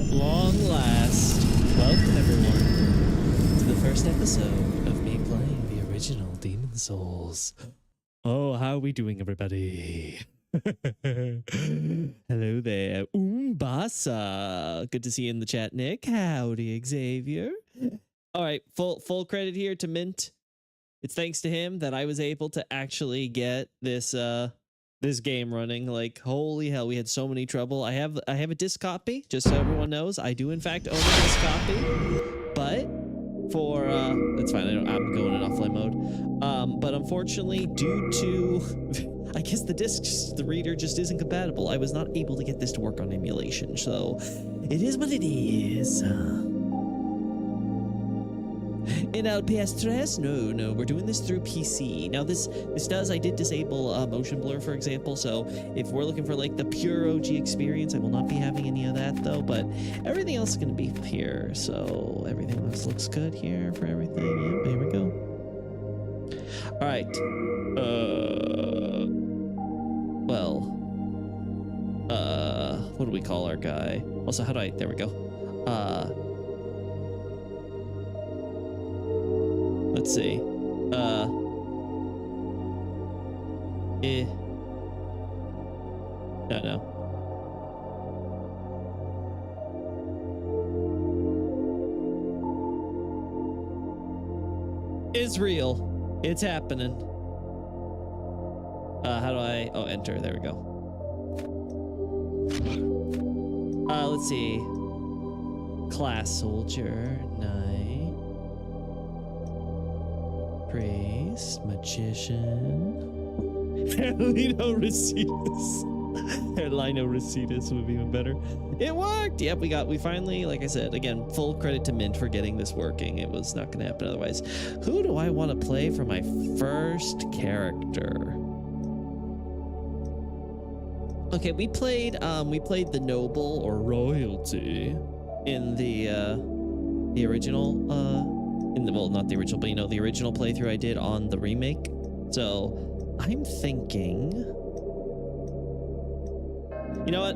At long last, welcome everyone to the first episode of me playing the original Demon Souls. Oh, how are we doing, everybody? Hello there, Umbasa. Good to see you in the chat, Nick. Howdy, Xavier. All right, full credit here to Mint. It's thanks to him that I was able to actually get this this game running. Like, holy hell, we had so many trouble. I have a disc copy, just so everyone knows. I do in fact own a disc copy, but for that's fine. I'm going in offline mode. But unfortunately, due to I guess the reader just isn't compatible, I was not able to get this to work on emulation. So it is what it is. In El PS3? No, we're doing this through PC. Now I did disable motion blur, for example, so if we're looking for like the pure OG experience, I will not be having any of that though, but everything else is going to be here, so everything else looks good here for everything. Yep, here we go. All right. What do we call our guy? Also, there we go. Let's see. No. Israel. It's happening. How do I... Oh, enter. There we go. Let's see. Class soldier. Knight. Priest. Magician. Lino Recetus. Lino Recetus would be even better. It worked! Yep, we finally, like I said, again, full credit to Mint for getting this working. It was not going to happen otherwise. Who do I want to play for my first character? Okay, we played the noble or royalty in the original well, not the original, but you know, the original playthrough I did on the remake. So I'm thinking, you know what?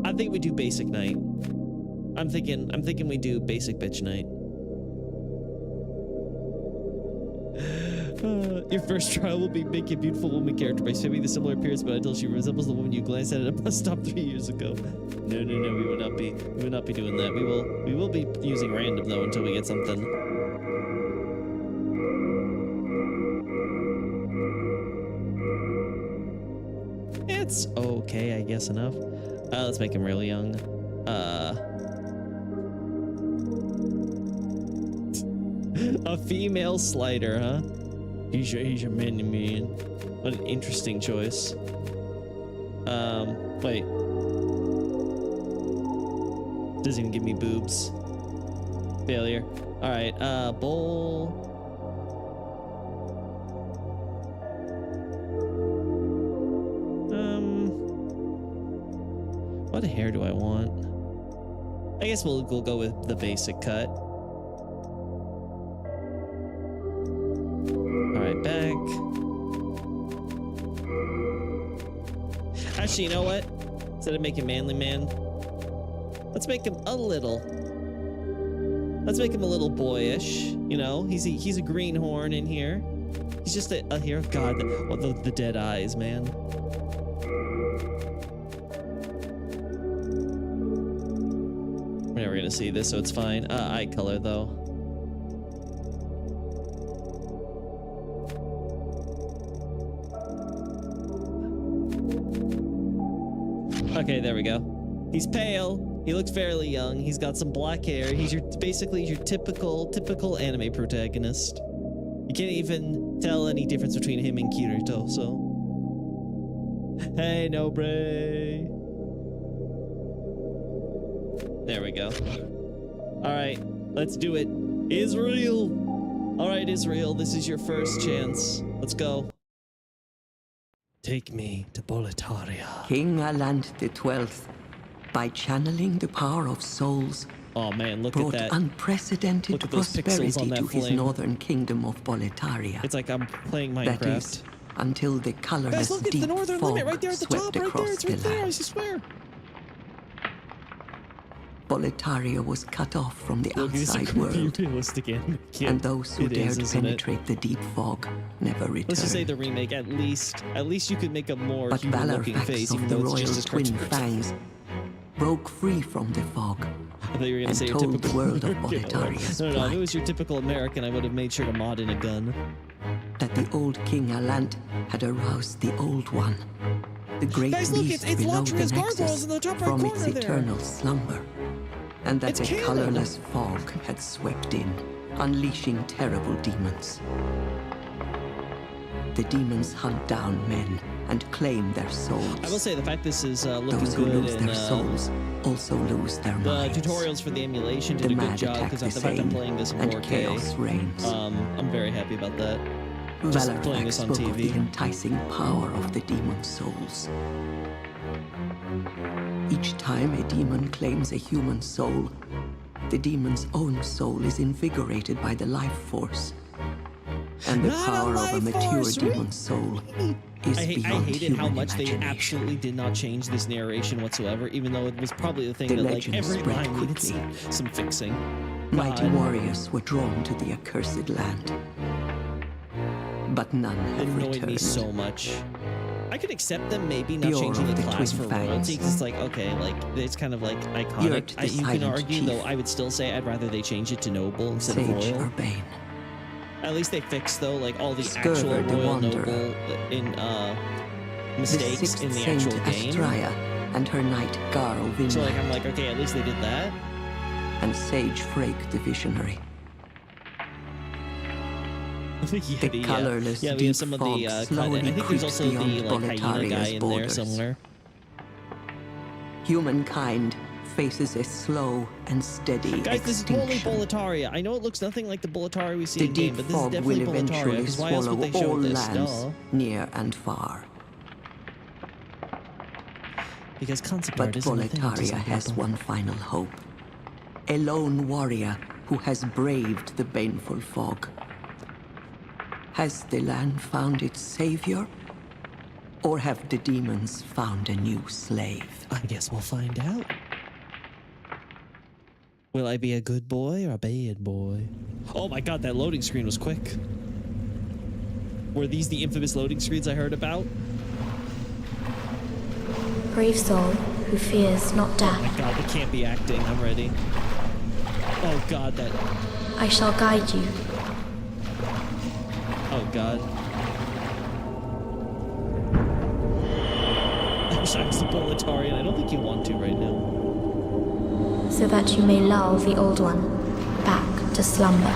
I think we do basic knight. I'm thinking we do basic bitch knight. Your first trial will be make a beautiful woman character by swimming the similar appearance, but until she resembles the woman you glanced at a bus stop 3 years ago. No, we will not be doing that. We will be using random though until we get something. It's okay, I guess enough. Let's make him really young. A female slider, huh? He's your man. What an interesting choice. Wait. Doesn't even give me boobs. Failure. All right. Bowl. What hair do I want? I guess we'll go with the basic cut. Back. Actually, you know what? Instead of making manly man, let's make him a little boyish. You know, he's a greenhorn in here. He's just a hero. God, the dead eyes, man. We're never gonna see this, so it's fine. Eye color though. Okay, there we go. He's pale. He looks fairly young. He's got some black hair. He's basically your typical anime protagonist. You can't even tell any difference between him and Kirito, so. Hey, Nobre. There we go. All right, let's do it. Israel. All right, Israel, this is your first chance. Let's go. Take me to Boletaria. King Aland XII, by channeling the power of souls, oh man, look brought at that. unprecedented prosperity to his northern kingdom of Boletaria. It's like I'm playing Minecraft. That is, until the colorless Guys, look, it's deep the northern fog limit right there at the swept top, right there. across It's the right there, I land. swear. Boletaria was cut off from the Look, it's a outside creepy, world, realistic anime. Yeah, and those who it dared is, isn't it? penetrate the deep fog never returned. Let's just say the remake, at least you could make a more But human-looking Valarfax face, of even the though it's royal just a twin cartoon. fangs broke free from the fog I thought you were gonna and say your told typical the world of American. Boletaria's No, if it plight. was your typical American, I would have made sure to mod in a gun. That the old King Alant had aroused the Old One, the great Guys, look, beast it's below Latria's the gargoyles Nexus, in the top right from its corner there. eternal slumber, and that It's a canon. colorless fog had swept in, unleashing terrible demons. The demons hunt down men and claim their souls. I will say the fact this is looking Those who good lose in their souls also lose their the minds. tutorials for the emulation The did a good mad job attack because the of the fact I'm sane, playing this in and 4K. chaos reigns. I'm very happy about that. Just playing Valarfax this on spoke of the TV. enticing power of the demon souls. Each time a demon claims a human soul, the demon's own soul is invigorated by the life force. And the Not a power of a life mature force, really? demon's soul is I beyond hated human how much they imagination. absolutely did not change this narration whatsoever, even though it was probably the thing The that like legend every spread line needed quickly. some fixing. Mighty God. warriors were drawn to the accursed land, but none It have annoyed returned. me so much. I could accept them maybe not The aura changing of the the class twin for fangs. royalty, because it's like, okay, like, it's kind of like iconic. Yurt, the You can silent argue, though, chief. I would still say I'd rather they change it to noble instead of Sage royal. Urbane, At least they fixed, though, like, all the Skurver actual the royal Wanderer. noble in, the mistakes sixth in the saint actual game. Astraea and her knight Garl So, Vinland, like, I'm like, okay, at least they did that. and Sage Frake the Visionary. Yeah, The colorless yeah, we deep have some of fog the I slowly think there's creeps also the beyond like hyena guy Boletaria's in there borders. somewhere. Humankind faces a slow and steady Guys, this is totally extinction. Boletaria. I know it looks nothing like the Boletaria we see The in game, deep but this is fog will definitely Boletaria. eventually Because why else swallow would they show all this? lands, Duh. near and far. Because concept But art isn't a thing to Boletaria some has people. one final hope. A lone warrior who has braved the baneful fog. Has the land found its savior? Or have the demons found a new slave? I guess we'll find out. Will I be a good boy or a bad boy? Oh my god, that loading screen was quick. Were these the infamous loading screens I heard about? Brave soul who fears not Oh death, my god, it can't be acting. I'm ready. Oh god, that... I shall guide you. Oh god. I wish I was a Boletarian. I don't think you want to right now. So that you may lull the old one back to slumber.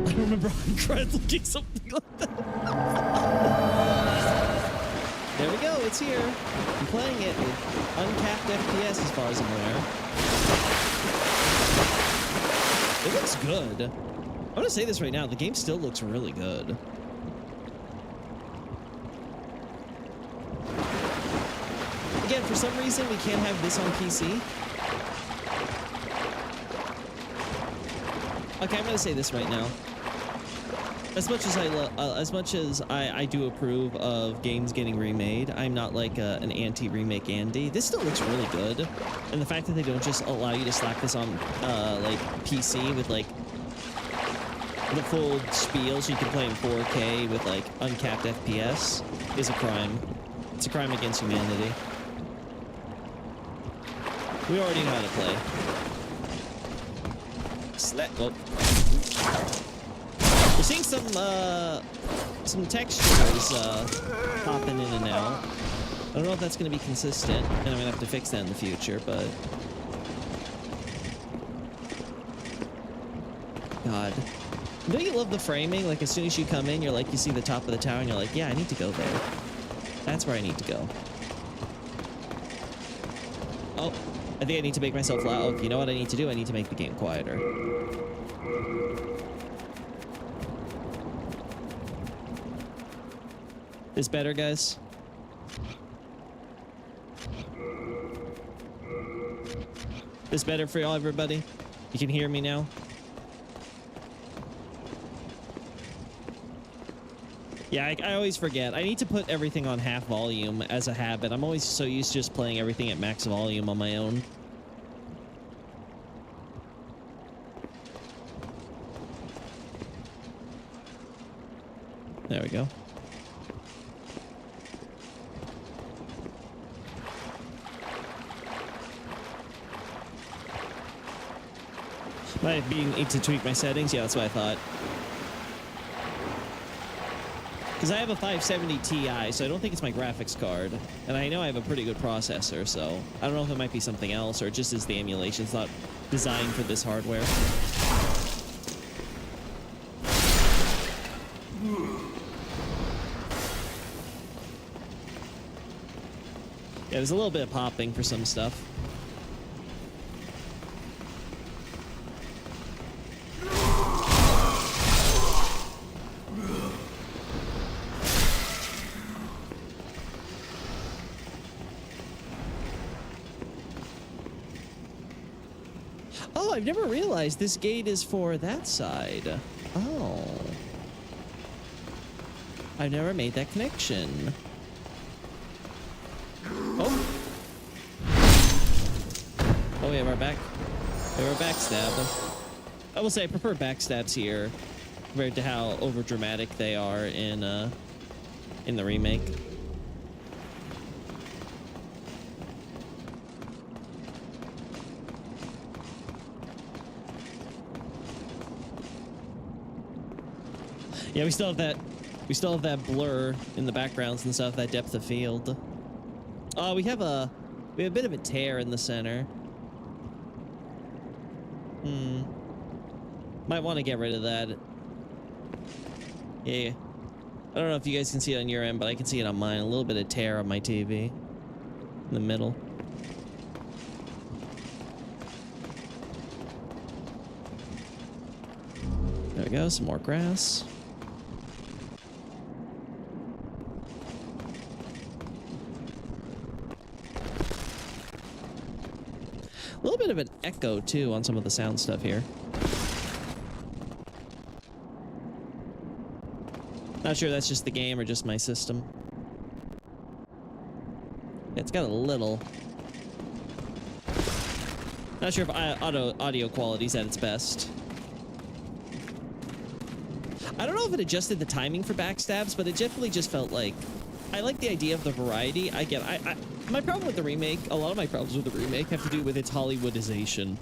I remember on Cred looking something like that. There we go, it's here. I'm playing it with uncapped FPS as far as I'm aware. It looks good. I'm gonna say this right now, the game still looks really good. Again, for some reason, we can't have this on PC. Okay, I'm gonna say this right now. As much as I do approve of games getting remade, I'm not like an anti-remake Andy. This still looks really good, and the fact that they don't just allow you to slap this on like PC with like the full spiel, so you can play in 4K with like uncapped FPS, is a crime. It's a crime against humanity. We already know how to play. We're seeing some textures popping in and out. I don't know if that's going to be consistent, and I'm going to have to fix that in the future, but... God. Don't you love the framing? Like, as soon as you come in, you're like, you see the top of the tower, and you're like, yeah, I need to go there. That's where I need to go. Oh, I think I need to make myself loud. You know what I need to do? I need to make the game quieter. Is better, guys? This better for y'all, everybody? You can hear me now? Yeah, I always forget. I need to put everything on half volume as a habit. I'm always so used to just playing everything at max volume on my own. There we go. Might need to tweak my settings. Yeah, that's what I thought. Because I have a 570 Ti, so I don't think it's my graphics card. And I know I have a pretty good processor, so I don't know if it might be something else or just is the emulation. It's not designed for this hardware. Yeah, there's a little bit of popping for some stuff. Oh, I've never realized this gate is for that side. Oh. I've never made that connection. Oh. Oh, we have our backstab. I will say I prefer backstabs here compared to how over dramatic they are in the remake. Yeah, we still have that blur in the backgrounds and stuff, that depth of field. Oh, we have a bit of a tear in the center. Might want to get rid of that. Yeah. I don't know if you guys can see it on your end, but I can see it on mine. A little bit of tear on my TV. In the middle. There we go, some more grass. A little bit of an echo, too, on some of the sound stuff here. Not sure that's just the game or just my system. Yeah, it's got a little... Not sure if audio quality's at its best. I don't know if it adjusted the timing for backstabs, but it definitely just felt like... I like the idea of the variety. My problem with the remake, a lot of my problems with the remake have to do with its Hollywoodization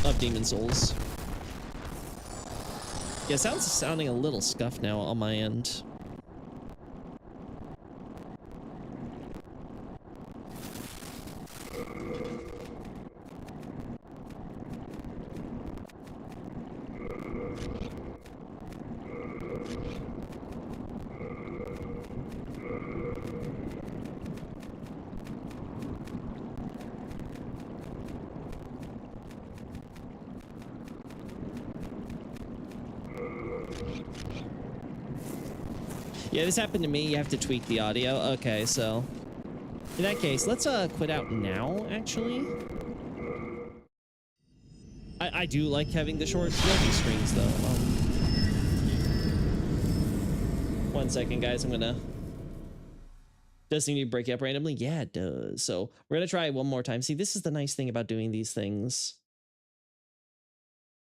of Demon's Souls. Yeah, sounding a little scuffed now on my end. Yeah, this happened to me. You have to tweak the audio. Okay, so in that case, let's quit out now, actually. I do like having the short loading screens, though. 1 second, guys. I'm gonna... Does seem to be breaking up randomly? Yeah, it does. So we're gonna try it one more time. See, this is the nice thing about doing these things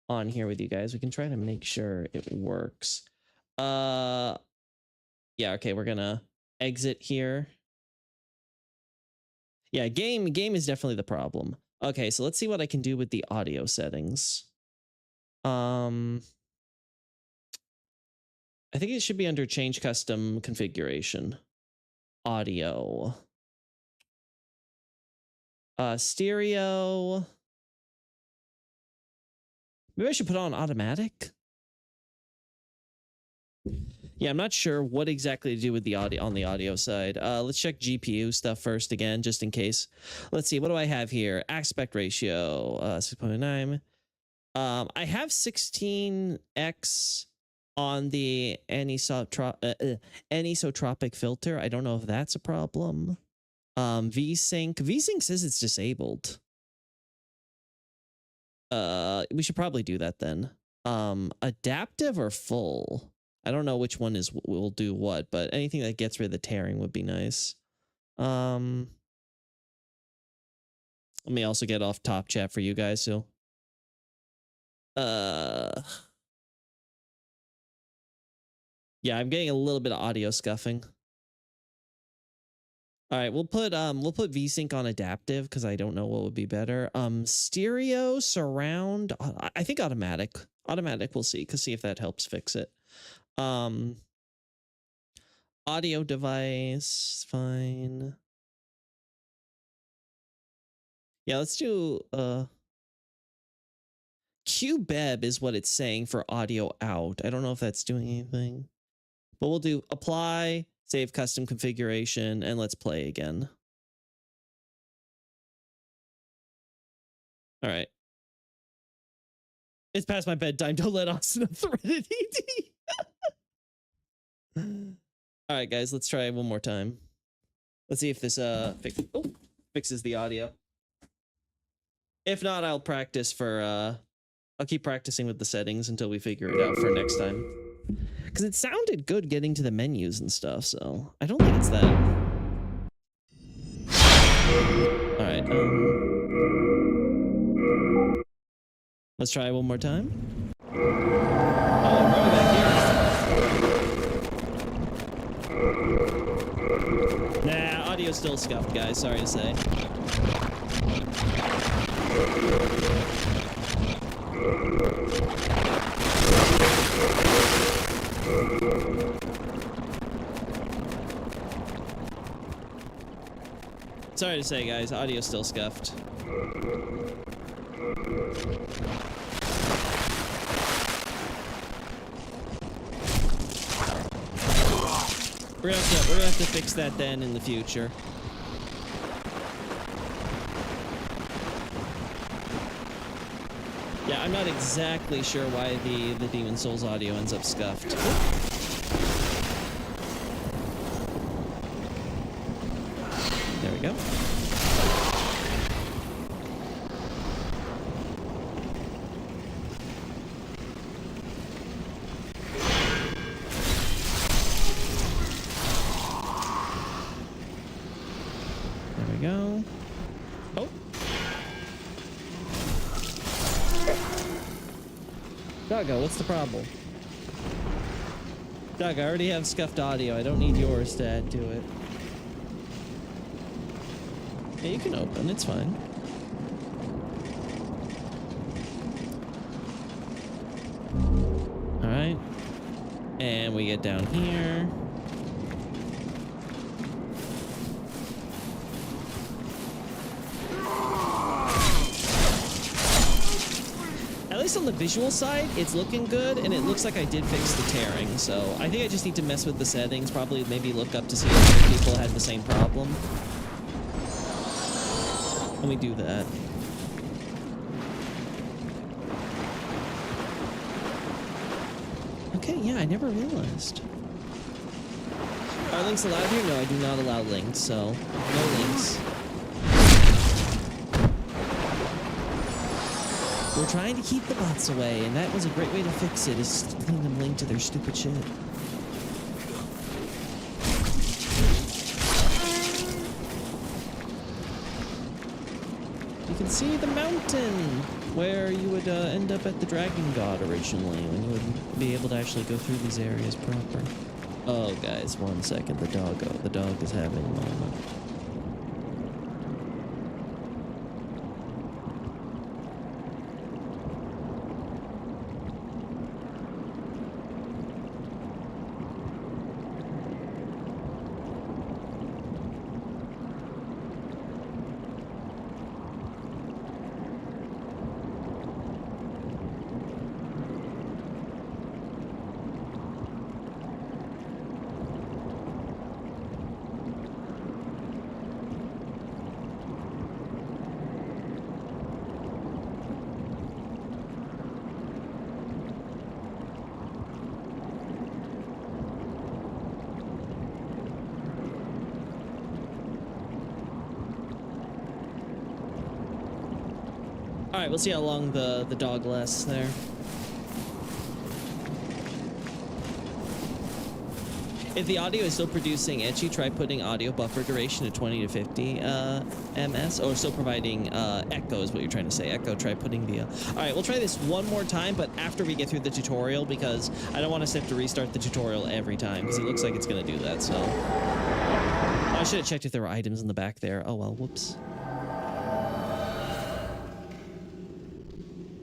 on here with you guys. We can try to make sure it works. Yeah, okay, we're gonna exit here. Yeah, game is definitely the problem. Okay, so let's see what I can do with the audio settings. I think it should be under change custom configuration. Audio. Stereo. Maybe I should put on automatic. Yeah, I'm not sure what exactly to do with the audio on the audio side. Let's check GPU stuff first again, just in case. Let's see, what do I have here? Aspect ratio, 6.9. I have 16x on the anisotropic filter. I don't know if that's a problem. VSync says it's disabled. We should probably do that then. Adaptive or full? I don't know which one will do what, but anything that gets rid of the tearing would be nice. Let me also get off top chat for you guys, so. Yeah, I'm getting a little bit of audio scuffing. All right, we'll put VSync on adaptive because I don't know what would be better. Stereo, surround, I think automatic. Automatic, we'll see if that helps fix it. Audio device, fine. Yeah, let's do QBEB is what it's saying for audio out. I don't know if that's doing anything. But we'll do apply, save custom configuration, and let's play again. All right. It's past my bedtime. Don't let Austin up threaded ED. All right, guys, let's try one more time. Let's see if this fixes the audio. If not, I'll practice for I'll keep practicing with the settings until we figure it out for next time. Because it sounded good getting to the menus and stuff, so I don't think it's that. All right. Let's try one more time. Oh, right back here. Nah, audio's still scuffed, guys. Sorry to say. Sorry to say, guys, audio's still scuffed. We're gonna have to fix that then in the future. Yeah, I'm not exactly sure why the Demon Souls audio ends up scuffed. There we go. There we go. Oh. Doggo, what's the problem? Doug, I already have scuffed audio. I don't need yours to add to it. Yeah, you can open. It's fine. All right. And we get down here. At least on the visual side, it's looking good, and it looks like I did fix the tearing, so I think I just need to mess with the settings, probably maybe look up to see if other people had the same problem. Let me do that. Okay, yeah, I never realized. Are links allowed here? No, I do not allow links, so no links. We're trying to keep the bots away, and that was a great way to fix it, is letting them link to their stupid shit. You can see the mountain where you would end up at the Dragon God originally, when you would be able to actually go through these areas proper. Oh, guys, 1 second. The dog is having a moment. All right, we'll see how long the dog lasts there. If the audio is still producing itchy, try putting audio buffer duration to 20 to 50 ms, or still providing echo is what you're trying to say. Echo, try putting the... All right, we'll try this one more time, but after we get through the tutorial, because I don't want us to have to restart the tutorial every time, because it looks like it's going to do that, so... Oh, I should have checked if there were items in the back there. Oh, well, whoops.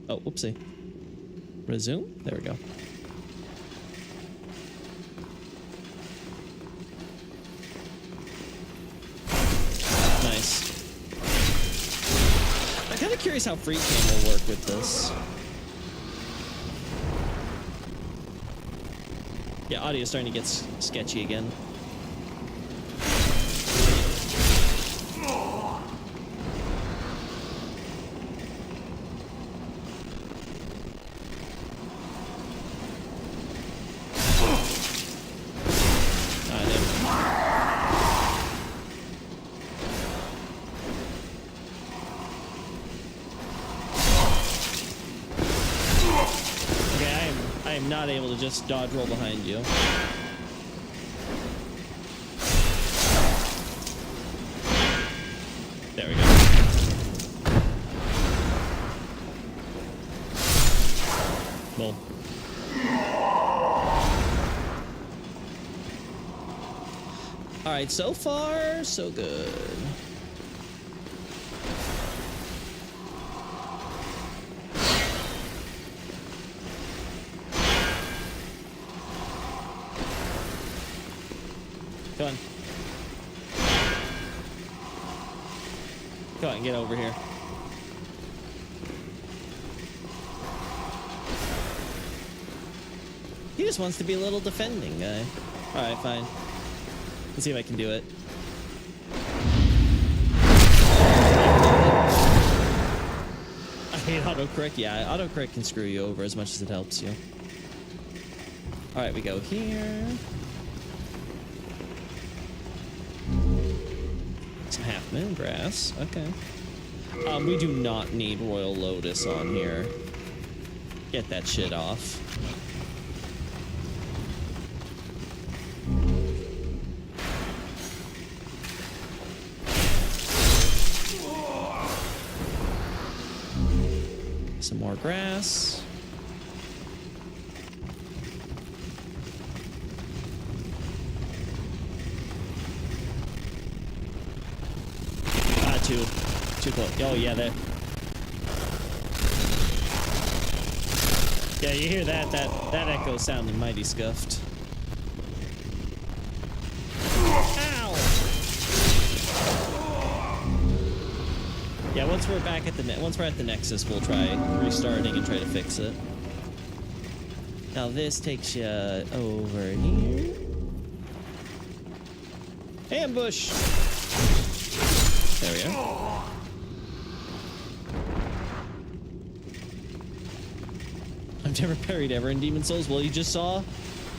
Oh, whoopsie. Resume? There we go. Nice. I'm kind of curious how free cam will work with this. Yeah, audio's starting to get sketchy again. Not able to just dodge roll behind you. There we go. Well. All right, so far so good. Go on. Go on, get over here. He just wants to be a little defending guy. Alright, fine. Let's see if I can do it. I hate autocorrect. Yeah, autocorrect can screw you over as much as it helps you. Alright, we go here. Some half moon grass. Okay. We do not need Royal Lotus on here. Get that shit off. Some more grass. Too close. Oh yeah, that. Yeah, you hear that? That echo sounded mighty scuffed. Ow! Yeah, once we're back at the Nexus, we'll try restarting and try to fix it. Now this takes you over here. Ambush! There we go. I've never parried ever in Demon Souls. Well, you just saw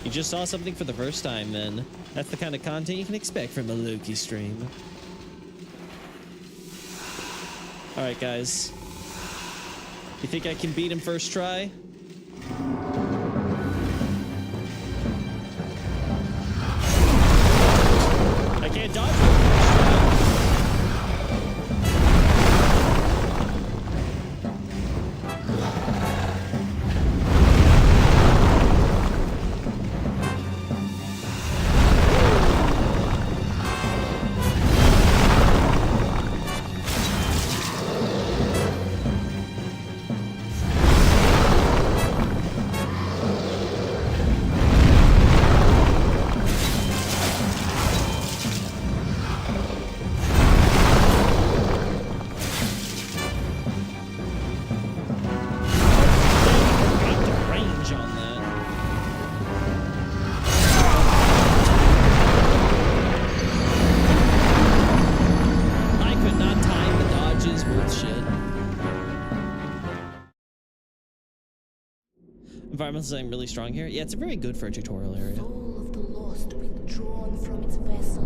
something for the first time. Then that's the kind of content you can expect from a Loki stream. All right, guys. You think I can beat him first try? I can't dodge him. Environmental design really strong here. Yeah, it's very good for a tutorial area. Soul of the lost withdrawn from its vessel.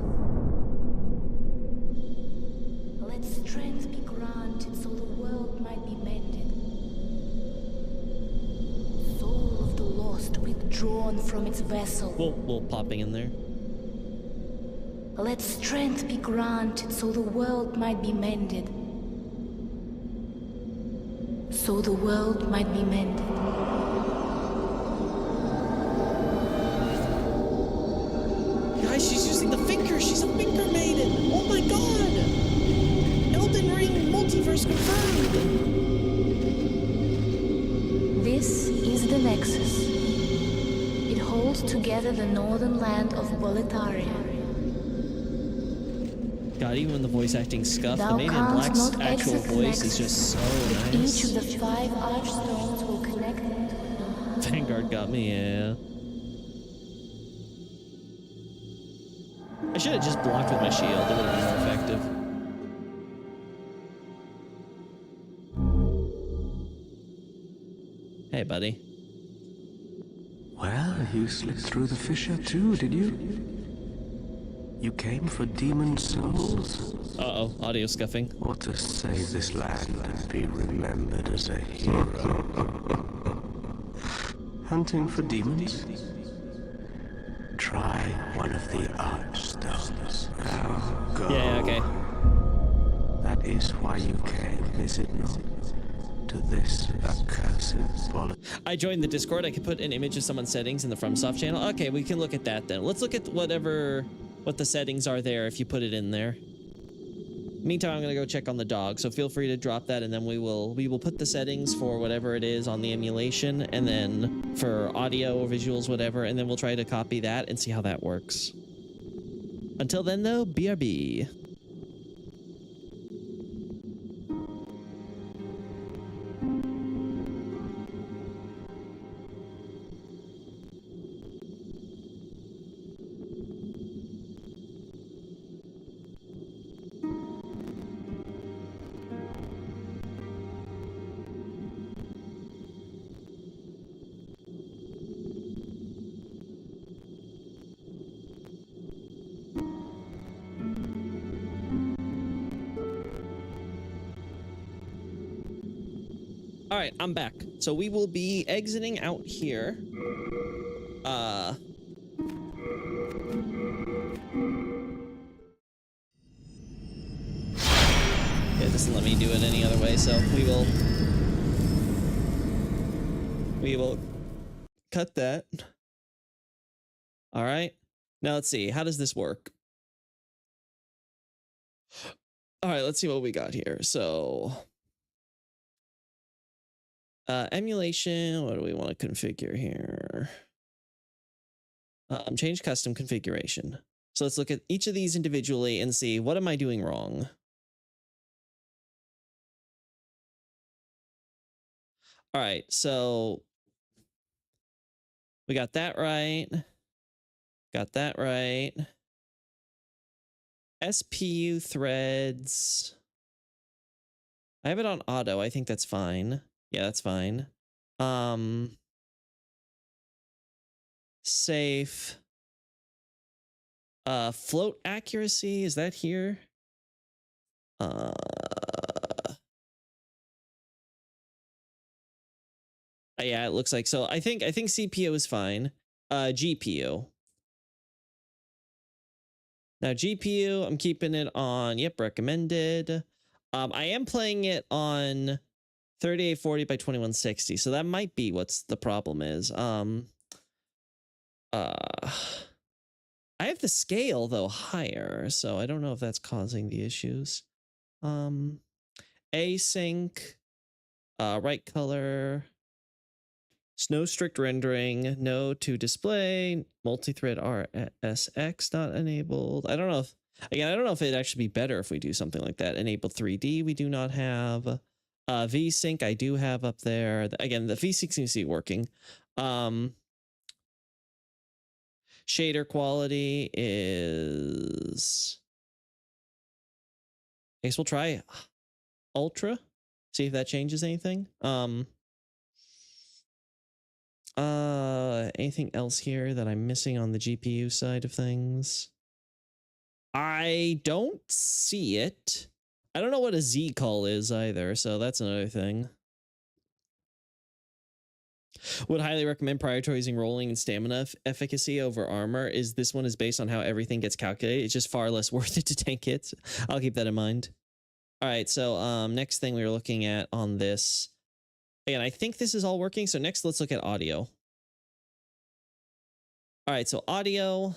Let strength be granted so the world might be mended. Soul of the lost withdrawn from its vessel. We'll popping in there. Let strength be granted so the world might be mended. So the world might be mended. Guys, she's using the finger. She's a finger maiden. Oh my god. Elden Ring multiverse confirmed. This is the Nexus. It holds together the northern land of Boletaria. God, even when the voice acting scuffed, the Thou Maiden in canst Black's not actual exit the voice is Nexus. just so Each of nice. the 5 archstones will connect them to Vanguard got me, yeah. I should have just blocked with my shield. It would have been more effective. Hey, buddy. Well, you slipped through the fissure too, did you? You came for demon souls? Uh-oh, audio scuffing. Or to save this land and be remembered as a hero? Hunting for demons? Try one of the archstones. Now go. Yeah, okay. That is why you came, is it not? To this accursed bullet. I joined the Discord. I could put an image of someone's settings in the FromSoft channel. Okay, we can look at that then. Let's look at what the settings are there if you put it in there. Meantime, I'm gonna go check on the dog, so feel free to drop that, and then we will put the settings for whatever it is on the emulation, and then for audio or visuals, whatever, and then we'll try to copy that and see how that works. Until then, though, BRB. All right, I'm back. So we will be exiting out here. Yeah, it doesn't let me do it any other way, so we will cut that. All right. Now let's see. How does this work? All right, let's see what we got here. So emulation, what do we want to configure here? Change custom configuration. So let's look at each of these individually and see, what am I doing wrong? All right, so we got that right. Got that right. SPU threads. I have it on auto. I think that's fine. Yeah, that's fine. Safe. Float accuracy, is that here? Yeah, it looks like so. I think CPU is fine. GPU. Now GPU, I'm keeping it on, yep, recommended. I am playing it on 3840 by 2160, so that might be what's the problem is. I have the scale though higher, so I don't know if that's causing the issues. Async, right color, no strict rendering, no to display, multi-thread RSX not enabled. I don't know if, again, I don't know if it'd actually be better if we do something like that. Enabled 3D we do not have. VSync I do have up there. Again, the VSync seems to be working. Shader quality is, I guess we'll try Ultra, see if that changes anything. Anything else here that I'm missing on the GPU side of things? I don't see it. I don't know what a Z call is either, so that's another thing. Would highly recommend prioritizing rolling and stamina efficacy over armor. Is this one is based on how everything gets calculated. It's just far less worth it to tank it. I'll keep that in mind. All right, so next thing we were looking at on this. Again, I think this is all working. So next, let's look at audio. All right, so audio.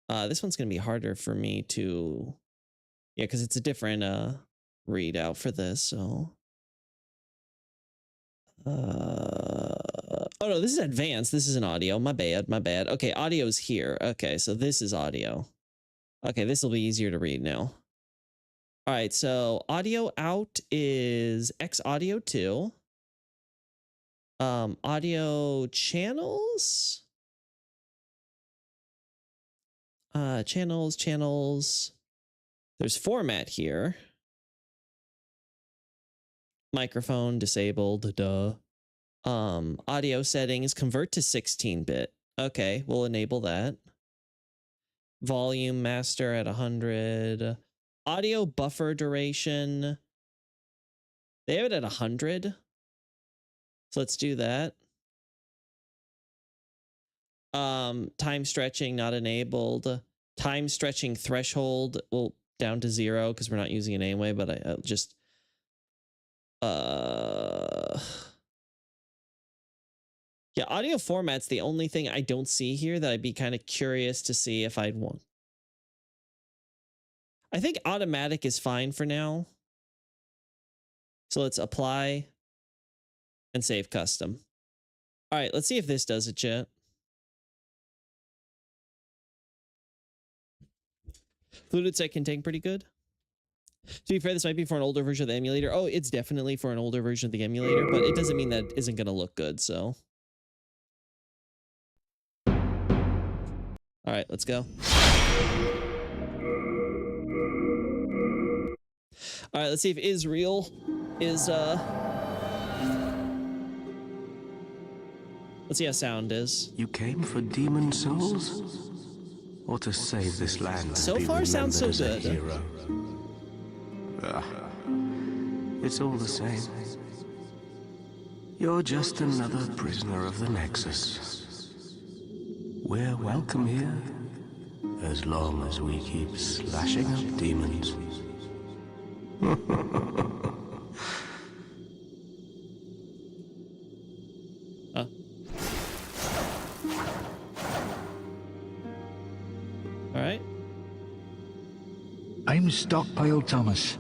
This one's going to be harder for me to... Yeah, because it's a different readout for this, so... Oh no, this is advanced. This isn't audio. My bad, my bad. Okay, audio's here. Okay, so this is audio. Okay, this will be easier to read now. All right, so audio out is X audio 2. Audio channels. Channels. There's format here. Microphone disabled, duh. Audio settings, convert to 16-bit. Okay, we'll enable that. Volume master at 100. Audio buffer duration. They have it at 100. So let's do that. Time stretching not enabled. Time stretching threshold, well, down to 0 because we're not using it anyway, but I just yeah, audio format's the only thing I don't see here that I'd be kind of curious to see if I'd want. I think automatic is fine for now. So let's apply and save custom. All right, let's see if this does it yet. Fluted set can tank pretty good. To be fair, this might be for an older version of the emulator. Oh, it's definitely for an older version of the emulator, but it doesn't mean that it isn't going to look good, so. All right, let's go. All right, let's see if Israel is, let's see how sound is. You came for demon souls? Or to save this land? So far, sounds so good. Hero? It's all the same. You're just another prisoner of the Nexus. We're welcome here, as long as we keep slashing up demons. All right. I'm Stockpile Thomas.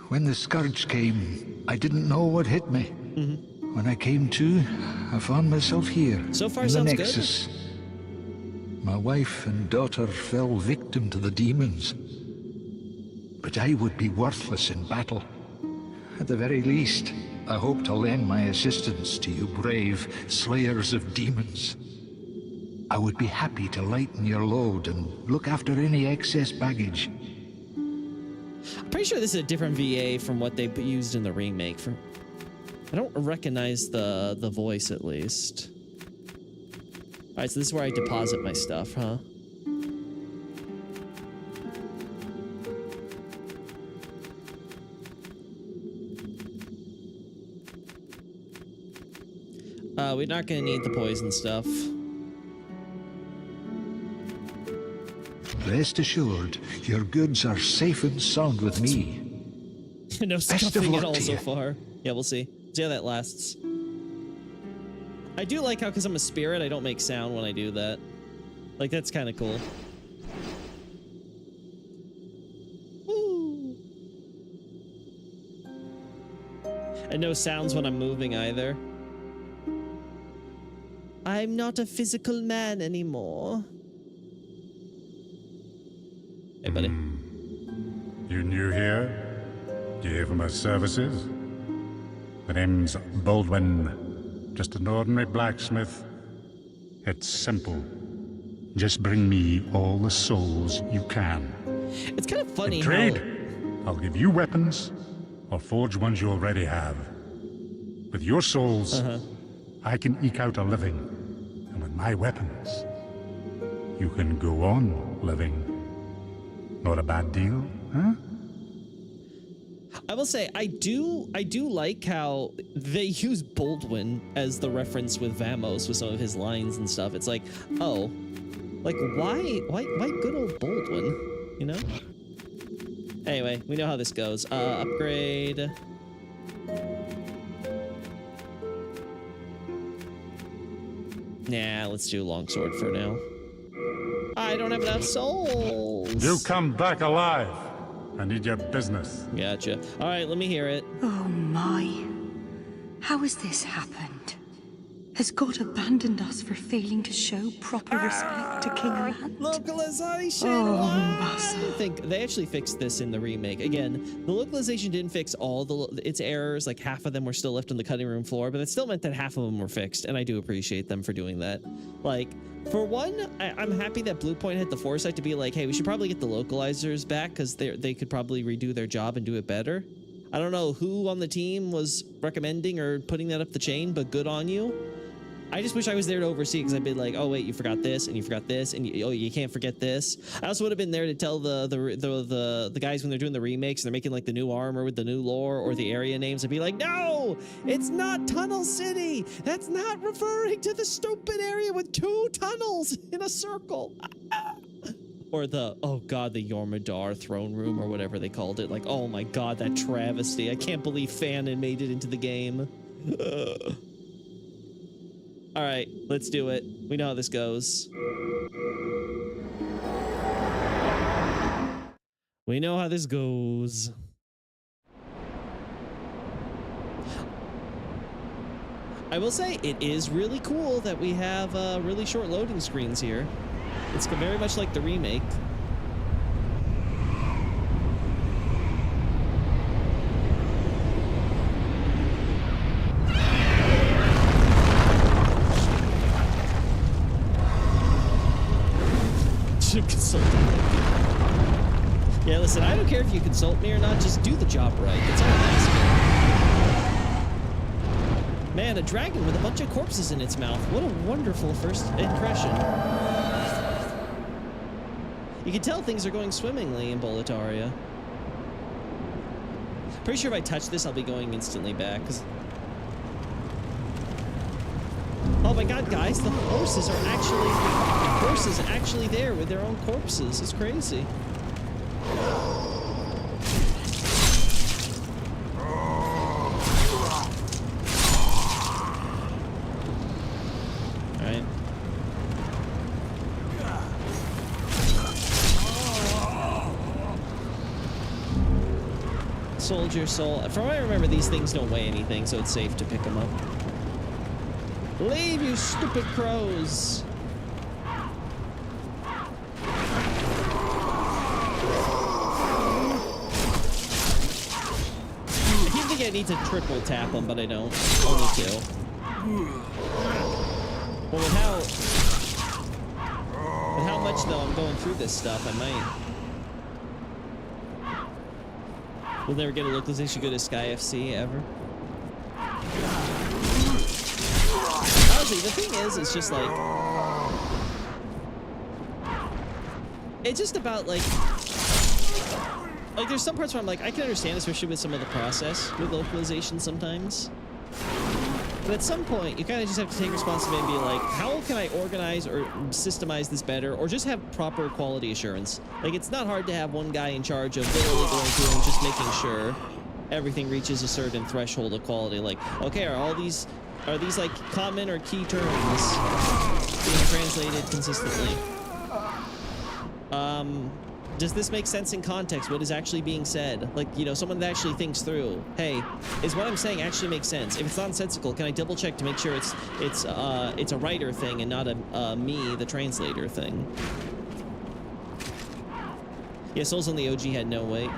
When the scourge came, I didn't know what hit me. When I came to, I found myself here. So far, in the sounds Nexus. My wife and daughter fell victim to the demons. But I would be worthless in battle. At the very least, I hope to lend my assistance to you brave slayers of demons. I would be happy to lighten your load and look after any excess baggage. I'm pretty sure this is a different VA from what they used in the remake. I don't recognize the voice, at least. All right, so this is where I deposit my stuff, huh? We're not gonna need the poison stuff. Rest assured, your goods are safe and sound with me. No Best of scuffing at luck all to so you. far. Yeah, we'll see. See how that lasts. I do like how, because I'm a spirit, I don't make sound when I do that. Like, that's kind of cool. Woo. And no sounds when I'm moving either. I'm not a physical man anymore. Hey, buddy. You new here? Do you hear from my services? The name's Baldwin. Just an ordinary blacksmith. It's simple. Just bring me all the souls you can. It's kind of funny In trade, how... I'll give you weapons, or forge ones you already have. With your souls, I can eke out a living. And with my weapons, you can go on living. Not a bad deal, huh? I will say I do like how they use Baldwin as the reference with Vamos with some of his lines and stuff. It's like, oh, like why good old Baldwin, you know? Anyway, we know how this goes. Upgrade. Nah, let's do longsword for now. I don't have enough souls. You come back alive. I need your business. Gotcha. All right, let me hear it. Oh my. How has this happened? Has God abandoned us for failing to show proper respect to King Land? Localization! Oh, I think they actually fixed this in the remake. Again, the localization didn't fix all its errors. Like half of them were still left on the cutting room floor, but it still meant that half of them were fixed, and I do appreciate them for doing that. Like, for one, I'm happy that Bluepoint had the foresight to be like, hey, we should probably get the localizers back because they could probably redo their job and do it better. I don't know who on the team was recommending or putting that up the chain, but good on you. I just wish I was there to oversee because I'd be like, oh wait, you forgot this and you forgot this and oh you can't forget this. I also would have been there to tell the guys when they're doing the remakes and they're making like the new armor with the new lore or the area names. I'd be like, no, it's not Tunnel City. That's not referring to the stupid area with 2 tunnels in a circle. Or the, oh god, the Jormungandr throne room or whatever they called it. Like, oh my god, that travesty. I can't believe Fanon made it into the game. All right, let's do it. We know how this goes. We know how this goes. I will say it is really cool that we have really short loading screens here. It's very much like the remake. Yeah, listen, I don't care if you consult me or not, just do the job right. That's all I'm asking. Man, a dragon with a bunch of corpses in its mouth. What a wonderful first impression. You can tell things are going swimmingly in Boletaria. Pretty sure if I touch this, I'll be going instantly back. Oh my god, guys, the horses are actually there with their own corpses. It's crazy. Alright. Soldier soul. From what I remember, these things don't weigh anything, so it's safe to pick them up. Leave, you stupid crows! I keep thinking I need to triple tap them, but I don't. Only 2. Well, with how much though I'm going through this stuff, I might. We'll never get a localization good as Sky FC ever. Honestly, the thing is, it's just like, it's just about like there's some parts where I'm like, I can understand, especially with some of the process with localization sometimes. But at some point, you kind of just have to take responsibility and be like, how can I organize or systemize this better, or just have proper quality assurance? Like, it's not hard to have one guy in charge of literally going through and just making sure everything reaches a certain threshold of quality. Like, okay, are these like common or key terms being translated consistently? Does this make sense in context? What is actually being said? Like, you know, someone that actually thinks through, hey, is what I'm saying actually makes sense? If it's nonsensical, can I double check to make sure it's a writer thing and not a me, the translator thing? Yeah, Souls on the OG had no weight.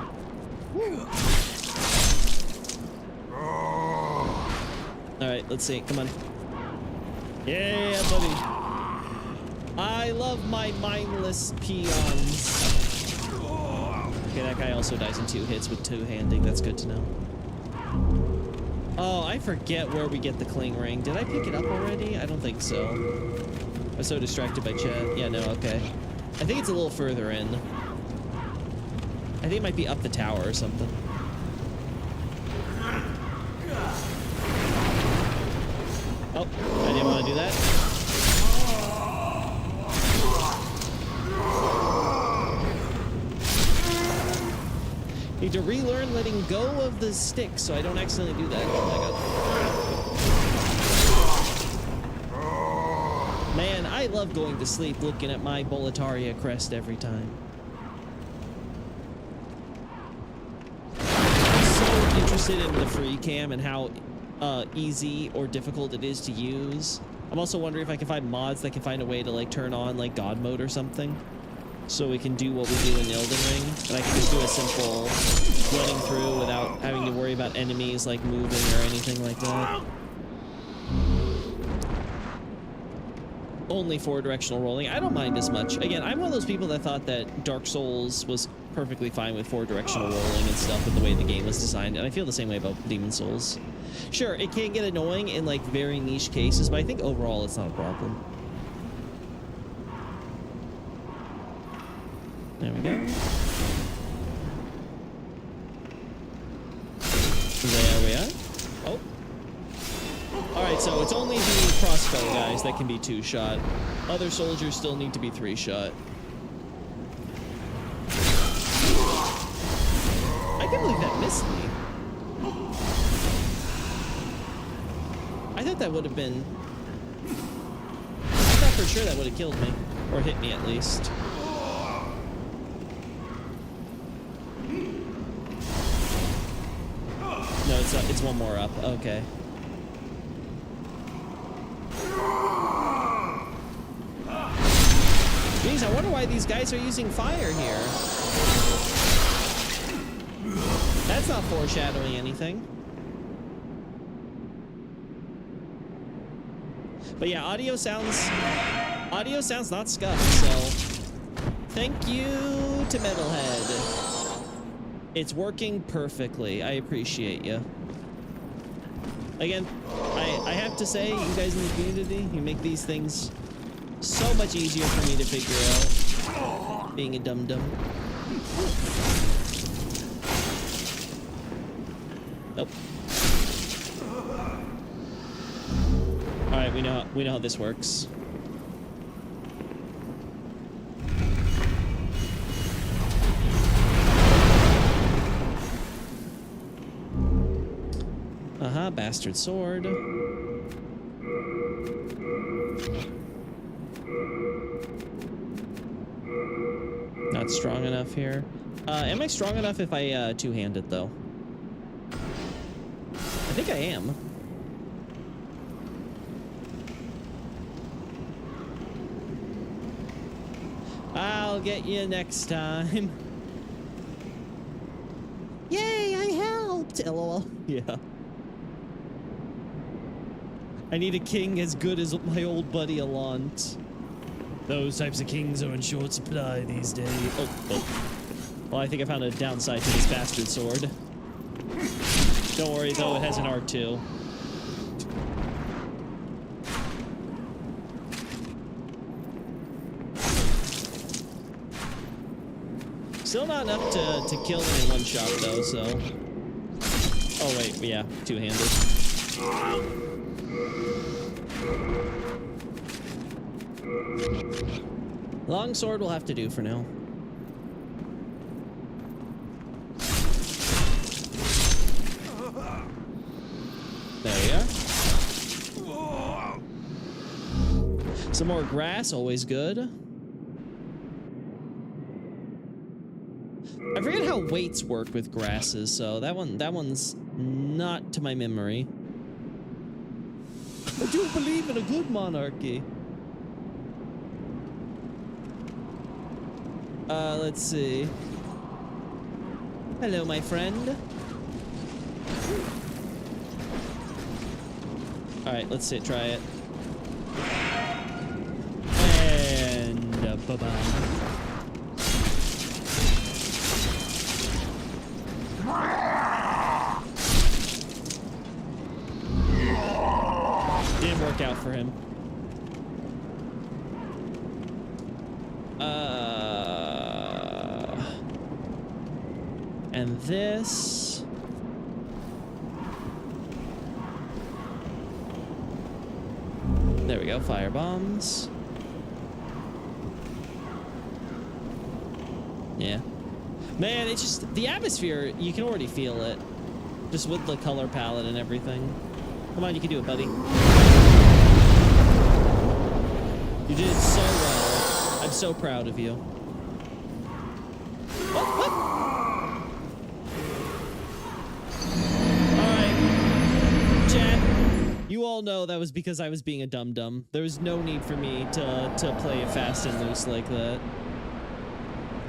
All right, let's see. Come on. Yeah, buddy. I love my mindless peons. Okay, that guy also dies in 2 hits with 2-handing. That's good to know. Oh, I forget where we get the cling ring. Did I pick it up already? I don't think so. I was so distracted by chat. Yeah, no, okay. I think it's a little further in. I think it might be up the tower or something. Oh, I didn't want to do that. Need to relearn letting go of the stick so I don't accidentally do that. Oh my god. Man, I love going to sleep looking at my Boletaria crest every time. I'm so interested in the free cam and how easy or difficult it is to use. I'm also wondering if I can find mods that can find a way to like turn on like God mode or something, so we can do what we do in Elden Ring, and I can just do a simple running through without having to worry about enemies like moving or anything like that. Only 4-directional rolling. I don't mind as much. Again, I'm one of those people that thought that Dark Souls was perfectly fine with 4-directional rolling and stuff with the way the game was designed, and I feel the same way about Demon Souls. Sure, it can get annoying in like very niche cases, but I think overall it's not a problem. There we go. There we are. Oh. Alright, so it's only the crossbow guys that can be 2-shot. Other soldiers still need to be 3-shot. I can't believe that missed me. I thought that would have been... I thought for sure that would have killed me. Or hit me at least. No, it's one more up. Okay. Jeez, I wonder why these guys are using fire here. That's not foreshadowing anything. But yeah, audio sounds not scuffed, so thank you to Metalhead. It's working perfectly. I appreciate you. Again, I have to say, you guys in the community, you make these things so much easier for me to figure out. Being a dum-dum. Nope. All right, we know how this works. Bastard sword. Not strong enough here. Am I strong enough if I two-handed though? I think I am. I'll get you next time. Yay, I helped! LOL. Yeah. I need a king as good as my old buddy Allant. Those types of kings are in short supply these days. Oh. Well, I think I found a downside to this bastard sword. Don't worry, though, it has an R2. Still not enough to kill him in one shot, though, so... Oh, wait, yeah, two-handed. Longsword will have to do for now. There we are. Some more grass, always good. I forget how weights work with grasses, so that one's not to my memory. I do believe in a good monarchy. Let's see. Hello, my friend. Alright, let's see it, try it. And bye-bye. Didn't work out for him. And this. There we go, fire bombs. Yeah. Man, it's just, the atmosphere, you can already feel it. Just with the color palette and everything. Come on, you can do it, buddy. You did it so well. I'm so proud of you. What? Alright. Chat, you all know that was because I was being a dum-dum. There was no need for me to play it fast and loose like that.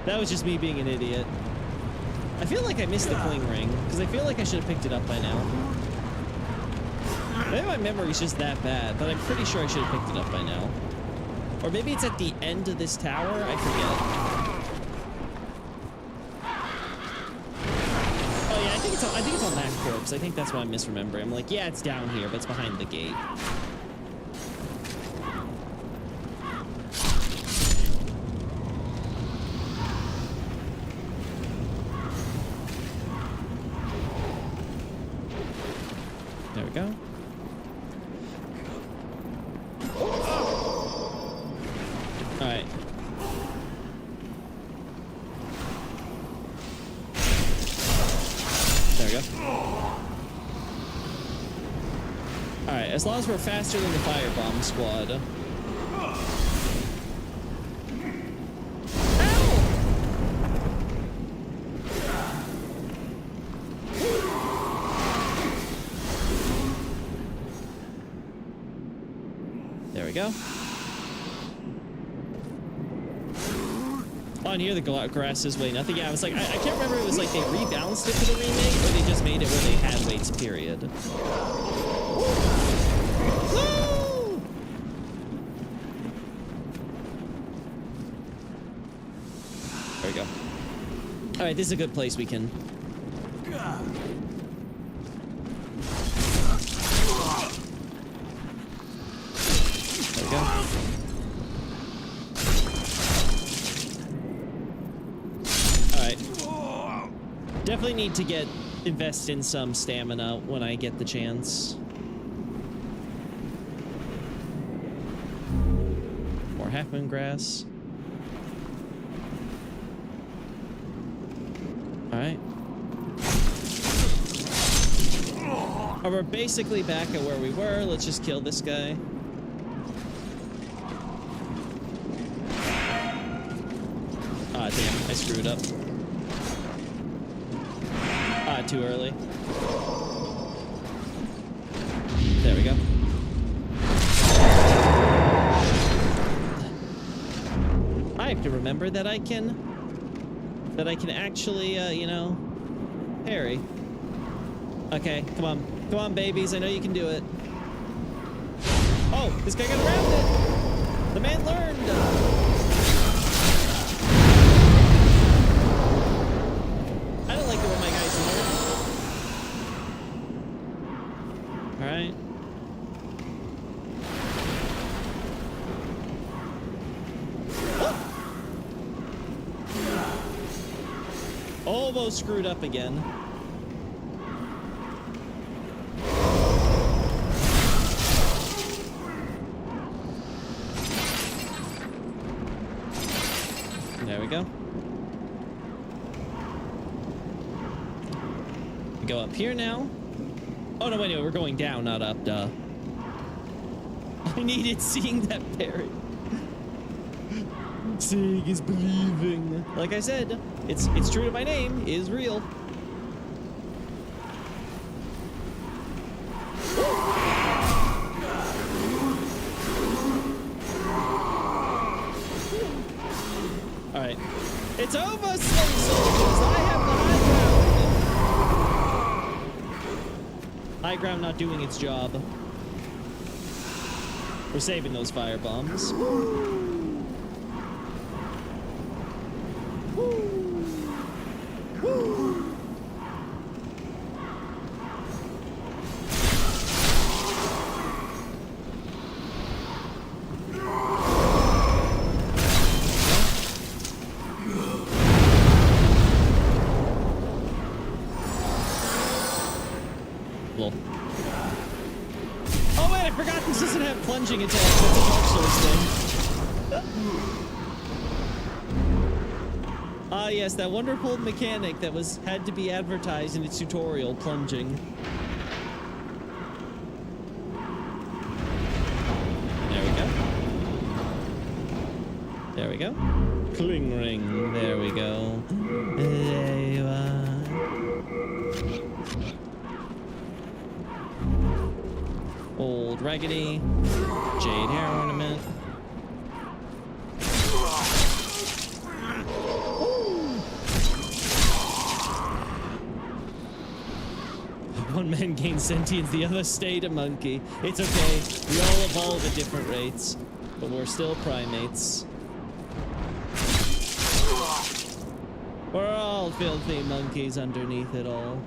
That was just me being an idiot. I feel like I missed the cling ring, because I feel like I should have picked it up by now. Maybe my memory's just that bad, but I'm pretty sure I should have picked it up by now. Or maybe it's at the end of this tower? I forget. Oh yeah, I think it's on that corpse. I think that's what I'm misremembering. I'm like, yeah, it's down here, but it's behind the gate. There we go. All right. There we go. All right, as long as we're faster than the firebomb squad. There we go. On here, the grasses weigh nothing. Yeah, I was like, I can't remember if it was like they rebalanced it for the remake or they just made it where they had weights, period. Woo! There we go. All right, this is a good place we can. There we go. Definitely need to invest in some stamina when I get the chance. More half-moon grass. Alright. Oh, we're basically back at where we were. Let's just kill this guy. Ah, damn. I screwed up. Too early. There we go. I have to remember that I can actually, you know, parry. Okay, come on. Come on, babies. I know you can do it. Oh, this guy got around it. The man learned. I don't like it when my guys learn. Alright. Oh! Almost screwed up again. There we go. We go up here now. Oh, no, wait, no, we're going down, not up, duh. I needed seeing that parry. Seeing is believing. Like I said, it's true to my name, it is real. Alright. It's over, slave soldiers! I have the high ground! High ground not doing its job. We're saving those fire bombs. Oh, wait! I forgot this doesn't have plunging attacks. That's a Dark Souls thing. Ah, yes, that wonderful mechanic that had to be advertised in its tutorial, plunging. There we go. There we go. Cling ring. There we go. There you are. Old raggedy jade hair ornament. One man gains sentience, the other stayed a monkey. It's okay. We all evolve at different rates, but we're still primates. We're all filthy monkeys underneath it all.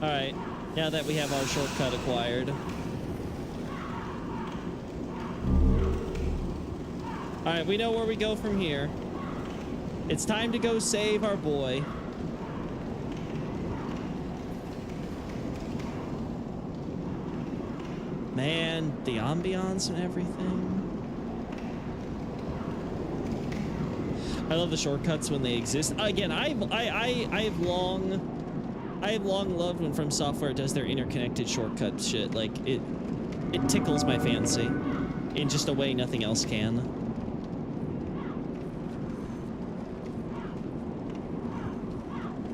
Alright, now that we have our shortcut acquired. Alright, we know where we go from here. It's time to go save our boy. Man, the ambiance and everything. I love the shortcuts when they exist. Again, I've long loved when From Software does their interconnected shortcut shit. Like it tickles my fancy in just a way nothing else can.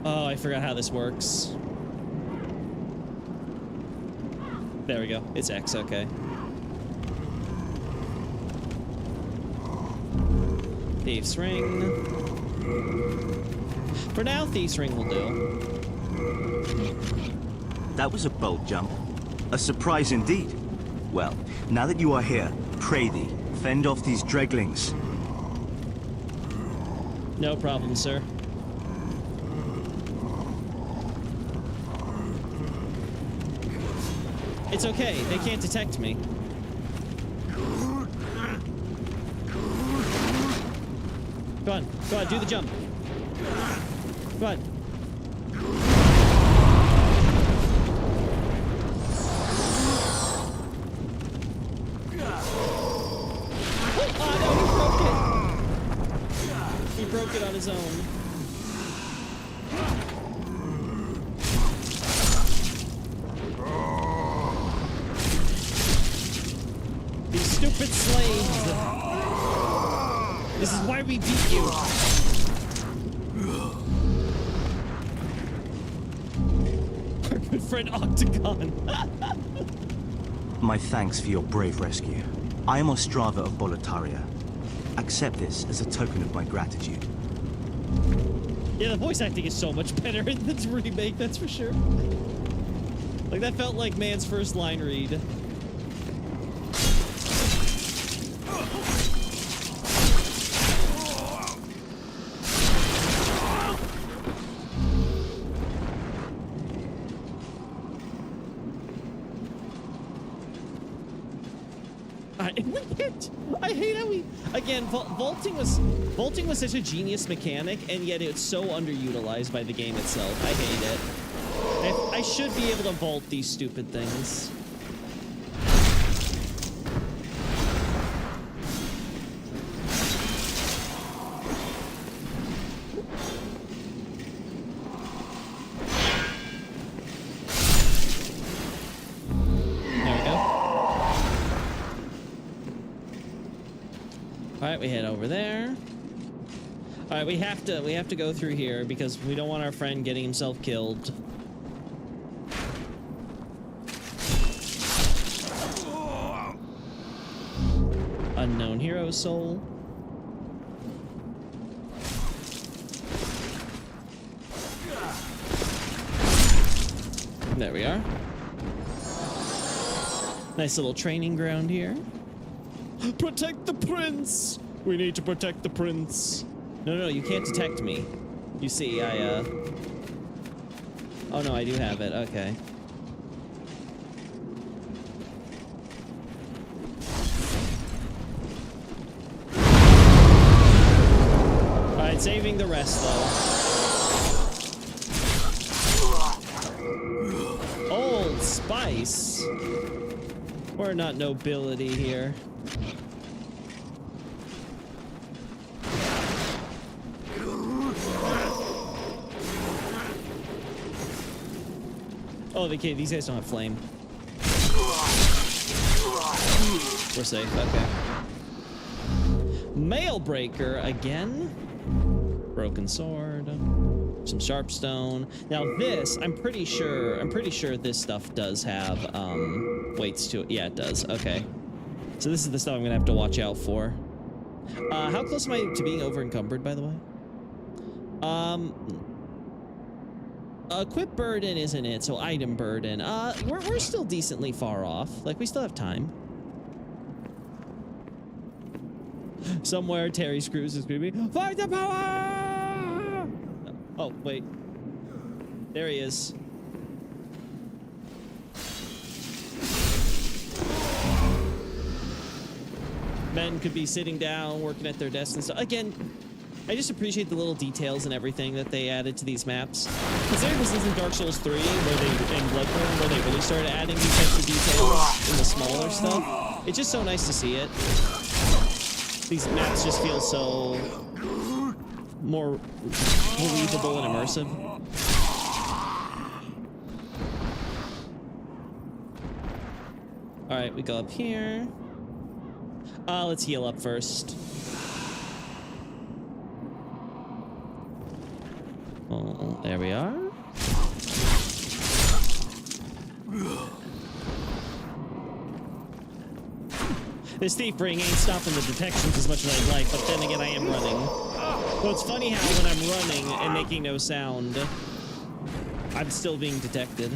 Oh, I forgot how this works. There we go. It's X, okay. Thief's Ring. For now, Thief's Ring will do. That was a bold jump. A surprise indeed. Well, now that you are here, pray thee, fend off these dreglings. No problem, sir. It's okay, they can't detect me. Go on, do the jump. Go on. Oh no, he broke it! He broke it on his own. Stupid slaves! This is why we beat you! Our good friend Octagon! My thanks for your brave rescue. I am Ostrava of Boletaria. Accept this as a token of my gratitude. Yeah, the voice acting is so much better in this remake, that's for sure. Like, that felt like man's first line read. I hate how we again vaulting was such a genius mechanic, and yet it's so underutilized by the game itself. I hate it. I should be able to vault these stupid things. Alright, we head over there. Alright, we have to go through here because we don't want our friend getting himself killed. Unknown hero soul. There we are. Nice little training ground here. Protect the prince! We need to protect the prince. No, you can't detect me. You see, oh no, I do have it. Okay. Alright, saving the rest, though. Old Spice? We're not nobility here. Oh, okay, these guys don't have flame. We're safe, okay. Mailbreaker again. Broken sword. Some sharpstone. Now this, I'm pretty sure this stuff does have weights to it. Yeah, it does. Okay. So this is the stuff I'm gonna have to watch out for. How close am I to being over encumbered, by the way? Equip burden isn't it, so item burden. We're still decently far off. Like, we still have time. Somewhere Terry Screws is screaming, "Fight the power!" Oh, wait. There he is. Men could be sitting down, working at their desks and stuff. Again, I just appreciate the little details and everything that they added to these maps. Considering this isn't Dark Souls 3 and Bloodborne, where they really started adding these types of details in the smaller stuff. It's just so nice to see it. These maps just feel so more believable and immersive. All right, we go up here. Let's heal up first. Oh, there we are. This thief ring ain't stopping the detections as much as I'd like, but then again, I am running. Well, it's funny how when I'm running and making no sound, I'm still being detected.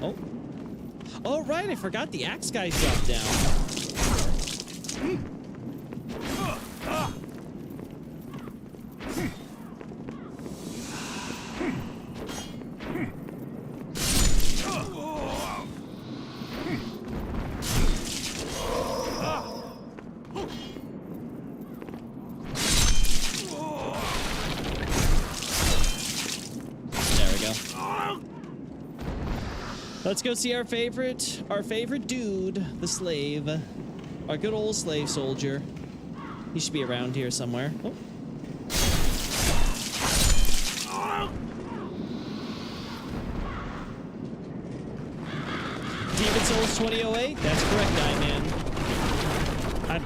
Oh. Oh, right, I forgot the axe guys dropped down. Let's go see our favorite dude, the slave. Our good old slave soldier. He should be around here somewhere. Oh. Demon Souls 2008? That's correct, man. I'm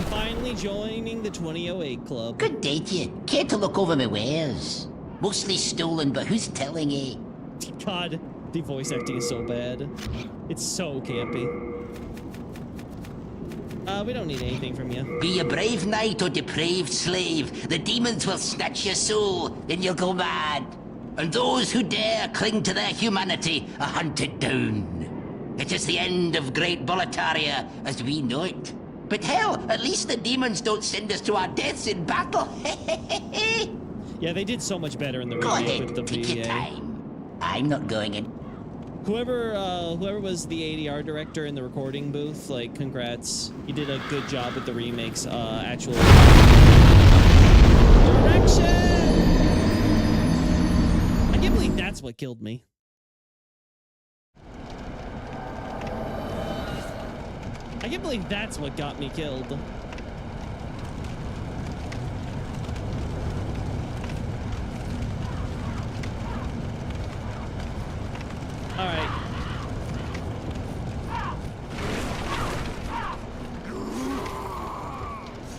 finally joining the 2008 club. Good day to you. Care to look over my wares? Mostly stolen, but who's telling you? God, the voice acting is so bad. It's so campy. We don't need anything from you. Be a brave knight or depraved slave, the demons will snatch your soul, and you'll go mad. And those who dare cling to their humanity are hunted down. It is the end of Great Boletaria as we know it. But hell, at least the demons don't send us to our deaths in battle. Yeah, they did so much better in the Go remake ahead, with the take VA. your time. I'm not going in. Whoever was the ADR director in the recording booth, like, congrats. You did a good job with the remake's actual direction. I can't believe that's what killed me. I can't believe that's what got me killed. All right.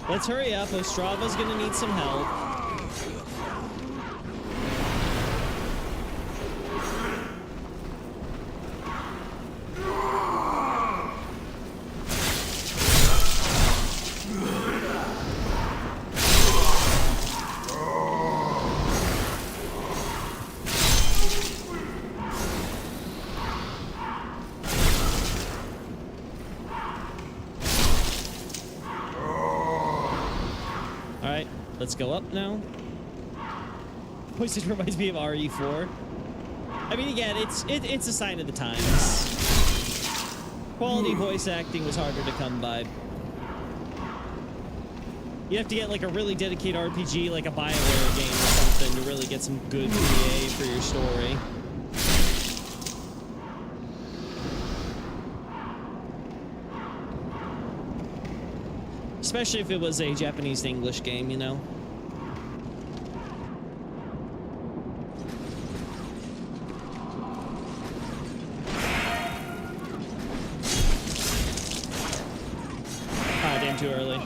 Let's hurry up. Ostrava's gonna need some help. Let's go up now. Voice reminds me of RE4. I mean, again, it's a sign of the times. Quality voice acting was harder to come by. You have to get like a really dedicated RPG, like a BioWare game or something. something to really get some good PA for your story. Especially if it was a Japanese to English game, you know? Ah, damn, too early.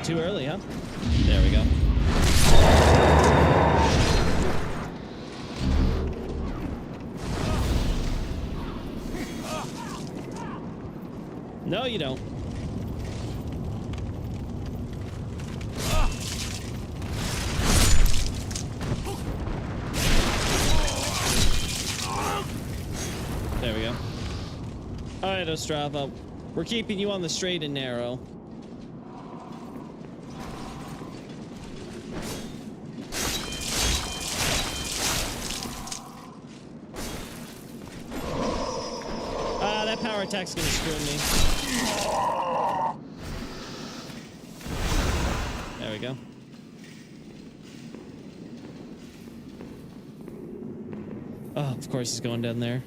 Too early, huh? There we go. No, you don't. There we go. All right, Ostrava. We're keeping you on the straight and narrow. That power attack's gonna screw me. There we go. Oh, of course he's going down there.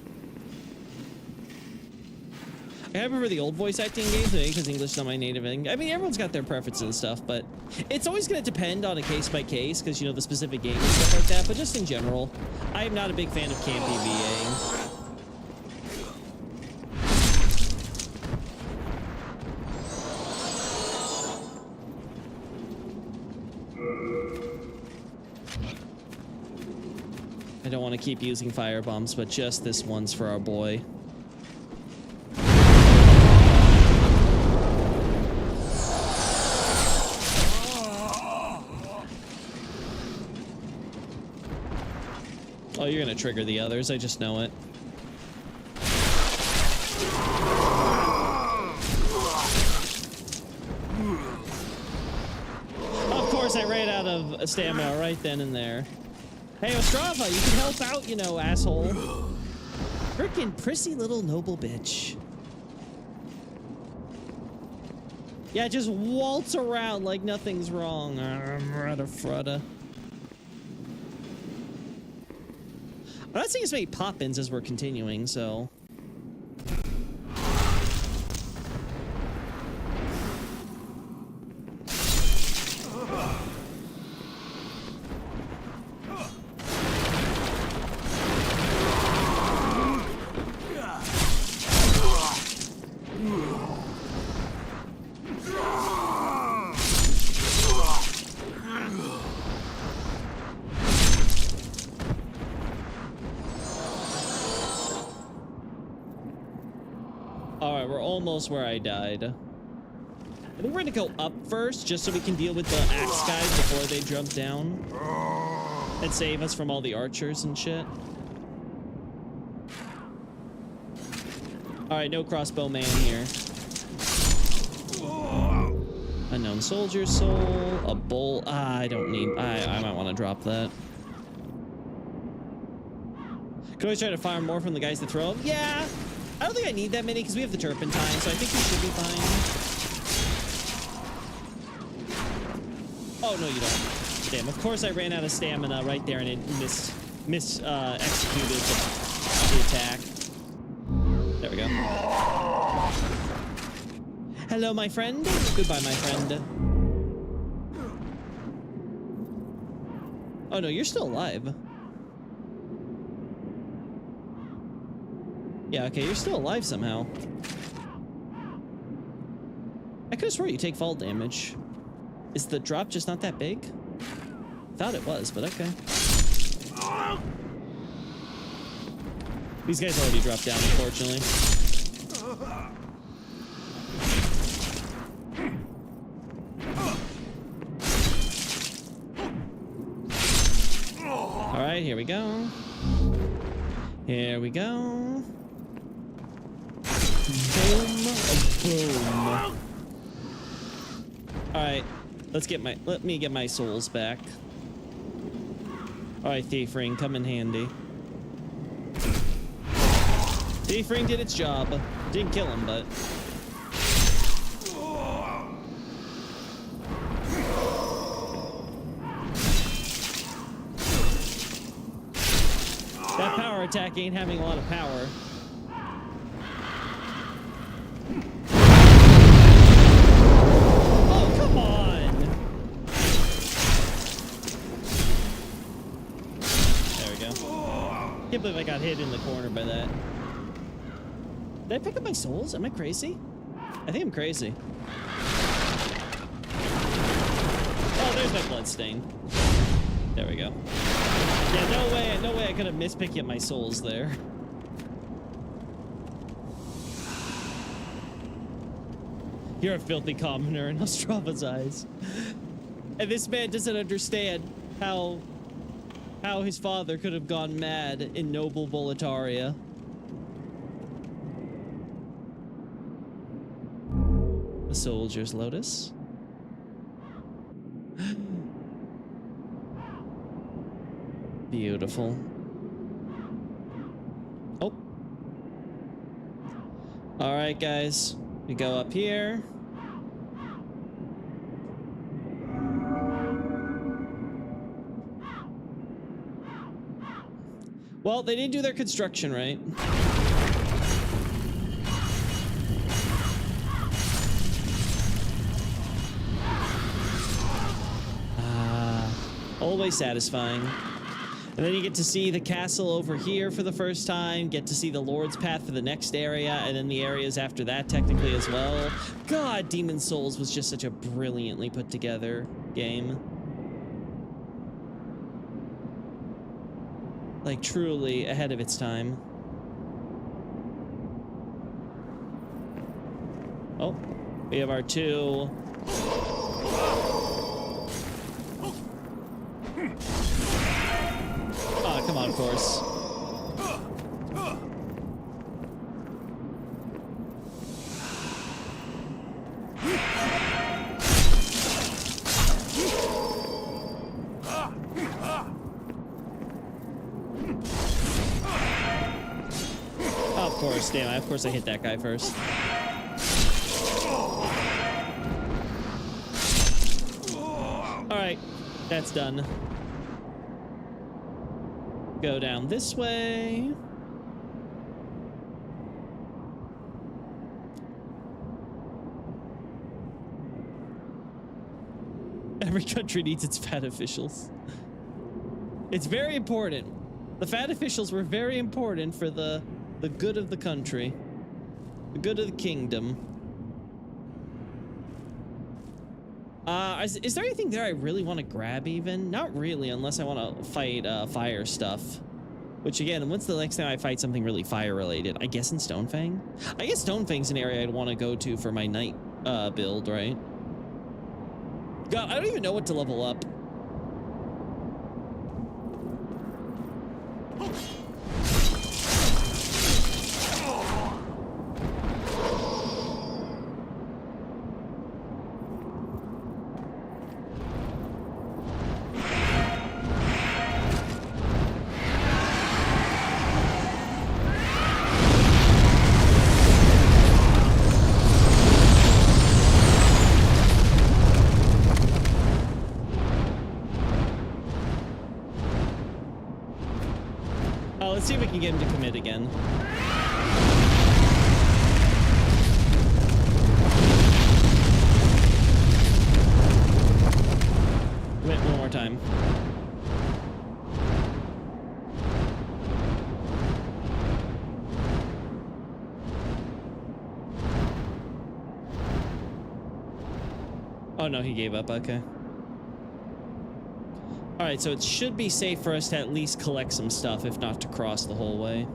I prefer the old voice acting games because English is not my native language. I mean, everyone's got their preferences and stuff, but it's always going to depend on a case by case because, you know, the specific game and stuff like that. But just in general, I am not a big fan of campy VAing. I don't want to keep using fire bombs, but just this one's for our boy. Oh, you're gonna trigger the others. I just know it. Of course, I ran out of stamina right then and there. Hey, Ostrava, you can help out, you know, asshole. Frickin' prissy little noble bitch. Yeah, just waltz around like nothing's wrong. Rudda frudda. I'm not seeing as many pop-ins as we're continuing, so... Alright, we're almost where I died. I think we're gonna go up first, just so we can deal with the axe guys before they jump down. And save us from all the archers and shit. Alright, no crossbow man here. Unknown soldier soul, a bowl. Ah, I don't need... I might want to drop that. Could always try to fire more from the guys that throw them. Yeah! I don't think I need that many because we have the turpentine, so I think we should be fine. Oh, no, you don't. Damn, of course I ran out of stamina right there and it executed the attack. There we go. Hello, my friend. Goodbye, my friend. Oh, no, you're still alive. Yeah, okay, you're still alive somehow. I could have swore you take fall damage. Is the drop just not that big? Thought it was, but okay. These guys already dropped down, unfortunately. Alright, here we go. Here we go. Boom, boom. All right, let me get my souls back. All right, Thief Ring, come in handy. Thief Ring did its job. Didn't kill him, but power attack ain't having a lot of power. Oh, come on! There we go. Can't believe I got hit in the corner by that. Did I pick up my souls? Am I crazy? I think I'm crazy. Oh, there's my blood stain. There we go. Yeah, no way I could have missed picking up my souls there. You're a filthy commoner in Ostrava's eyes. And this man doesn't understand how his father could have gone mad in noble Boletaria. The soldier's lotus. Beautiful. Oh. All right, guys. We go up here. Well, they didn't do their construction right. Always satisfying. And then you get to see the castle over here for the first time, get to see the Lord's Path for the next area, and then the areas after that technically as well. God, Demon's Souls was just such a brilliantly put together game. Like, truly ahead of its time. Oh, we have our two... Oh, come on, of course. Oh, of course, damn, of course I hit that guy first. Alright, that's done. Go down this way. Every country needs its fat officials. It's very important. The fat officials were very important for the good of the country. The good of the kingdom. Is there anything there I really want to grab even? Not really, unless I want to fight fire stuff. Which again, when's the next time I fight something really fire related? I guess in Stonefang? I guess Stonefang's an area I'd want to go to for my knight build, right? God, I don't even know what to level up. Let's see if we can get him to commit again. Wait, one more time. Oh no, he gave up, okay. Alright, so it should be safe for us to at least collect some stuff, if not to cross the whole way.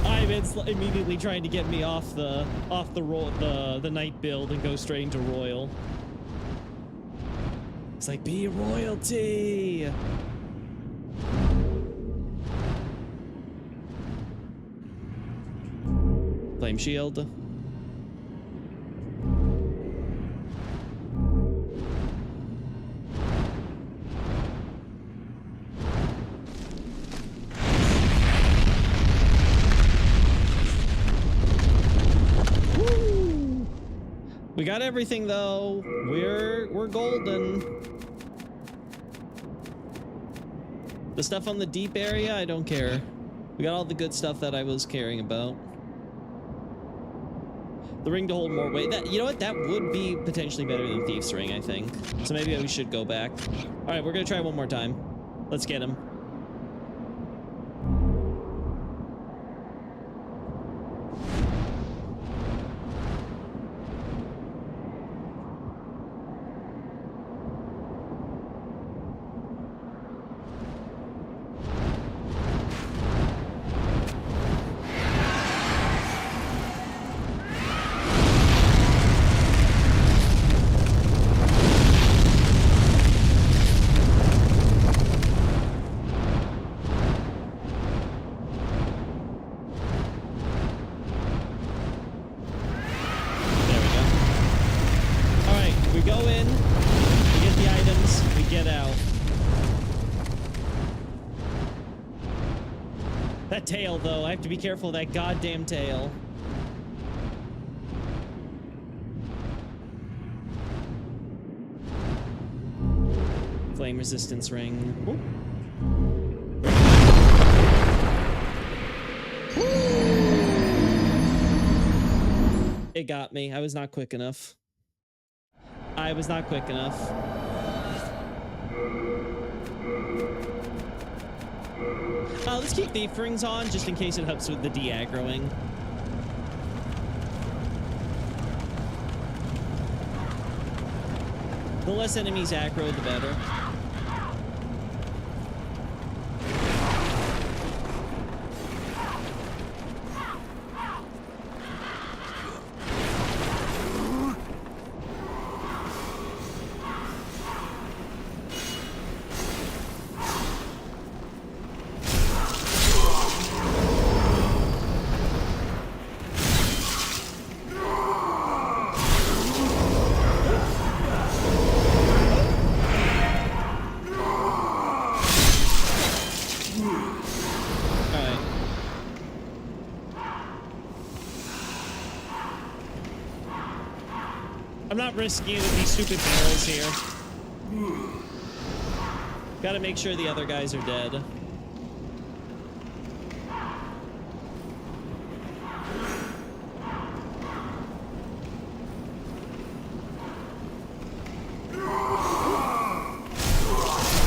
Ivan's immediately trying to get me off the night build and go straight into royal. It's like, be royalty. Flame shield. Woo! We got everything though. We're golden. The stuff on the deep area, I don't care. We got all the good stuff that I was caring about. The ring to hold more weight. That, you know what? That would be potentially better than Thief's Ring, I think. So maybe we should go back. All right, we're gonna try one more time. Let's get him. Tail though, I have to be careful of that goddamn tail. Flame resistance ring. Ooh. It got me. I was not quick enough. I was not quick enough. Let's keep Thief Rings on, just in case it helps with the de-aggroing. The less enemies aggro, the better. I'm not risking it with these stupid barrels here. Gotta make sure the other guys are dead.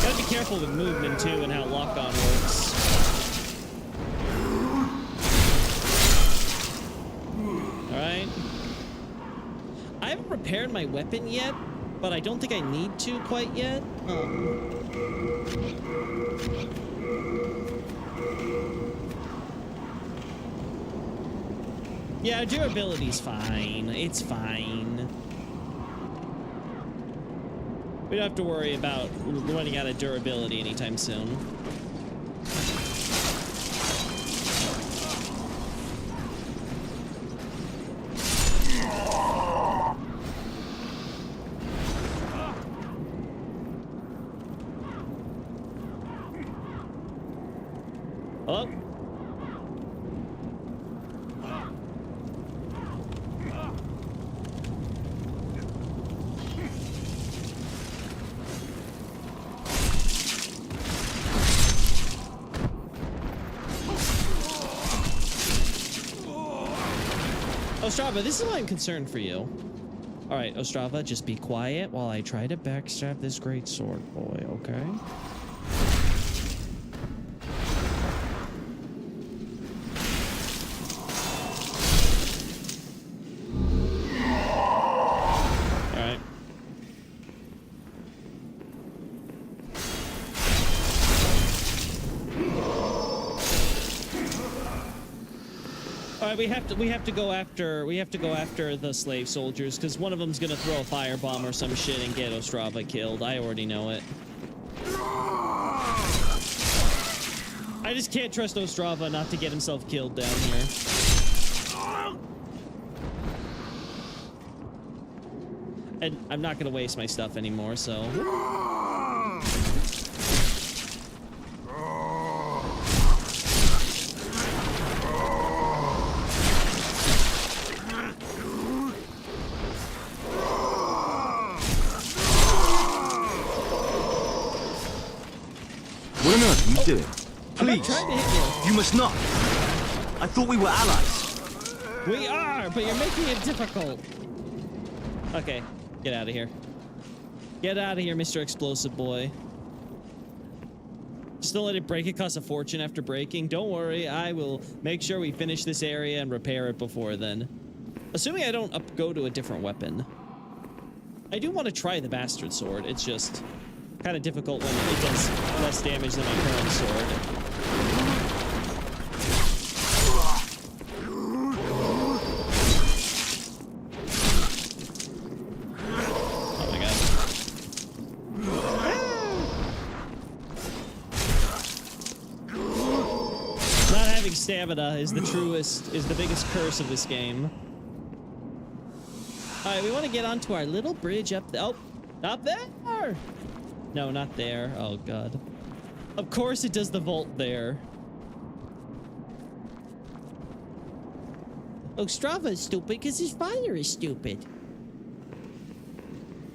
Gotta be careful with movement too and how lock-on works. Alright. I haven't repaired my weapon yet, but I don't think I need to quite yet. Yeah, durability's fine. It's fine. We don't have to worry about running out of durability anytime soon. Hello? Ostrava, this is why I'm concerned for you. All right, Ostrava, just be quiet while I try to backstab this great sword boy, okay? right, we have to go after the slave soldiers because one of them's gonna throw a firebomb or some shit and get Ostrava killed. I already know it. I just can't trust Ostrava not to get himself killed down here. And I'm not gonna waste my stuff anymore, so. What on earth are you doing? I'm not Please. trying to hit You must not. I thought we were allies. you. We are, but you're making it difficult. Okay, get out of here. Get out of here, Mr. Explosive Boy. Just don't let it break. It costs a fortune after breaking. Don't worry, I will make sure we finish this area and repair it before then. Assuming I don't go to a different weapon. I do want to try the Bastard Sword. It's just kind of difficult when it does less damage than my current sword. Oh my god. Not having stamina is the biggest curse of this game. Alright, we want to get onto our little bridge up there. Oh, up there! No, not there. Oh, God. Of course it does the vault there. Ostrava is stupid because his father is stupid.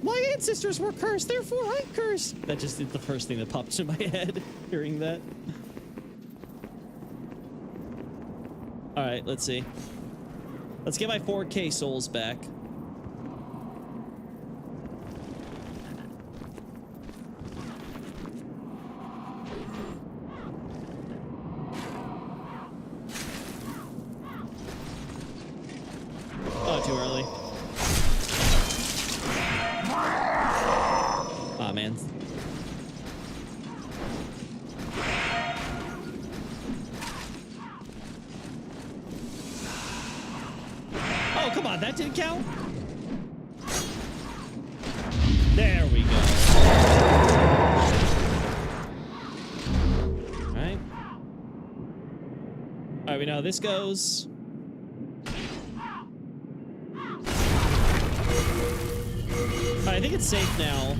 My ancestors were cursed, therefore I'm cursed. That just is the first thing that popped in my head hearing that. Alright, let's see. Let's get my 4K souls back. Oh, too early. Aw, man. Oh, come on, that didn't count? There we go. Alright. Alright, we know how this goes. I think it's safe now.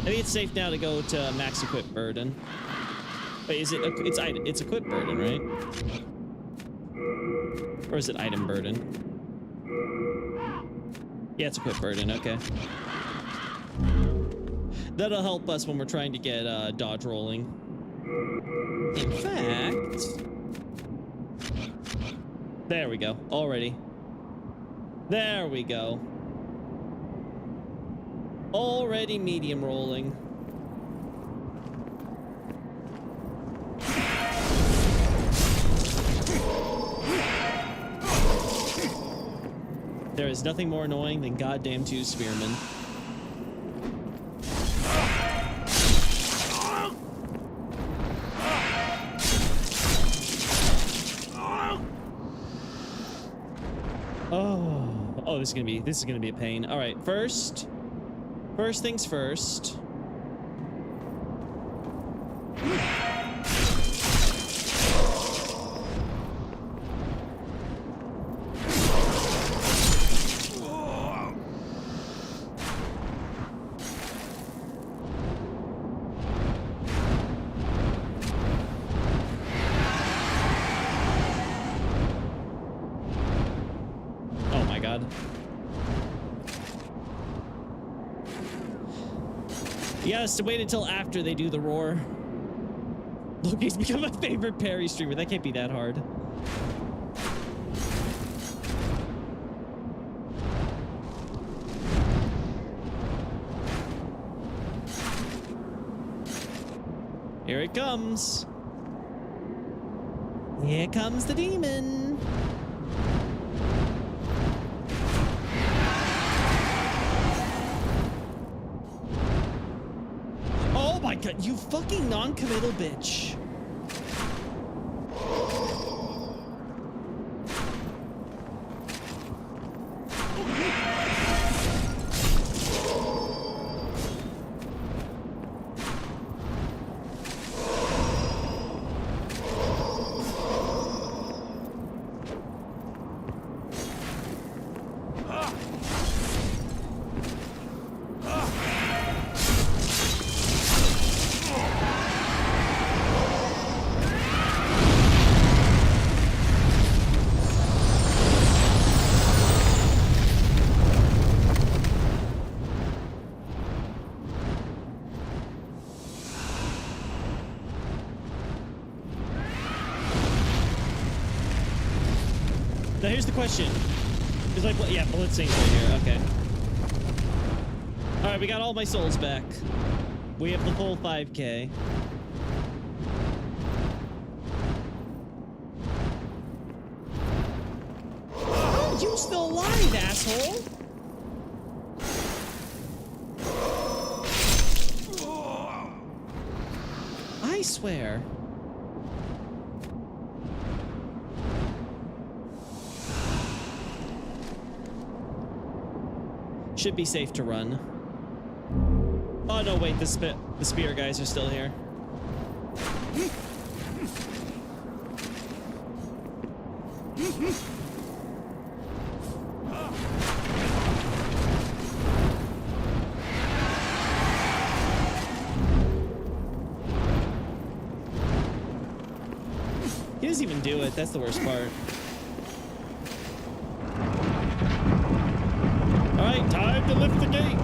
I think it's safe now to go to max equip burden. Wait, is it? It's equip burden, right? Or is it item burden? Yeah, it's equip burden. Okay. That'll help us when we're trying to get dodge rolling. In fact, there we go. Already. There we go. Already medium rolling. There is nothing more annoying than goddamn 2 spearmen. Oh, this is gonna be a pain. All right, first things first. Yes, to wait until after they do the roar. Look, he's become my favorite parry streamer. That can't be that hard. Here it comes. Here comes the demon. Oh my god, you fucking non-committal bitch. here's the question. It's like, yeah, Blitzing's right here. Okay. All right, we got all my souls back. We have the full 5K. Oh, you still alive, asshole? I swear. Should be safe to run. Oh no, wait, the spear guys are still here. He doesn't even do it, that's the worst part. Alright, time to lift the gate.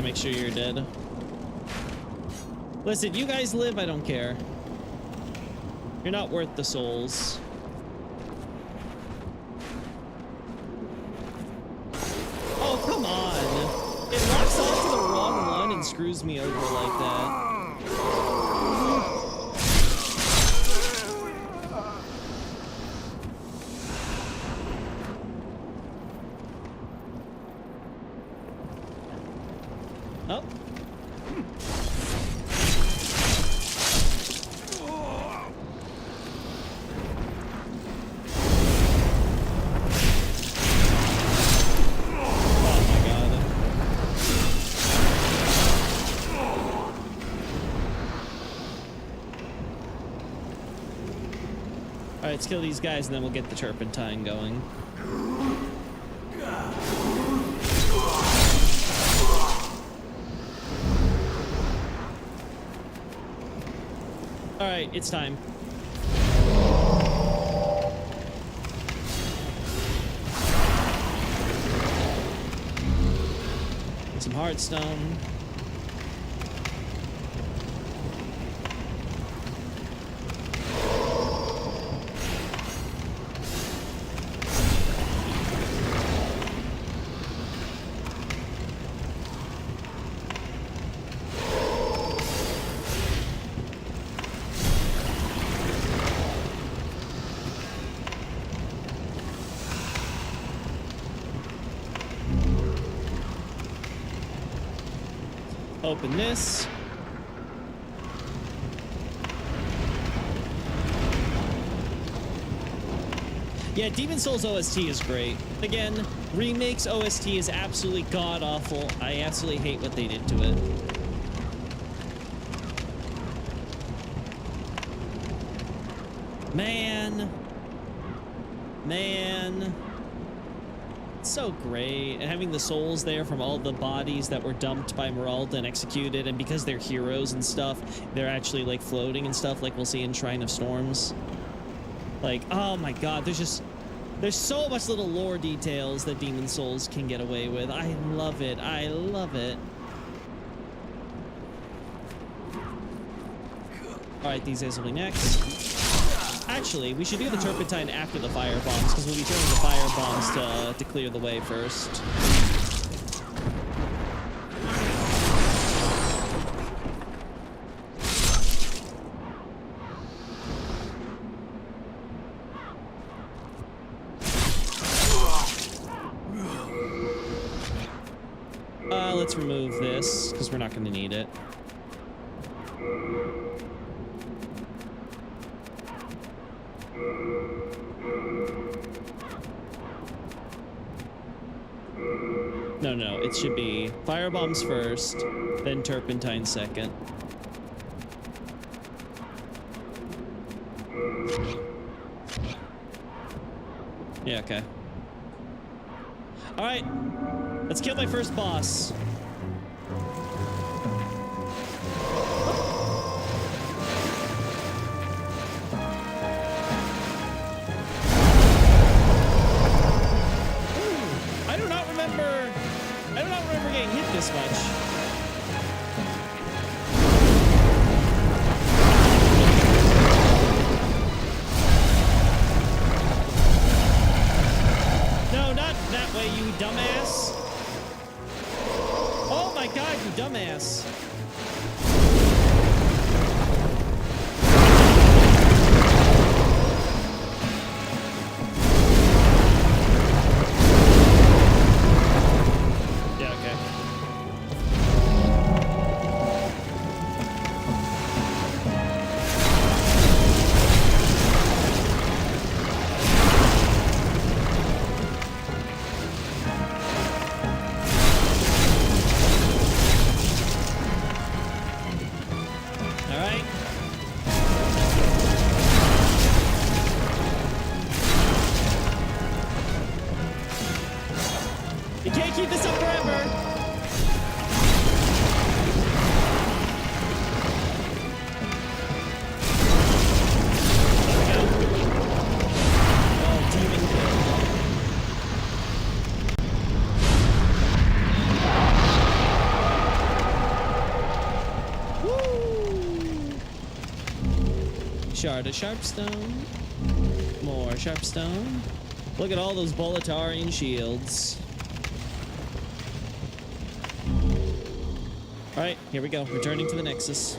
Make sure you're dead. Listen, you guys live, I don't care. You're not worth the souls. Oh, come on. It locks onto the wrong one and screws me over like that. Oh. All right, let's kill these guys and then we'll get the turpentine going. All right, it's time. Some hardstone. Open this. Yeah, Demon Souls OST is great. Again, Remake's OST is absolutely god-awful. I absolutely hate what they did to it. Man. It's so great. And having the souls there from all the bodies that were dumped by Meralda and executed, and because they're heroes and stuff, they're actually like floating and stuff like we'll see in Shrine of Storms. Like, oh my god, there's so much little lore details that Demon Souls can get away with. I love it. I love it. Alright, these guys will be next. Actually, we should do the turpentine after the fire bombs, because we'll be turning the fire bombs to clear the way first. Let's remove this, because we're not going to need it. No, it should be fire bombs first, then turpentine second. Yeah, okay. All right, let's kill my first boss. I do not remember getting hit this much. That way, you dumbass. Oh my god, you dumbass. Yeah, okay. Keep this up forever. There we go. Oh, demon kill. Woo! Shard of Sharpstone. More Sharpstone. Look at all those Boletarian shields. All right, here we go. Returning to the Nexus.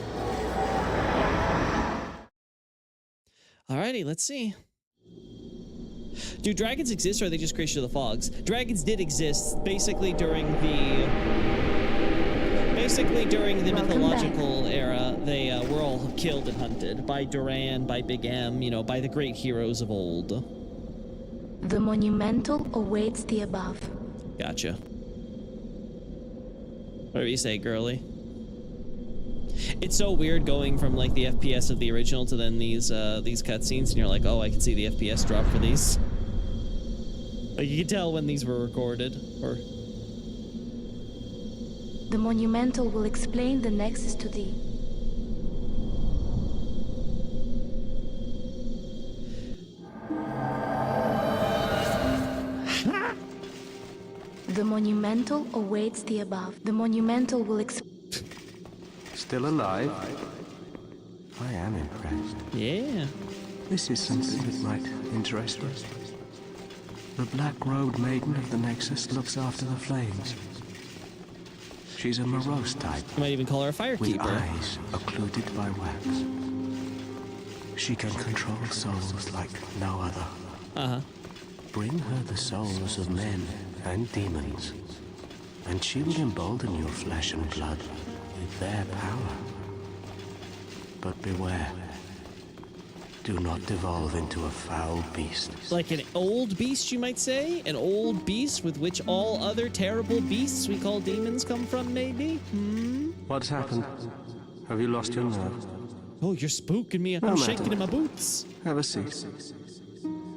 Alrighty, let's see. Do dragons exist, or are they just creation of the fogs? Dragons did exist, basically during the mythological era. They were all killed and hunted by Duran, by Big M, you know, by the great heroes of old. The monumental awaits the above. Gotcha. Whatever you say, girly. It's so weird going from like the FPS of the original to then these cutscenes, and you're like, oh, I can see the FPS drop for these. Like you can tell when these were recorded, or. The monumental will explain the Nexus to thee. The monumental awaits the above. The monumental will Still alive? I am impressed. Yeah. This is something that might interest us. The Black-robed maiden of the Nexus looks after the flames. She's a morose type. You might even call her a firekeeper. With eyes occluded by wax. She can control souls like no other. Uh-huh. Bring her the souls of men and demons, and she will embolden your flesh and blood with their power. But beware. Do not devolve into a foul beast. Like an old beast, you might say? An old beast with which all other terrible beasts we call demons come from, maybe? Hmm? What's happened? Have you lost your nerve? Oh, you're spooking me. I'm shaking in my boots. Have a seat.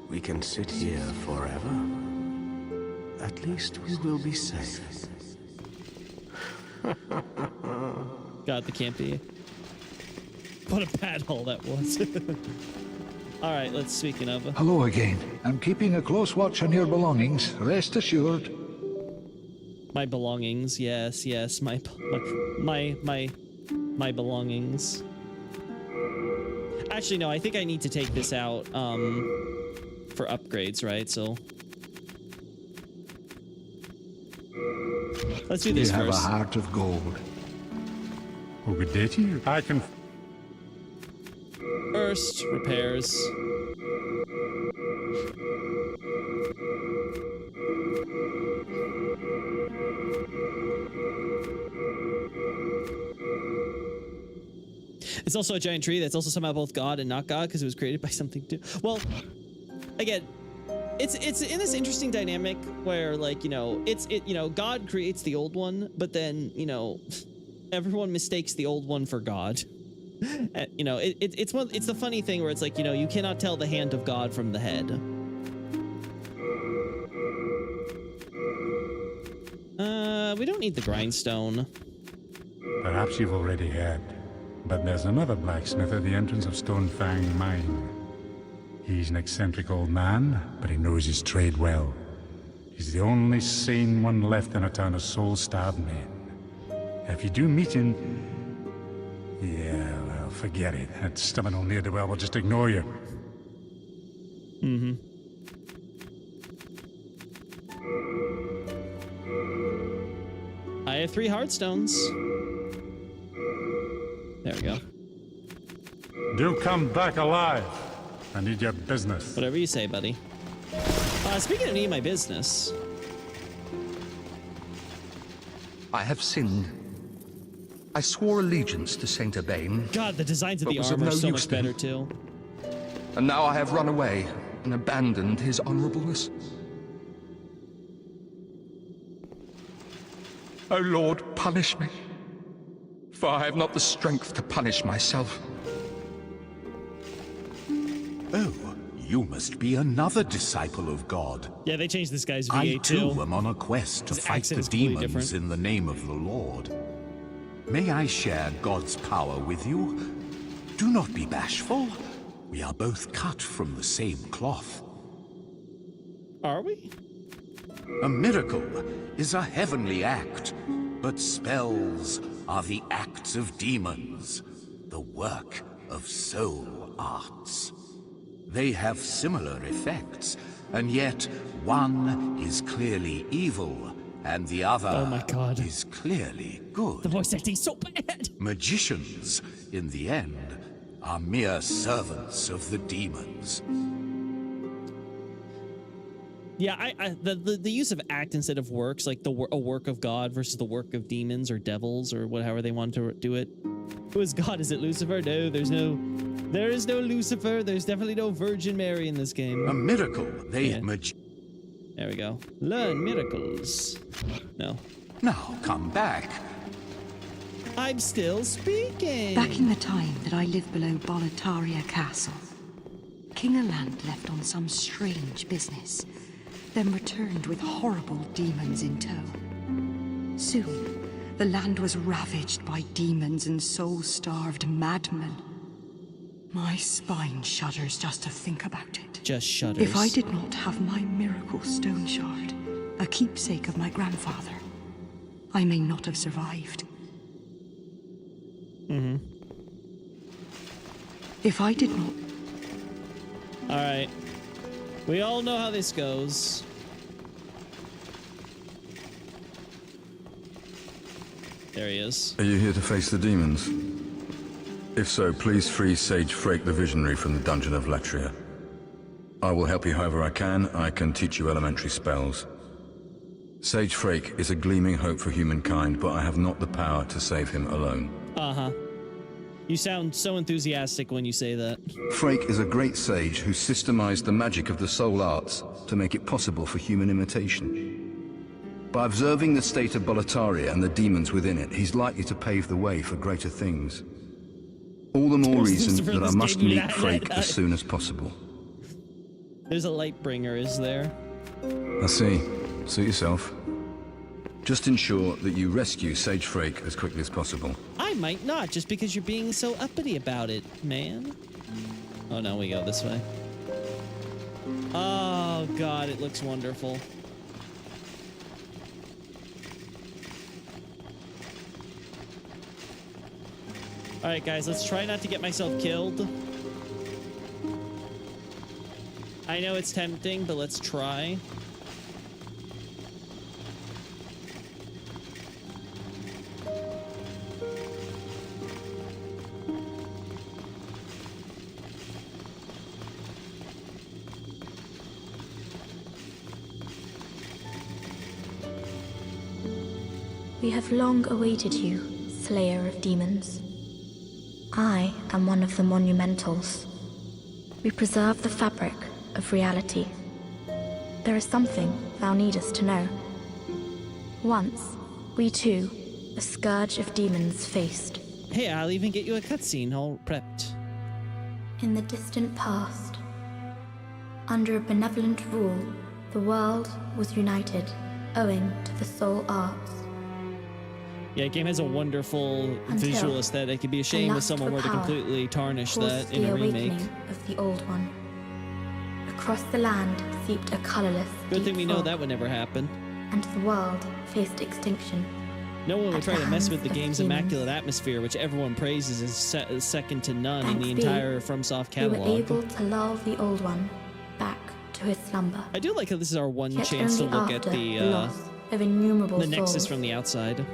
We can sit here forever. At least we will be safe. God, the can't be. What a bad hole that was. All right, let's, speaking of... Hello again. I'm keeping a close watch on your belongings, rest assured. My belongings, yes, yes, my belongings. Actually, no, I think I need to take this out, for upgrades, right? So... let's do this first. You have first. a heart of gold. Oh, good day to you. I can... First, repairs. It's also a giant tree that's also somehow both God and not God because it was created by something too. Well, again, it's in this interesting dynamic where, like, you know, God creates the old one, but then, you know, everyone mistakes the old one for God. You know, it's the funny thing where it's like, you know, you cannot tell the hand of God from the head. We don't need the grindstone. Perhaps you've already heard, but there's another blacksmith at the entrance of Stonefang Mine. He's an eccentric old man, but he knows his trade well. He's the only sane one left in a town of soul-starved men. If you do meet him, yeah, well, forget it. That stubborn old ne'er-do-well will just ignore you. Mm-hmm. I have 3 Heartstones. There we go. Do come back alive. I need your business. Whatever you say, buddy. Speaking of needing my business. I have sinned. I swore allegiance to Saint Urbain. God, the designs of but the was armor are no so use much to better him. too. And now I have run away and abandoned his honorableness. O Lord, punish me, for I have not the strength to punish myself. Oh, you must be another disciple of God. Yeah, they changed this guy's I VA too too. am on a quest to His fight accent the is completely demons different. in the name of the Lord. May I share God's power with you? Do not be bashful. We are both cut from the same cloth. Are we? A miracle is a heavenly act, but spells are the acts of demons, the work of soul arts. They have similar effects, and yet one is clearly evil, and the other Oh my God. is clearly good. The voice acting's so bad. Magicians, in the end, are mere servants of the demons. Yeah, the use of act instead of works, like a work of God versus the work of demons or devils or whatever they want to do it. Who is God? Is it Lucifer? No, there is no Lucifer. There's definitely no Virgin Mary in this game. A miracle. There we go. Learn miracles. No. Now come back. I'm still speaking. Back in the time that I lived below Boletaria Castle, King Aland left on some strange business, then returned with horrible demons in tow. Soon, the land was ravaged by demons and soul-starved madmen. My spine shudders just to think about it. Just shudders. If I did not have my miracle stone shard, a keepsake of my grandfather, I may not have survived. Mm-hmm. If I did not... All right. We all know how this goes. There he is. Are you here to face the demons? If so, please free Sage Frake the Visionary from the Dungeon of Latria. I will help you however I can. I can teach you elementary spells. Sage Frake is a gleaming hope for humankind, but I have not the power to save him alone. Uh-huh. You sound so enthusiastic when you say that. Frake is a great sage who systemized the magic of the soul arts to make it possible for human imitation. By observing the state of Boletaria and the demons within it, he's likely to pave the way for greater things. All the more reason that I must meet Frake as soon as possible. There's a light bringer, is there? I see. Suit yourself. Just ensure that you rescue Sage Frake as quickly as possible. I might not, just because you're being so uppity about it, man. Oh no, we go this way. Oh God, it looks wonderful. All right, guys, let's try not to get myself killed. I know it's tempting, but let's try. We have long awaited you, Slayer of Demons. I am one of the Monumentals. We preserve the fabric of reality. There is something thou needest to know. Once, we too, a scourge of demons faced. Hey, I'll even get you a cutscene all prepped. In the distant past, under a benevolent rule, the world was united, owing to the soul arts. Yeah, the game has a wonderful visual aesthetic. It'd be a shame if someone were to completely tarnish that in a remake. Of the old one. Across the land seeped a colorless, Good thing we know fog, that would never happen. and the world faced extinction. No one would At try the to mess hands with the of game's demons. immaculate atmosphere, which everyone praises is second to none in the Thanks be, entire FromSoft We were catalog. able to lull the old one back to his slumber. I do like how this is our one Yet chance to only look at after the loss of innumerable Nexus souls from the outside.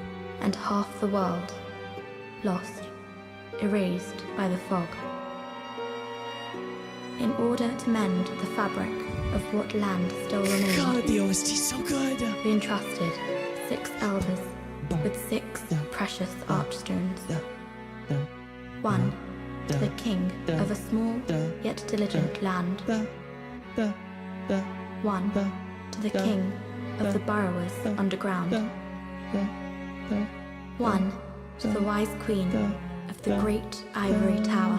and half the world lost, erased by the fog. In order to mend the fabric of what land still remained, God, the OST is so good. we entrusted 6 elders with 6 precious archstones. One to the king of a small yet diligent land. One to the king of the burrowers underground. One to the wise queen of the great ivory tower.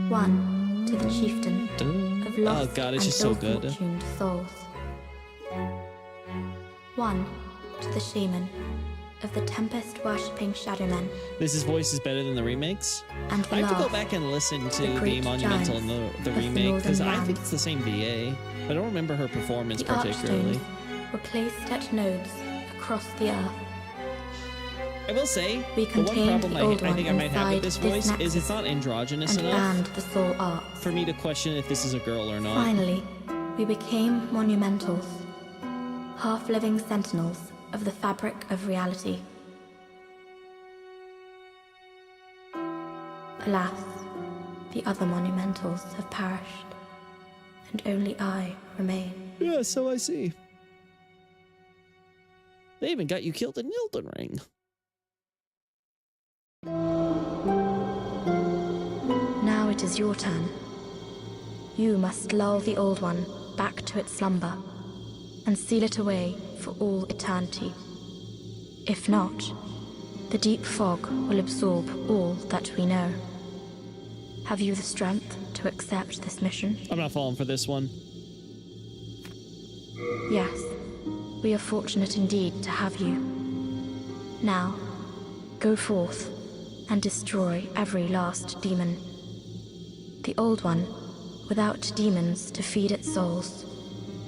One to the chieftain of lost God, it's and just so good. ill-fortuned souls. One to the shaman of the tempest-worshipping shadowmen. This voice is better than the remakes. And the I have to go last, back and listen to the the great Monumental and giants the of the remake because northern I think land. it's the same VA. I don't remember her performance The particularly. archstones were placed at nodes across the earth. I will say, We the one contained problem the I old think I one might have with inside this this voice is it's nexus not androgynous and enough banned the soul arts. for me to question if this is a girl or not. Finally, we became monumentals, half-living sentinels of the fabric of reality. Alas, the other monumentals have perished, and only I remain. Yeah, so I see. They even got you killed in Elden Ring. Now it is your turn. You must lull the old one back to its slumber and seal it away for all eternity. If not, the deep fog will absorb all that we know. Have you the strength to accept this mission? I'm not falling for this one. Yes, we are fortunate indeed to have you. Now, go forth and destroy every last demon. The old one, without demons to feed its souls,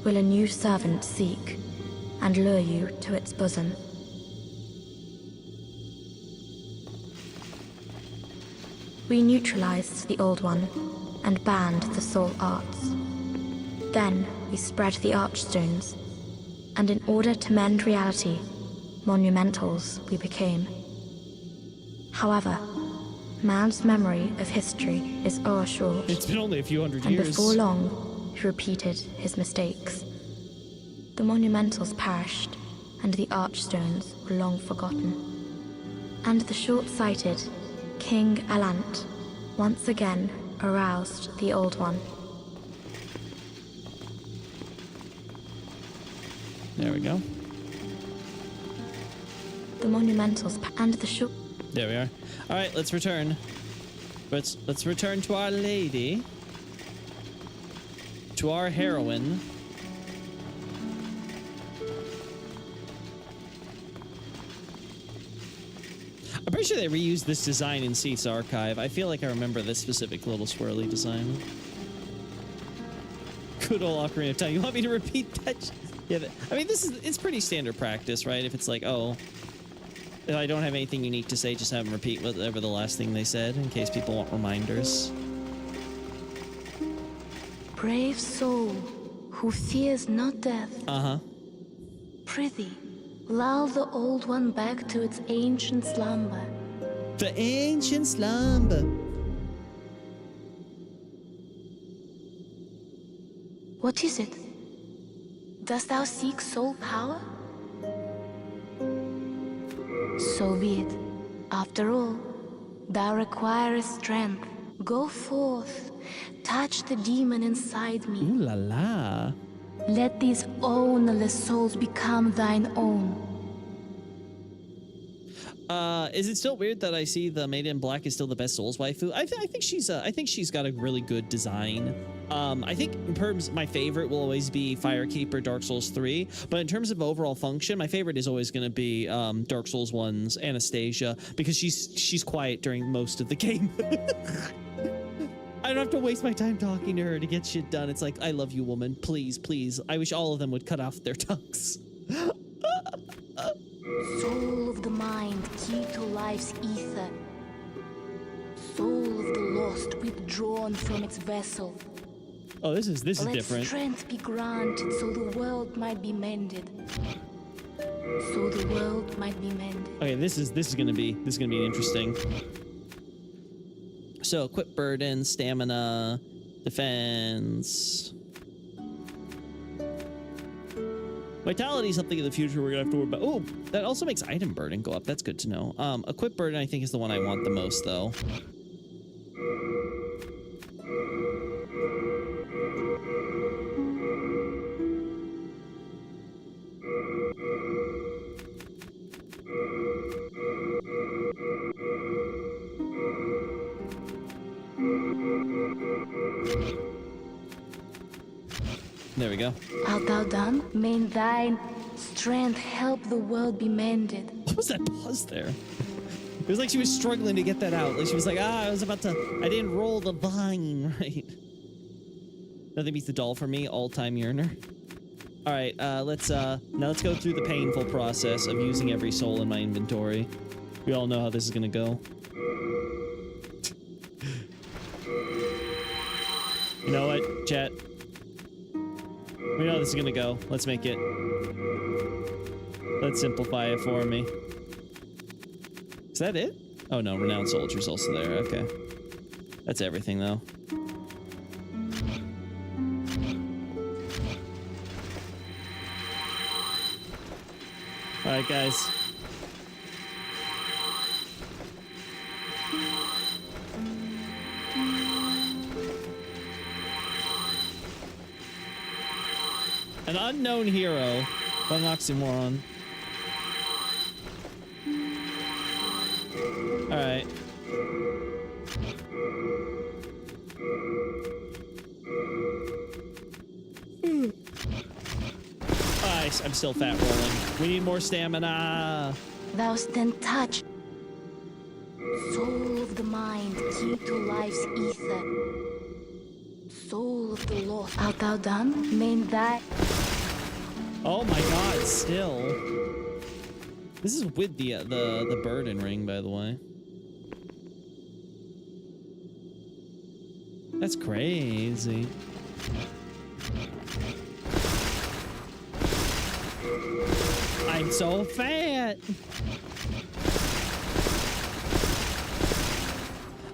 will a new servant seek and lure you to its bosom. We neutralized the old one and banned the soul arts. Then we spread the archstones, and in order to mend reality, monumentals we became. However, man's memory of history is o'ershort. It's been only a few hundred and years. before long, he repeated his mistakes. The monumentals perished, and the archstones were long forgotten. And the short-sighted King Alant once again aroused the old one. There we go. The monumentals and the short. There we are. All right, let's return. Let's return to our lady, to our heroine. I'm pretty sure they reused this design in Seath's archive. I feel like I remember this specific little swirly design. Good old Ocarina of Time. You want me to repeat that? Yeah, I mean, it's pretty standard practice, right? If it's like, oh, if I don't have anything unique to say, just have them repeat whatever the last thing they said in case people want reminders. Brave soul, who fears not death. Uh-huh. Prithee, lull the old one back to its ancient slumber. The ancient slumber. What is it? Dost thou seek soul power? So be it. After all, thou requirest strength. Go forth, touch the demon inside me. Ooh la la. Let these ownerless souls become thine own. Is it still weird that I see the Maiden in Black is still the best Souls waifu? I think she's got a really good design. I think in terms, my favorite will always be Firekeeper, Dark Souls 3. But in terms of overall function, my favorite is always going to be Dark Souls 1's Anastasia, because she's quiet during most of the game. I don't have to waste my time talking to her to get shit done. It's like, I love you, woman. Please, please. I wish all of them would cut off their tongues. Soul of the mind, key to life's ether. Soul of the lost, withdrawn from its vessel. Oh, this is Let different. Strength be granted so the world might be mended. So the world might be mended. Okay, this is gonna be interesting. So equip burden, stamina, defense. Vitality is something in the future we're gonna have to worry about. Oh, that also makes item burden go up. That's good to know. Equip burden I think is the one I want the most though. There we go. Art thou done? May thine strength help the world be mended. What was that pause there? It was like she was struggling to get that out. Like she was like, I didn't roll the vine right. Nothing beats the doll for me, all-time yearner. All right, now let's go through the painful process of using every soul in my inventory. We all know how this is gonna go. You know what, chat? We know how this is gonna go. Let's make it. Let's simplify it for me. Is that it? Oh no, Renowned Soldier's also there. Okay. That's everything though. Alright, guys. An unknown hero. What an oxymoron. Alright. I'm still fat rolling. We need more stamina. Thou then touch. Soul of the mind, key to life's ether. Soul of the lost. Art thou done? May thy... Oh my god, still. This is with the burden ring, by the way. That's crazy. I'm so fat.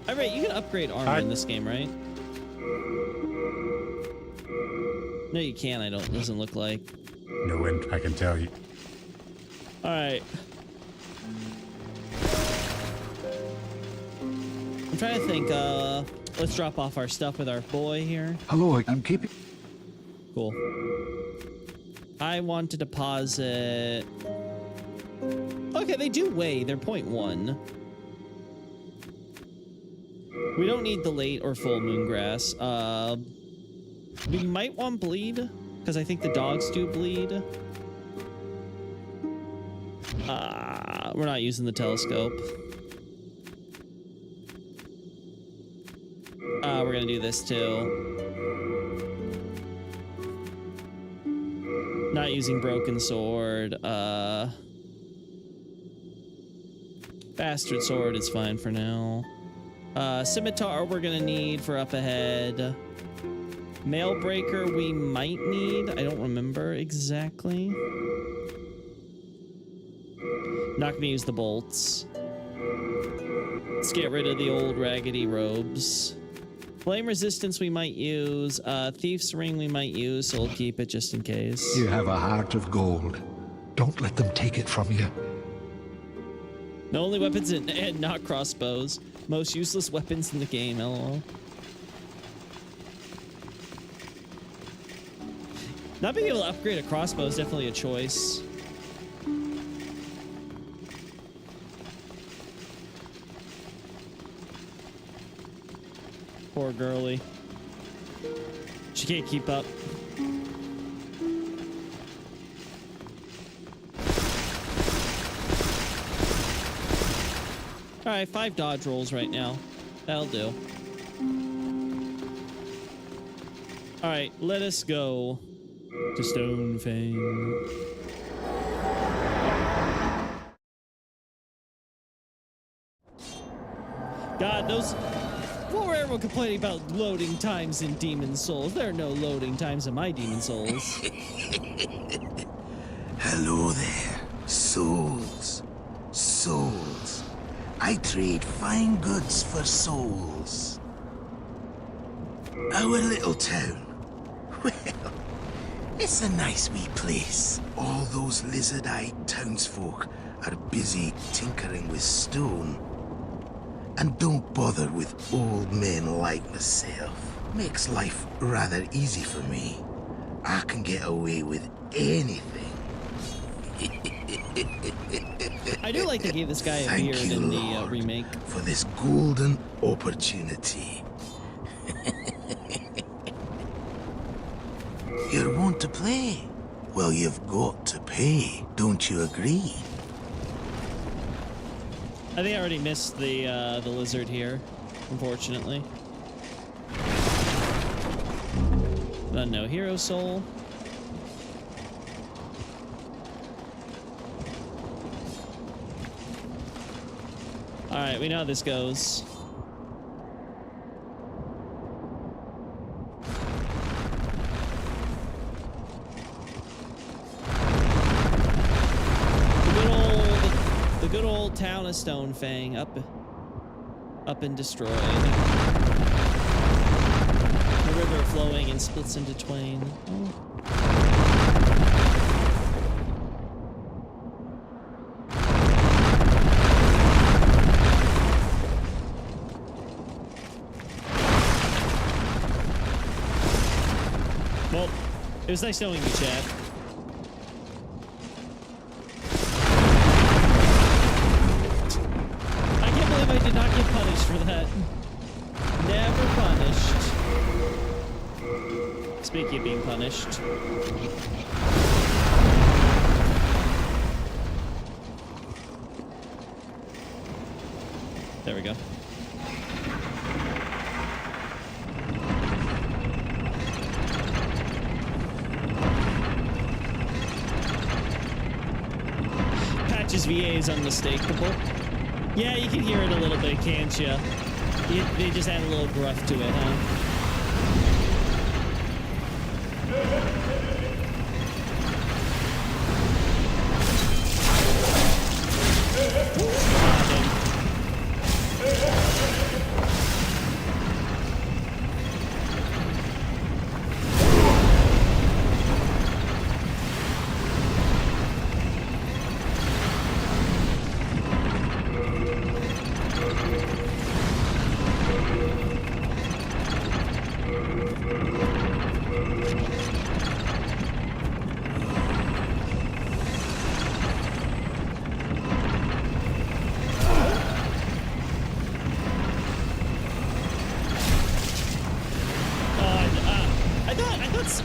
Alright, you can upgrade armor in this game, right? No, you can't. I don't. Doesn't look like. No, and I can tell you. All right. I'm trying to think. Let's drop off our stuff with our boy here. Hello, I'm keeping. Cool. I want to deposit. Okay, they do weigh. They're 0.1. We don't need the late or full moon grass. We might want bleed, because I think the dogs do bleed. We're not using the telescope. We're gonna do this too. Not using broken sword. Bastard sword is fine for now. Scimitar we're gonna need for up ahead. Mailbreaker we might need. I don't remember exactly. Not gonna use the bolts. Let's get rid of the old raggedy robes. Flame resistance we might use. Thief's ring we might use, so we'll keep it just in case. You have a heart of gold. Don't let them take it from you. The only weapons and not crossbows. Most useless weapons in the game, lol. Not being able to upgrade a crossbow is definitely a choice. Poor girly. She can't keep up. Alright, 5 dodge rolls right now. That'll do. Alright, let us go to Stonefang. God, those... What were everyone complaining about loading times in Demon Souls? There are no loading times in my Demon Souls. Hello there, souls. Souls. I trade fine goods for souls. Our little town. Well, it's a nice wee place. All those lizard-eyed townsfolk are busy tinkering with stone. And don't bother with old men like myself. Makes life rather easy for me. I can get away with anything. I do like they gave this guy a Thank beard you, in the Lord, remake. for this golden opportunity. You're want to play? Well, you've got to pay. Don't you agree? I think I already missed the lizard here, unfortunately. No hero soul. Alright, we know how this goes. The good old town of Stonefang, up and destroyed. The river flowing and splits into twain. Oh. Well, it was nice knowing you, Chad. I can't believe I did not get punished for that. Never punished. Speaking of being punished. There we go. Patch's VA is unmistakable. Yeah, you can hear it a little bit, can't you? They just add a little gruff to it, huh?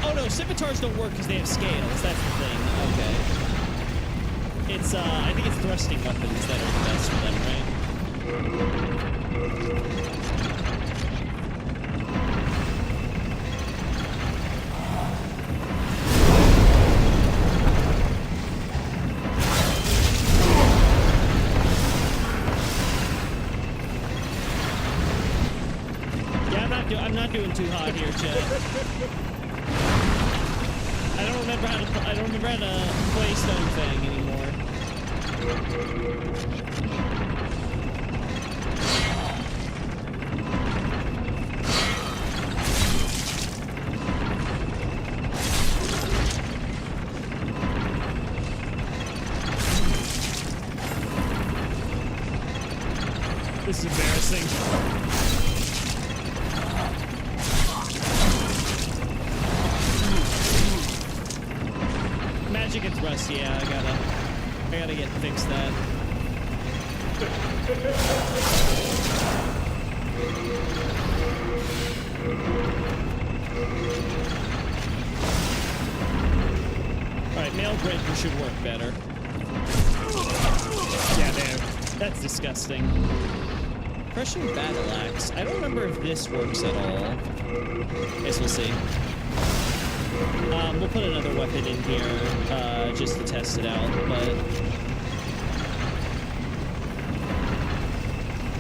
Oh no, scimitars don't work because they have scales. That's the thing. Okay. It's I think it's thrusting weapons that are the best for them, right? Yeah, I'm not doing too hot here, Chad. I don't remember how to play Stonefang anymore. This is embarrassing. Magic and thrust, yeah, I gotta get fix that. should work better. Yeah, there. That's disgusting. Crushing battle axe. I don't remember if this works at all. Guess we'll see. We'll put another weapon in here just to test it out, but...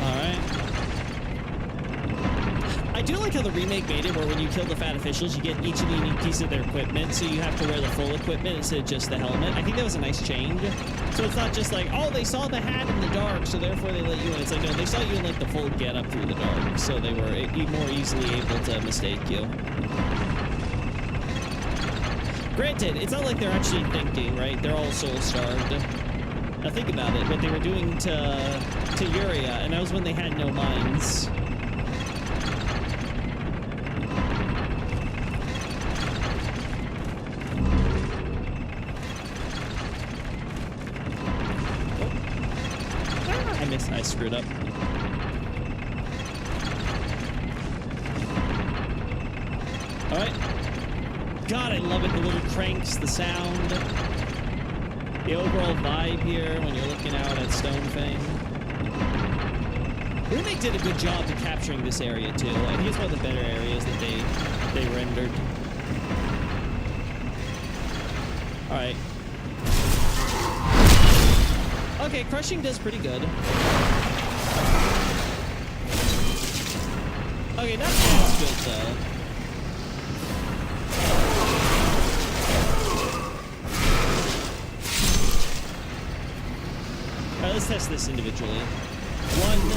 Alright. I do like how the remake made it where when you kill the fat officials, you get each of the unique pieces of their equipment, so you have to wear the full equipment instead of just the helmet. I think that was a nice change. So it's not just like, oh, they saw the hat in the dark, so therefore they let you in. It's like, no, they saw you in like the full get-up through the dark, so they were more easily able to mistake you. Granted, it's not like they're actually thinking, right? They're all soul-starved. Now think about it, what they were doing to Yuria, and that was when they had no minds. I screwed up. All right. God, I love it. The little cranks, the sound, the overall vibe here when you're looking out at Stonefang. Remake did a good job of capturing this area too. I think it's one of the better areas that they rendered. All right. Okay, crushing does pretty good. Okay, not as good though. Alright, let's test this individually. 1, 2, 3,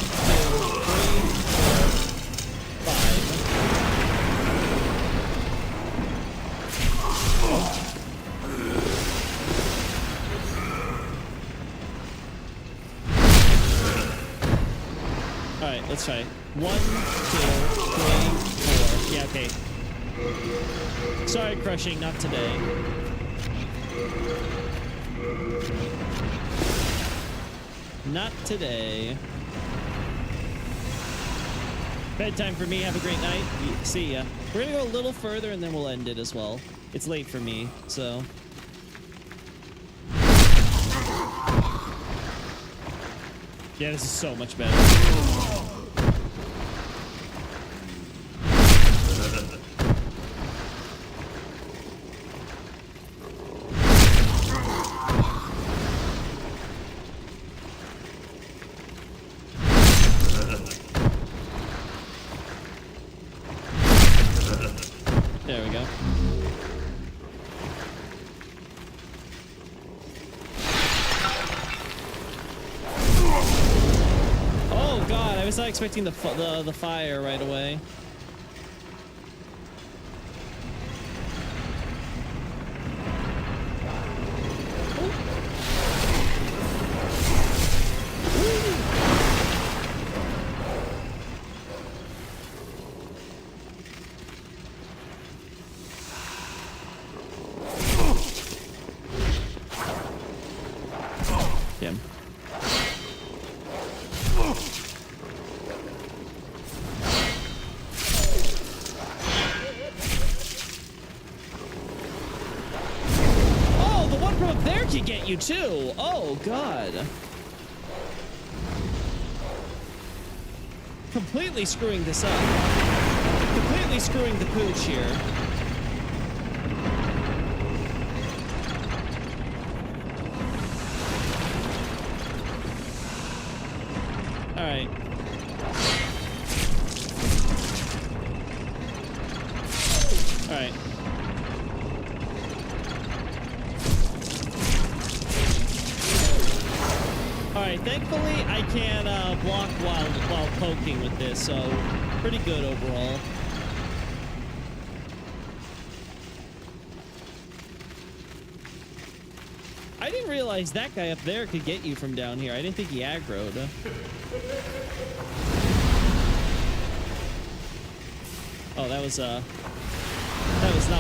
4, 5. Alright, let's try. 1, 2, 3, 4. Yeah, okay. Sorry, crushing, not today. Not today. Bedtime for me. Have a great night. See ya. We're gonna go a little further and then we'll end it as well. It's late for me, so. Yeah, this is so much better. There we go. Oh God, I was not expecting the fire right away. Damn. Oh, the one from up there can get you too. Oh God. Completely screwing this up. Completely screwing the pooch here. All right. All right. All right. Thankfully, I can block while poking with this, so pretty good overall. I didn't realize that guy up there could get you from down here. I didn't think he aggroed. Oh, that was not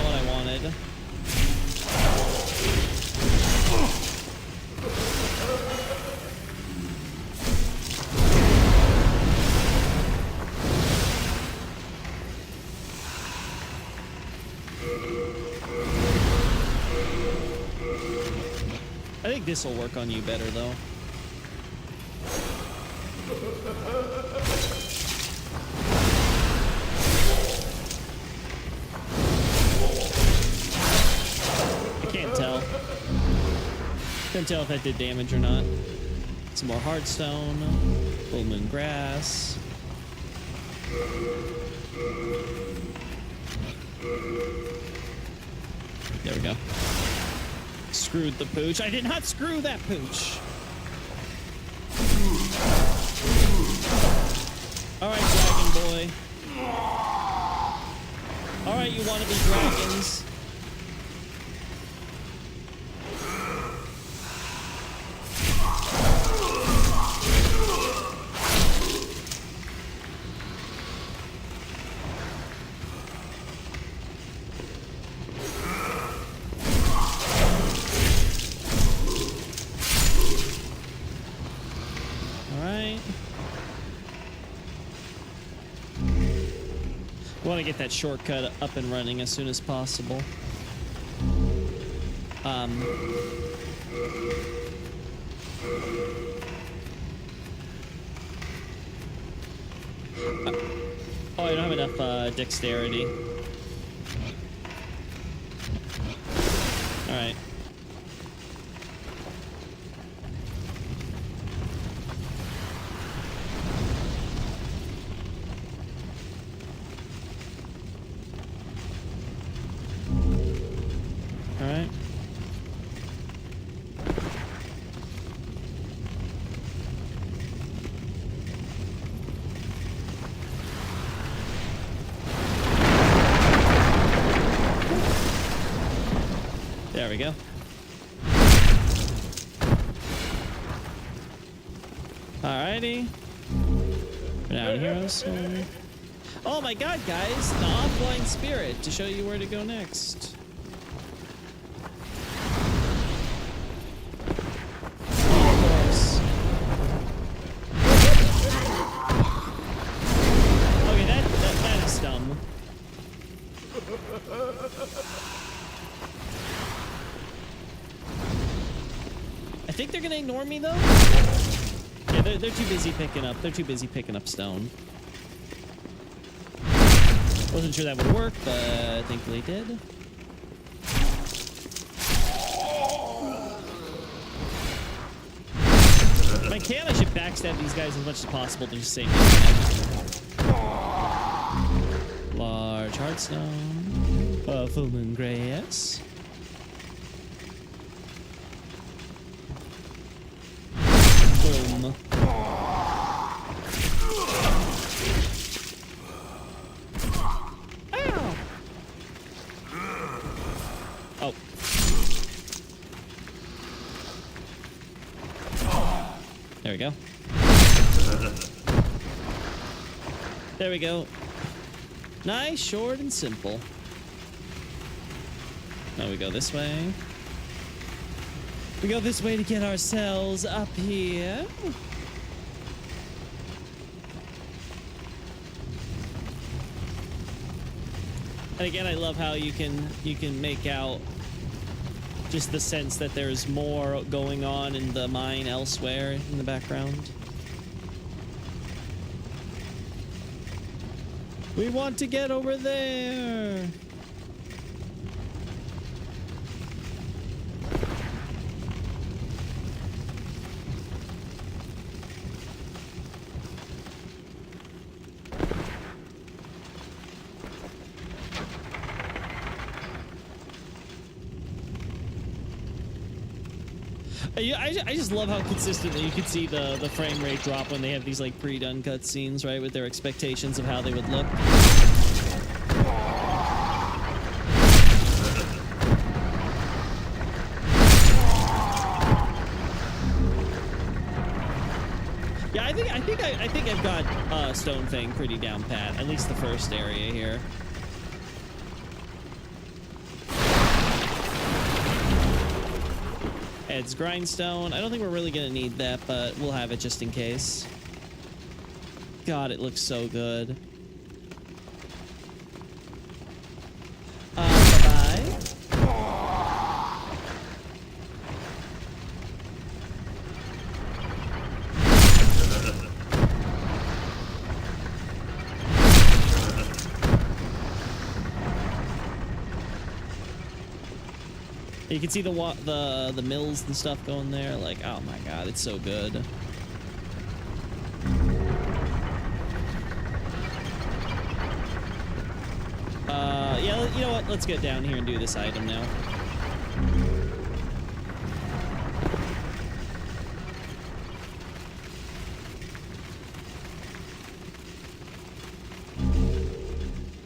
what I wanted. this will work on you better, though. I can't tell. Couldn't tell if that did damage or not. Some more Heartstone. Booming Grass. There we go. Screwed the pooch. I did not screw that pooch. Alright, dragon boy. Alright, you wanna be dragons. Want to get that shortcut up and running as soon as possible. Oh, I don't have enough dexterity. All right. There we go. Alrighty. We're now in Heroes. Oh my god, guys! The offline spirit to show you where to go next. Of course. Okay, that is dumb. I think they're gonna ignore me though. Yeah, they're too busy picking up. They're too busy picking up stone. Wasn't sure that would work, but thankfully it did. If I can, I should backstab these guys as much as possible to just save them. Large Heartstone. Booming Grass. Boom. Ow. Oh. There we go. There we go. Nice, short, and simple. Now we go this way. We go this way to get ourselves up here. And again, I love how you can make out just the sense that there's more going on in the mine elsewhere in the background. We want to get over there. I just love how consistently you can see the frame rate drop when they have these like pre-done cutscenes, right, with their expectations of how they would look. Yeah, I think I've got Stone Fang pretty down pat, at least the first area here. Ed's Grindstone. I don't think we're really gonna need that, but we'll have it just in case. God, it looks so good. Bye-bye. You can see the mills and stuff going there. Like, oh my god, it's so good. Yeah, you know what? Let's get down here and do this item now.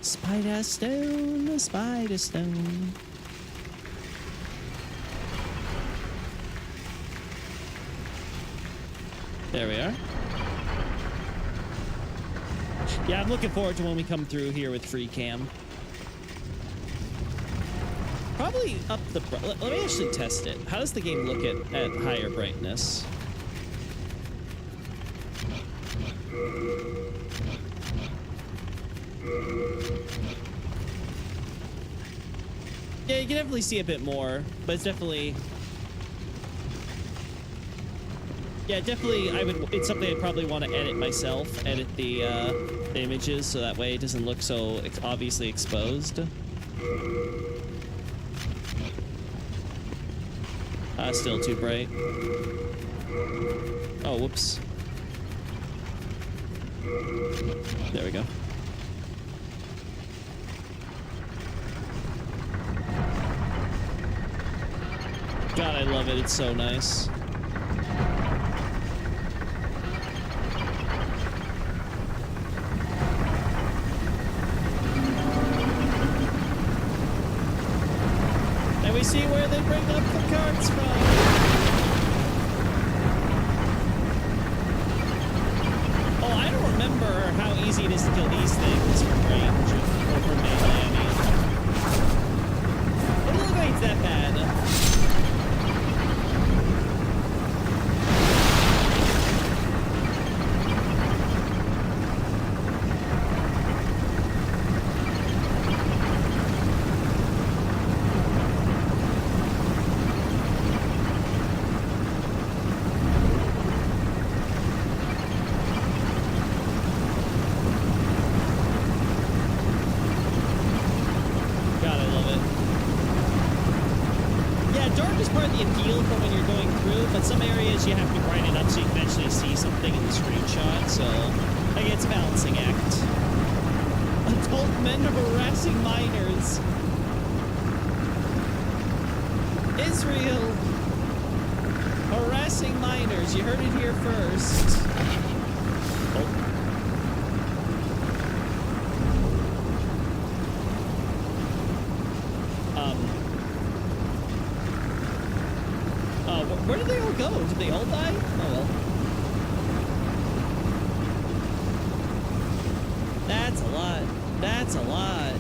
Spider stone, the spider stone. There we are. Yeah, I'm looking forward to when we come through here with free cam. Probably up the... Let me actually test it. How does the game look at higher brightness? Yeah, you can definitely see a bit more, but it's definitely... Yeah, definitely, it's something I'd probably want to edit myself, edit the images, so that way it doesn't look so obviously exposed. Still too bright. Oh, whoops. There we go. God, I love it. It's so nice. And we see where they bring up the carts from. Oh, I don't remember how easy it is to kill these things from range or from melee, I mean. It doesn't look like it's that bad. Where did they all go? Did they all die? Oh well. That's a lot. That's a lot.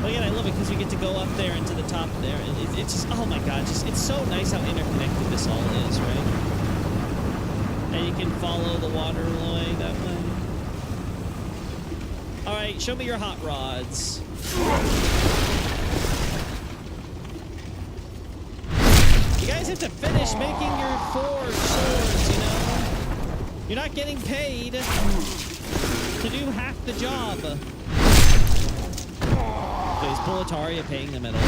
But again, I love it because we get to go up there into the top there. It's just, oh my god, it's so nice how interconnected this all is, right? And you can follow the water along that way. All right, show me your hot rods. You guys have to finish making your forge swords, you know? You're not getting paid to do half the job. So is Boletaria paying them at all?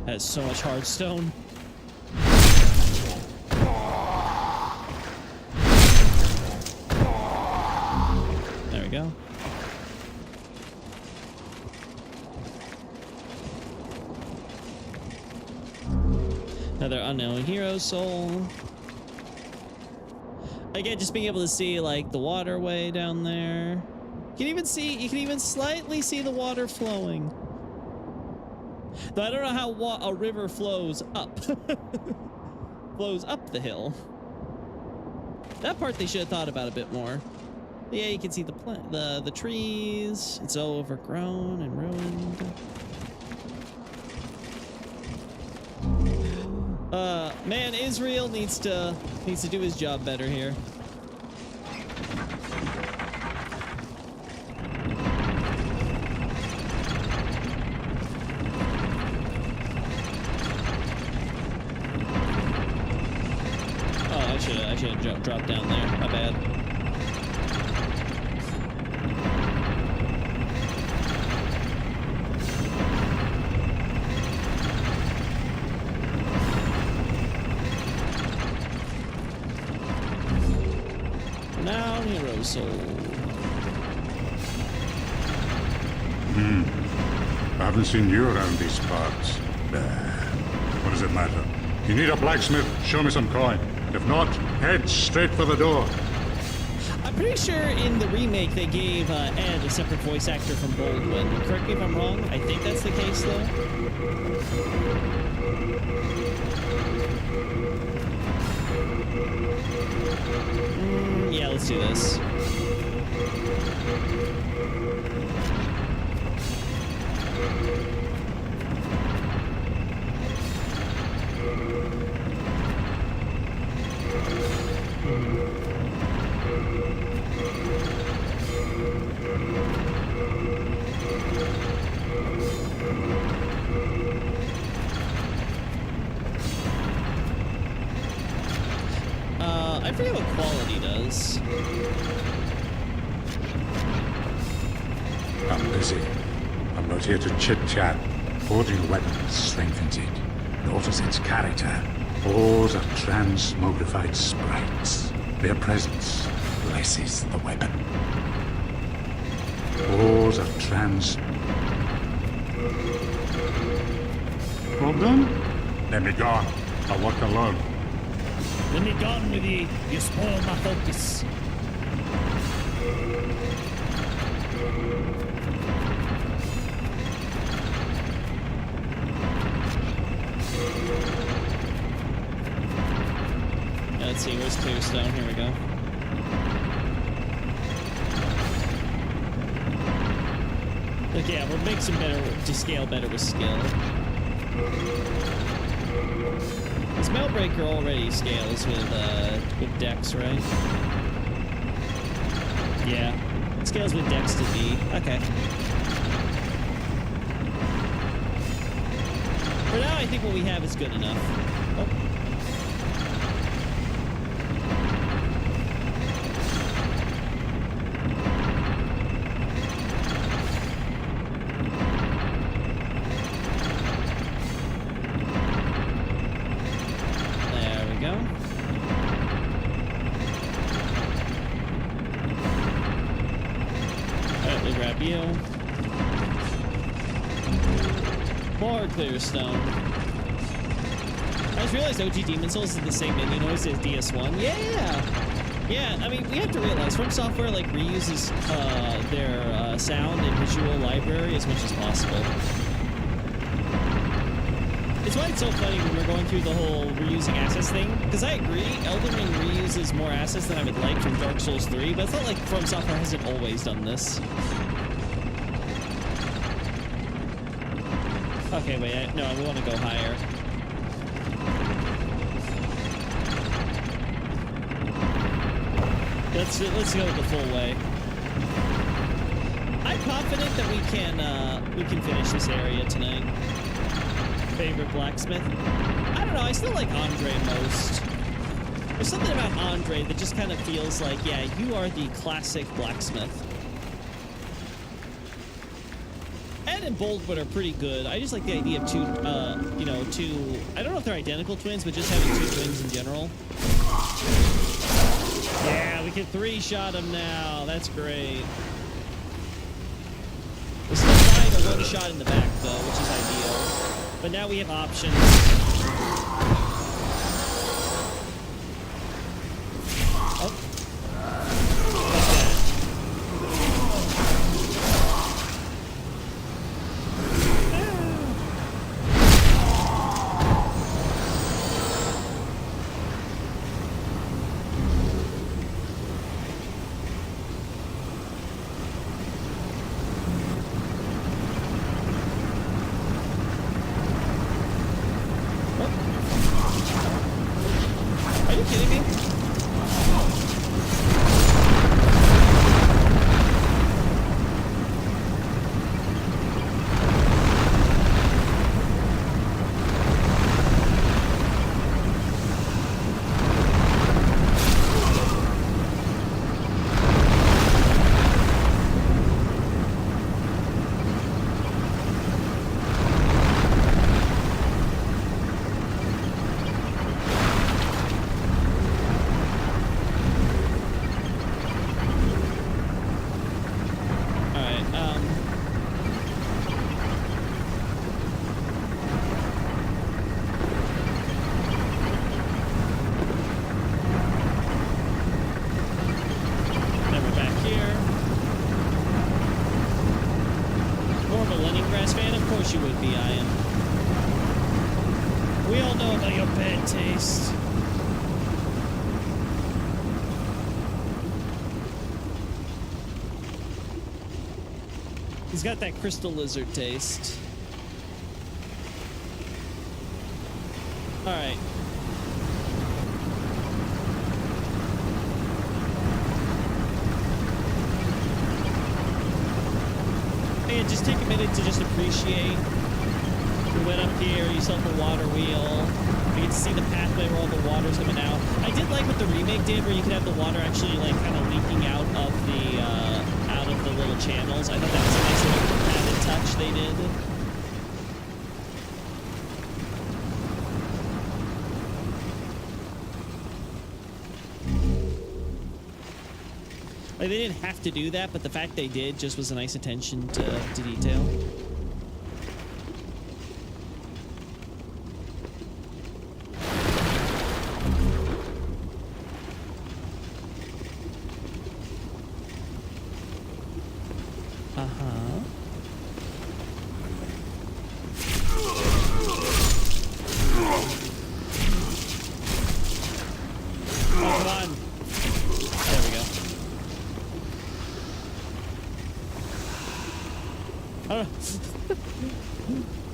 That's so much hard stone. There we go. Another unknown hero soul. Again, just being able to see like the waterway down there. You can even slightly see the water flowing. Though I don't know how a river flows up. Flows up the hill. That part they should have thought about a bit more. But yeah, you can see the trees. It's all overgrown and ruined. Man, Israel needs to do his job better here. Oh, I should have dropped down there. My bad. Now Hero Soul. I haven't seen you around these parts. What does it matter? You need a blacksmith? Show me some coin. If not, head straight for the door. I'm pretty sure in the remake they gave Ed a separate voice actor from Baldwin. Correct me if I'm wrong. I think that's the case, though. Yeah, let's do this. I forget what quality does. I'm busy. I'm not here to chit-chat. Forging a weapon strengthens it, and alters its character. Ores are transmogrified sprites. Their presence blesses the weapon. Ores are All done? Let me go. I'll work alone. Let me gone with you. You spoil my focus. Let's see, where's Clearstone? Here we go. Look, yeah, we're mixing better to scale better with skill. This Mailbreaker already scales with Dex, right? Yeah, it scales with Dex to D. Okay. For now, I think what we have is good enough. Oh. More Clearstone. I just realized OG Demon Souls is the same menu noise as DS1. Yeah! Yeah, I mean, we have to realize From Software like reuses their sound and visual library as much as possible. It's why it's so funny when we're going through the whole reusing assets thing, because I agree, Elden Ring reuses more assets than I would like from Dark Souls 3, but it's not like From Software hasn't always done this. Okay, wait, no, we want to go higher. Let's go the full way. I'm confident that we can finish this area tonight. Favorite blacksmith? I don't know, I still like Andre most. There's something about Andre that just kind of feels like, yeah, you are the classic blacksmith. Ed and Baldwin are pretty good. I just like the idea of two, I don't know if they're identical twins, but just having two twins in general. Yeah, we can three-shot them now. That's great. We're still trying to one-shot in the back, though, which is ideal. But now we have options. Oh. course you would be, Ian. We all know about your bad taste. He's got that crystal lizard taste. All right. And just take a minute to just appreciate. We went up here, you saw the water wheel. You get to see the pathway where all the water's coming out. I did like what the remake did, where you could have the water actually like kind of leaking out of the little channels. I thought that was a nice little added touch they did. Like, they didn't have to do that, but the fact they did just was a nice attention to detail.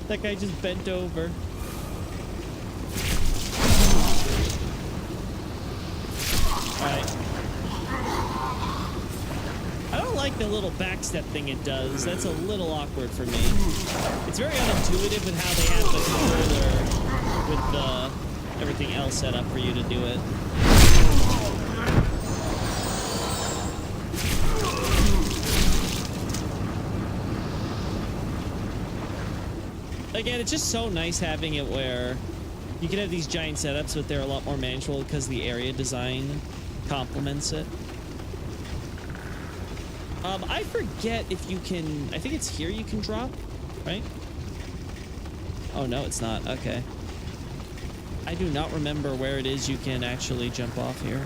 That guy just bent over. Alright. I don't like the little backstep thing it does. That's a little awkward for me. It's very unintuitive with how they have the controller with everything else set up for you to do it. Again, it's just so nice having it where you can have these giant setups, but they're a lot more manageable because the area design complements it. I forget if you can... I think it's here you can drop, right? Oh, no, it's not. Okay. I do not remember where it is you can actually jump off here.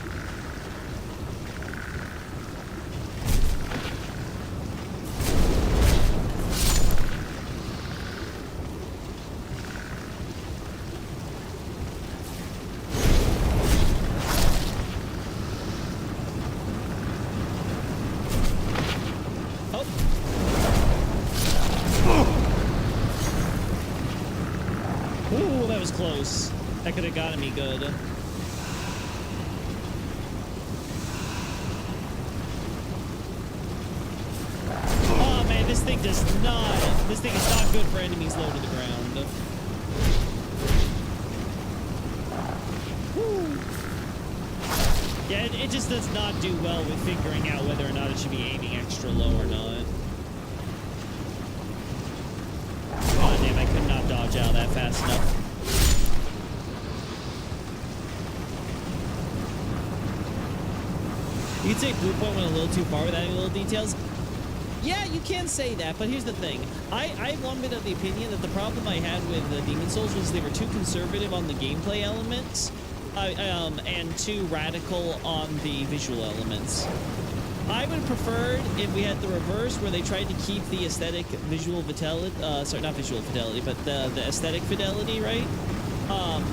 That could have gotten me good. Oh man, this thing is not good for enemies low to the ground. Woo. Yeah, it just does not do well with figuring out whether or not it should be aiming extra low or not. God damn, I could not dodge out that fast enough. You could say Blue Point went a little too far with adding little details. Yeah, you can say that, but here's the thing. I've long been of the opinion that the problem I had with the Demon Souls was they were too conservative on the gameplay elements and too radical on the visual elements. I would have preferred if we had the reverse, where they tried to keep the aesthetic visual fidelity, sorry, not visual fidelity, but the aesthetic fidelity, right?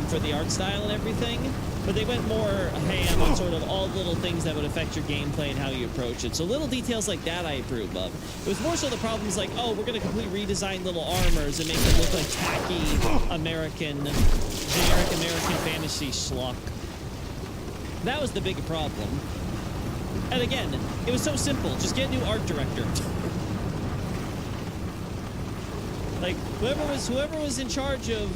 For the art style and everything. But they went more ham on sort of all little things that would affect your gameplay and how you approach it. So little details like that I approve of. It was more so the problems like, oh, we're going to completely redesign little armors and make them look like tacky generic American fantasy schlock. That was the big problem. And again, it was so simple. Just get a new art director. Like, whoever was in charge of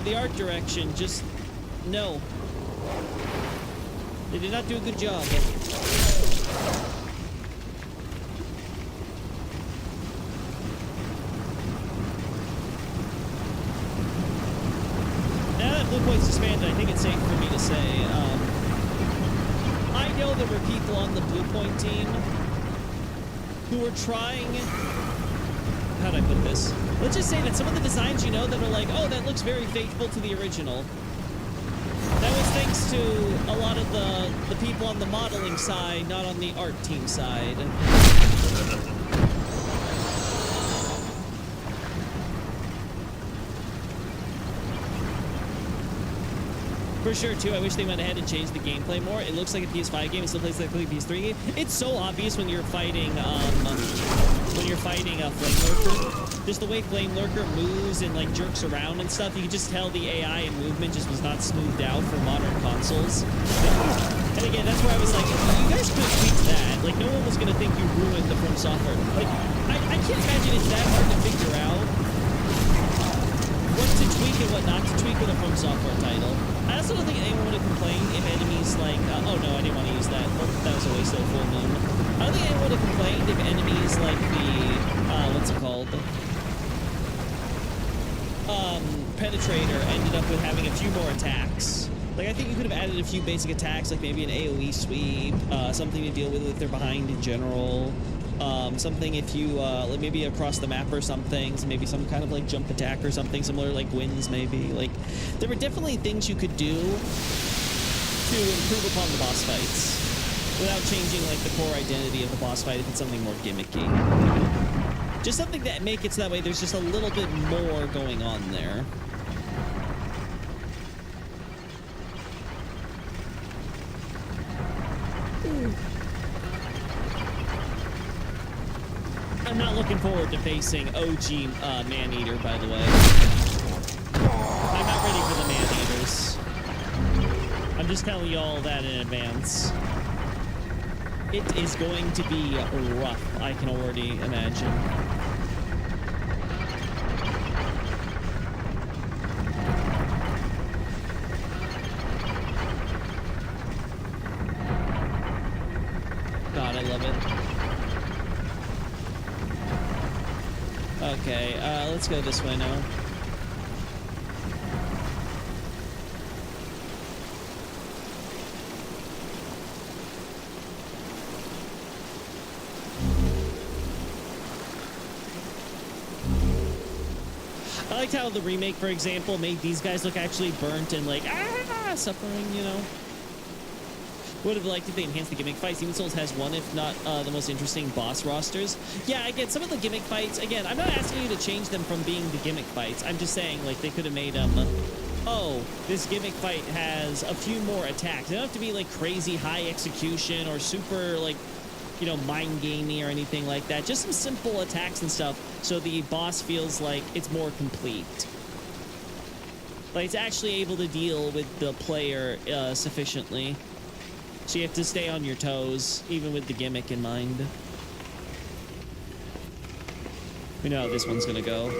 the art direction, just... No. They did not do a good job. Now that Blue Point's disbanded, I think it's safe for me to say, I know there were people on the Blue Point team who were trying... How do I put this? Let's just say that some of the designs, you know, that are like, oh, that looks very faithful to the original. That was thanks to a lot of the people on the modeling side, not on the art team side. For sure, too. I wish they went ahead and changed the gameplay more. It looks like a PS5 game. It still plays like a PS3 game. It's so obvious when you're fighting, a Flame Lurker. Just the way Flame Lurker moves and like jerks around and stuff, you can just tell the AI and movement just was not smoothed out for modern consoles. And again, that's where I was like, you guys could have tweaked that. Like, no one was gonna think you ruined the From Software. Like, I can't imagine it's that hard to figure out what to tweak and what not to tweak with a From Software title. I also don't think anyone would have complained if enemies like, oh no, I didn't want to use that. That was a waste of a full moon. I don't think anyone would have complained if enemies like the, what's it called? Penetrator ended up with having a few more attacks. Like, I think you could have added a few basic attacks, like maybe an AoE sweep, something to deal with if they're behind in general. Something if you, like maybe across the map or something, so maybe some kind of like jump attack or something similar, like Gwyn's maybe. Like, there were definitely things you could do to improve upon the boss fights without changing like the core identity of the boss fight if it's something more gimmicky. Just something that make it so that way there's just a little bit more going on there. I'm not looking forward to facing OG Maneater, by the way. I'm not ready for the Maneaters. I'm just telling you all that in advance. It is going to be rough, I can already imagine. God, I love it. Okay, let's go this way now. I liked how the remake, for example, made these guys look actually burnt and like, suffering, you know? Would have liked if they enhanced the gimmick fights. Demon's Souls has one, if not the most interesting boss rosters. Yeah, again, some of the gimmick fights, again, I'm not asking you to change them from being the gimmick fights. I'm just saying, like, they could have made them, oh, this gimmick fight has a few more attacks. They don't have to be, like, crazy high execution or super, like, you know, mind gamey or anything like that. Just some simple attacks and stuff so the boss feels like it's more complete. Like, it's actually able to deal with the player sufficiently. So you have to stay on your toes, even with the gimmick in mind. We know how this one's gonna go. I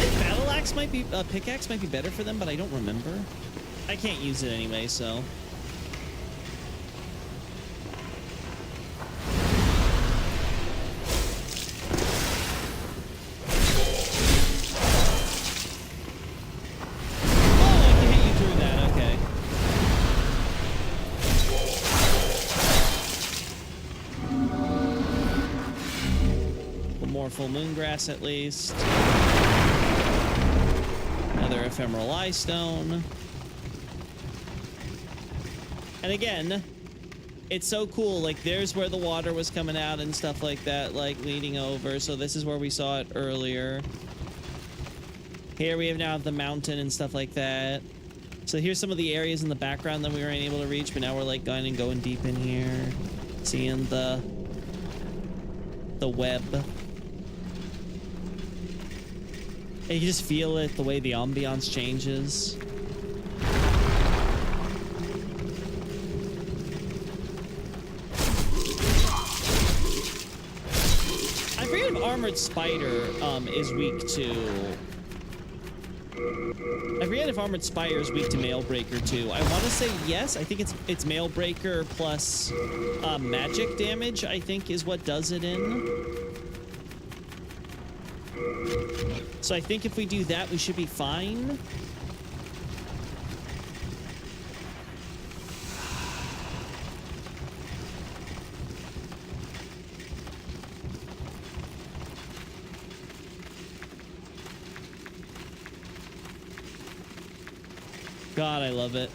think Battle Axe might be, Pickaxe might be better for them, but I don't remember. I can't use it anyway, so. Full Moongrass at least. Another Ephemeral Eye Stone. And again, it's so cool. Like, there's where the water was coming out and stuff like that, like leading over. So this is where we saw it earlier. Here we have now the mountain and stuff like that. So here's some of the areas in the background that we weren't able to reach, but now we're like going deep in here, seeing the web. And you just feel it, the way the ambiance changes. I forget if Armored Spider is weak to... I forget if Armored Spider is weak to Mailbreaker too. I want to say yes. I think it's Mailbreaker plus magic damage, I think, is what does it in. So I think if we do that, we should be fine. God, I love it.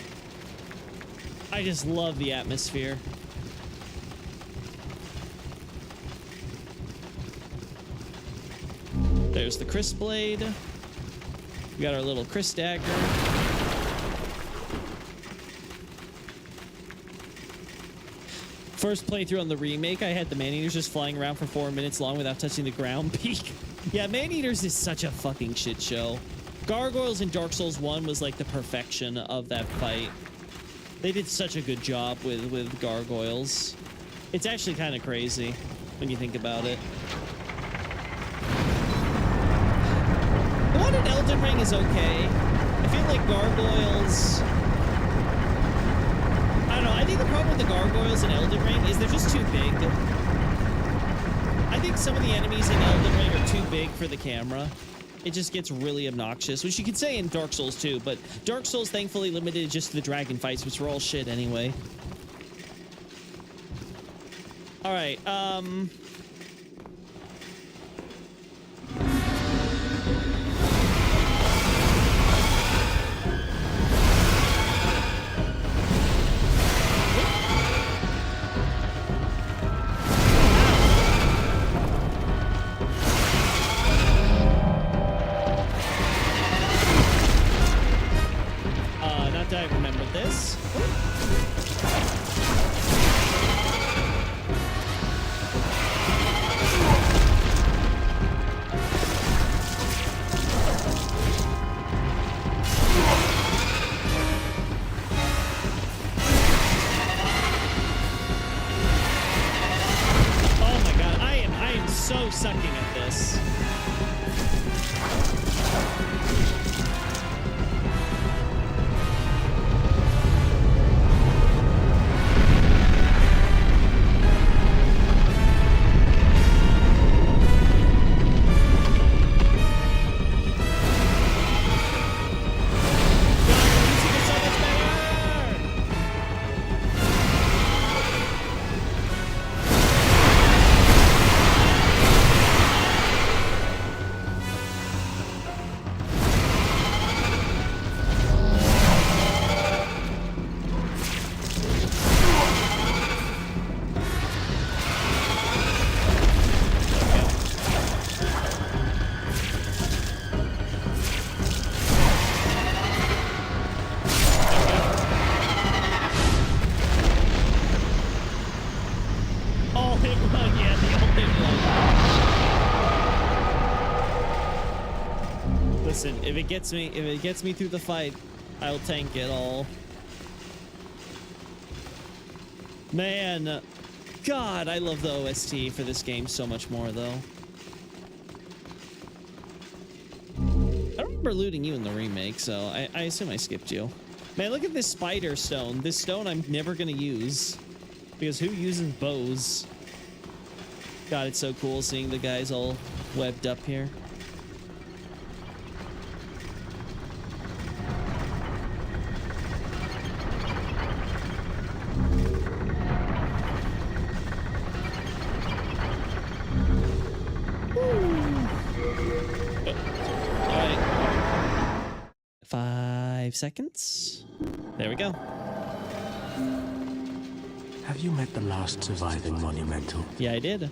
I just love the atmosphere. There's the Crisp Blade. We got our little Chris dagger. First playthrough on the remake, I had the man-eaters just flying around for 4 minutes long without touching the ground. Peak. Yeah, man-eaters is such a fucking shit show. Gargoyles in Dark Souls 1 was like the perfection of that fight. They did such a good job with gargoyles. It's actually kind of crazy when you think about it. The one in Elden Ring is okay. I feel like gargoyles... I don't know, I think the problem with the gargoyles in Elden Ring is they're just too big. I think some of the enemies in Elden Ring are too big for the camera. It just gets really obnoxious, which you could say in Dark Souls too, but Dark Souls thankfully limited just to the dragon fights, which were all shit anyway. All right, not that I remember this. Oh my god, I am so sucking at this. Listen, if it gets me through the fight, I'll tank it all. Man, God, I love the OST for this game so much more, though. I don't remember looting you in the remake, so I assume I skipped you. Man, look at this spider stone. This stone I'm never gonna use, because who uses bows? God, it's so cool seeing the guys all webbed up here. Alright. 5 seconds. There we go. Have you met the last surviving monumental? Yeah, I did.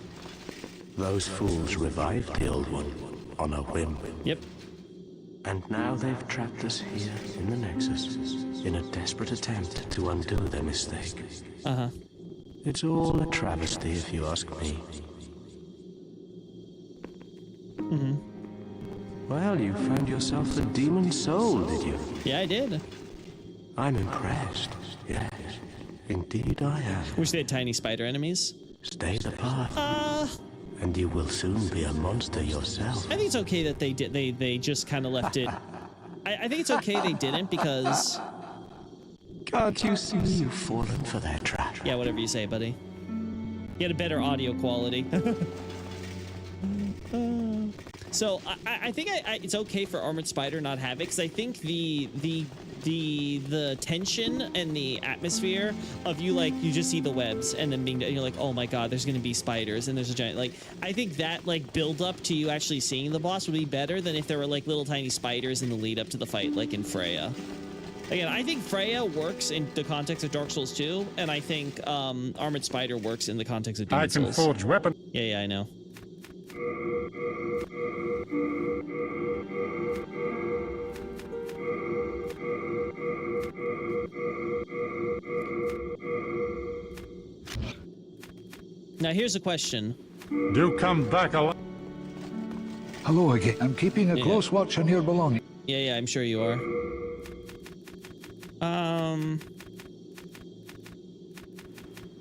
Those fools revived the old one on a whim. Yep. And now they've trapped us here in the Nexus in a desperate attempt to undo their mistake. Uh-huh. It's all a travesty if you ask me. Mm-hmm. Well, you found yourself a demon soul, did you? Yeah, I did. I'm impressed. Yes, indeed I am. Wish they had tiny spider enemies. Stay the path. And you will soon be a monster yourself. I think it's okay that they did. They just kind of left it. I think it's okay they didn't because. Can't you see you've fallen for their trap? Yeah, whatever you say, buddy. You had a better audio quality. So I think it's okay for Armored Spider not have it, because I think the tension and the atmosphere of you, like, you just see the webs and then you're like, oh my god, there's gonna be spiders and there's a giant, like, I think that, like, build up to you actually seeing the boss would be better than if there were, like, little tiny spiders in the lead up to the fight, like in Freya. Again, I think Freya works in the context of Dark Souls 2, and I think Armored Spider works in the context of Demon Souls. I can forge weapons. Yeah, I know. Now here's a question. Do come back alive. Hello again. I'm keeping a close watch on your belongings. Yeah, I'm sure you are.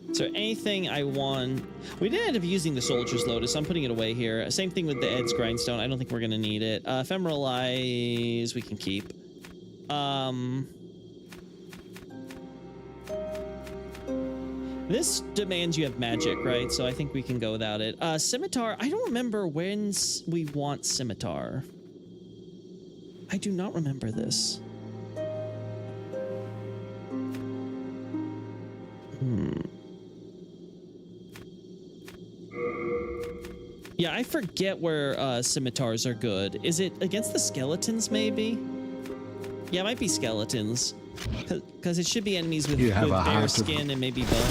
Is there anything I want? We did end up using the Soldier's Lotus, so I'm putting it away here. Same thing with the Ed's Grindstone. I don't think we're gonna need it. Ephemeral Eyes we can keep. This demands you have magic, right? So I think we can go without it. Scimitar, I don't remember when we want Scimitar. I do not remember this. Yeah, I forget where scimitars are good. Is it against the skeletons, maybe? Yeah, it might be skeletons. Because it should be enemies with bare skin and maybe bone.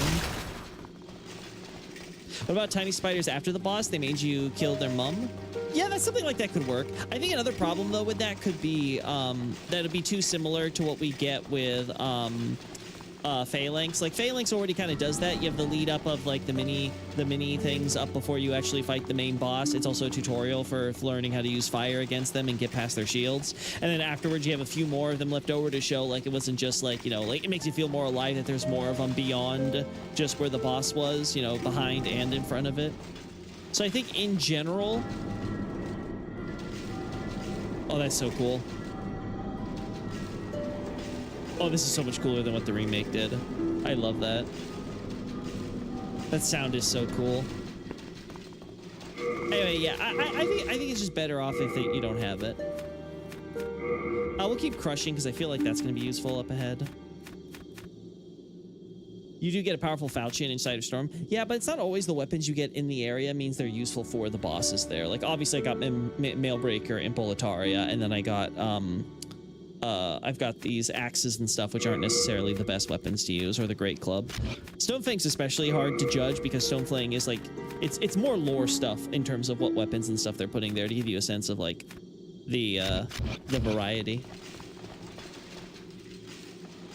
What about tiny spiders after the boss? They made you kill their mum? Yeah, that's something like that could work. I think another problem, though, with that could be that it'd be too similar to what we get with Phalanx. Like Phalanx already kind of does that. You have the lead up of like the mini things up before you actually fight the main boss. It's also a tutorial for learning how to use fire against them and get past their shields. And then afterwards you have a few more of them left over to show like it wasn't just like, you know, like it makes you feel more alive that there's more of them beyond just where the boss was, you know, behind and in front of it. So I think in general, oh, that's so cool. Oh, this is so much cooler than what the remake did. I love that. That sound is so cool. Anyway, yeah, I think it's just better off if you don't have it. We'll keep crushing because I feel like that's going to be useful up ahead. You do get a powerful falchion inside of Storm. Yeah, but it's not always the weapons you get in the area means they're useful for the bosses there. Like, obviously, I got Mailbreaker and Boletaria, and then I got, I've got these axes and stuff, which aren't necessarily the best weapons to use, or the Great Club. Stonefang's especially hard to judge because Stonefang is like, it's more lore stuff in terms of what weapons and stuff they're putting there to give you a sense of like the variety.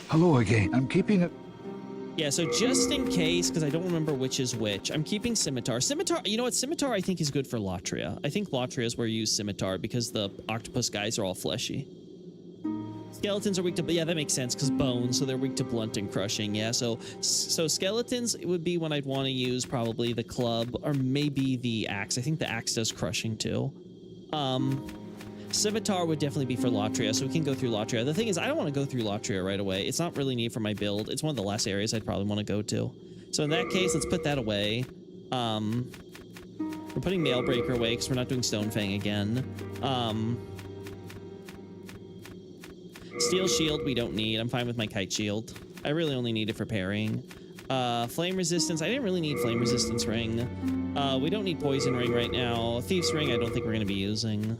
Hello again. I'm keeping it. Yeah, so just in case, because I don't remember which is which, I'm keeping Scimitar. Scimitar, you know what? Scimitar I think is good for Latria. I think Latria is where you use Scimitar because the octopus guys are all fleshy. Skeletons are weak to, yeah, that makes sense because bones, so they're weak to blunt and crushing. Yeah, so skeletons would be when I'd want to use probably the club or maybe the axe. I think the axe does crushing too. Scimitar would definitely be for Latria, so we can go through Latria. The thing is, I don't want to go through Latria right away. It's not really needed for my build. It's one of the last areas I'd probably want to go to. So in that case, let's put that away. We're putting Mailbreaker away because we're not doing Stonefang again. Steel Shield we don't need. I'm fine with my Kite Shield. I really only need it for parrying. Flame Resistance. I didn't really need Flame Resistance Ring. We don't need Poison Ring right now. Thief's Ring I don't think we're going to be using.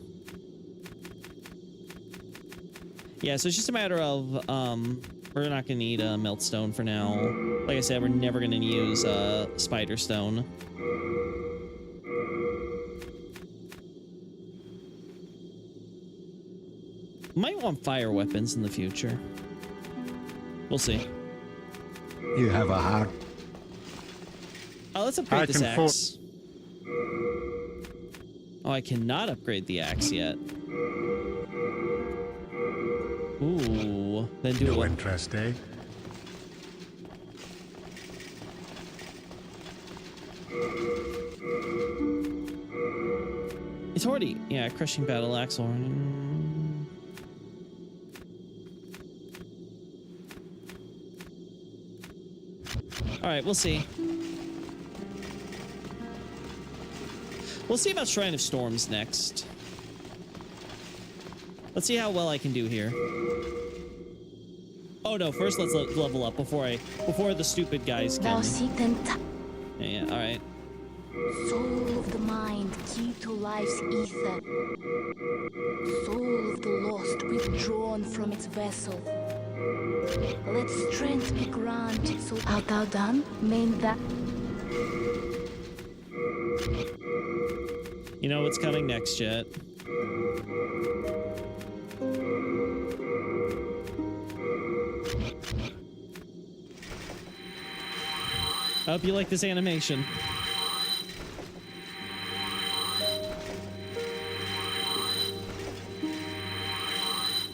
Yeah, so it's just a matter of, we're not going to need Meltstone for now. Like I said, we're never going to use Spider Stone. Might want fire weapons in the future. We'll see. You have a heart. Let's upgrade this axe. Oh, I cannot upgrade the axe yet. Ooh, then do no it. Interest, eh? It's already, yeah, crushing battle axe. All right, we'll see. We'll see about Shrine of Storms next. Let's see how well I can do here. Oh no, first let's level up before the stupid guys Thou come. seek them. Yeah, all right. Soul of the mind, key to life's ether. Soul of the lost, withdrawn from its vessel. Let strength be granted, so art thou done? Main that. You know what's coming next, Jet? I hope you like this animation.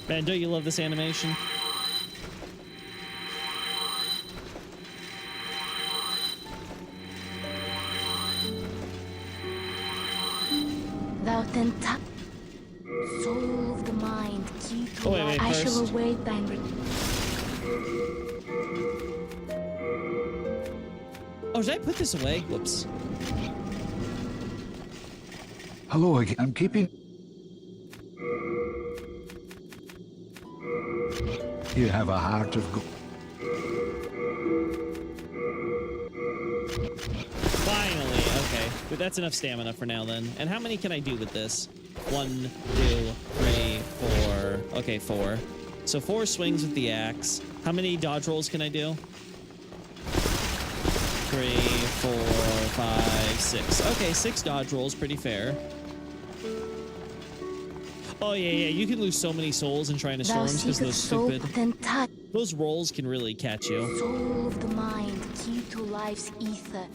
Man, don't you love this animation? Thou tenta soul of the mind, key to wait, life. I shall first. await thine Oh, did I put this away? Whoops. Hello again. I'm keeping... You have a heart of gold. Finally, okay. But that's enough stamina for now then. And how many can I do with this? 1, 2, 3, 4. Okay, 4. So 4 swings with the axe. How many dodge rolls can I do? 3, 4, 5, 6. Okay, 6 dodge rolls, pretty fair. Oh yeah, you can lose so many souls in Shrine of Thou Storms because those seekest soul, stupid... then touch Those rolls can really catch you. soul of the mind, key to life's ether.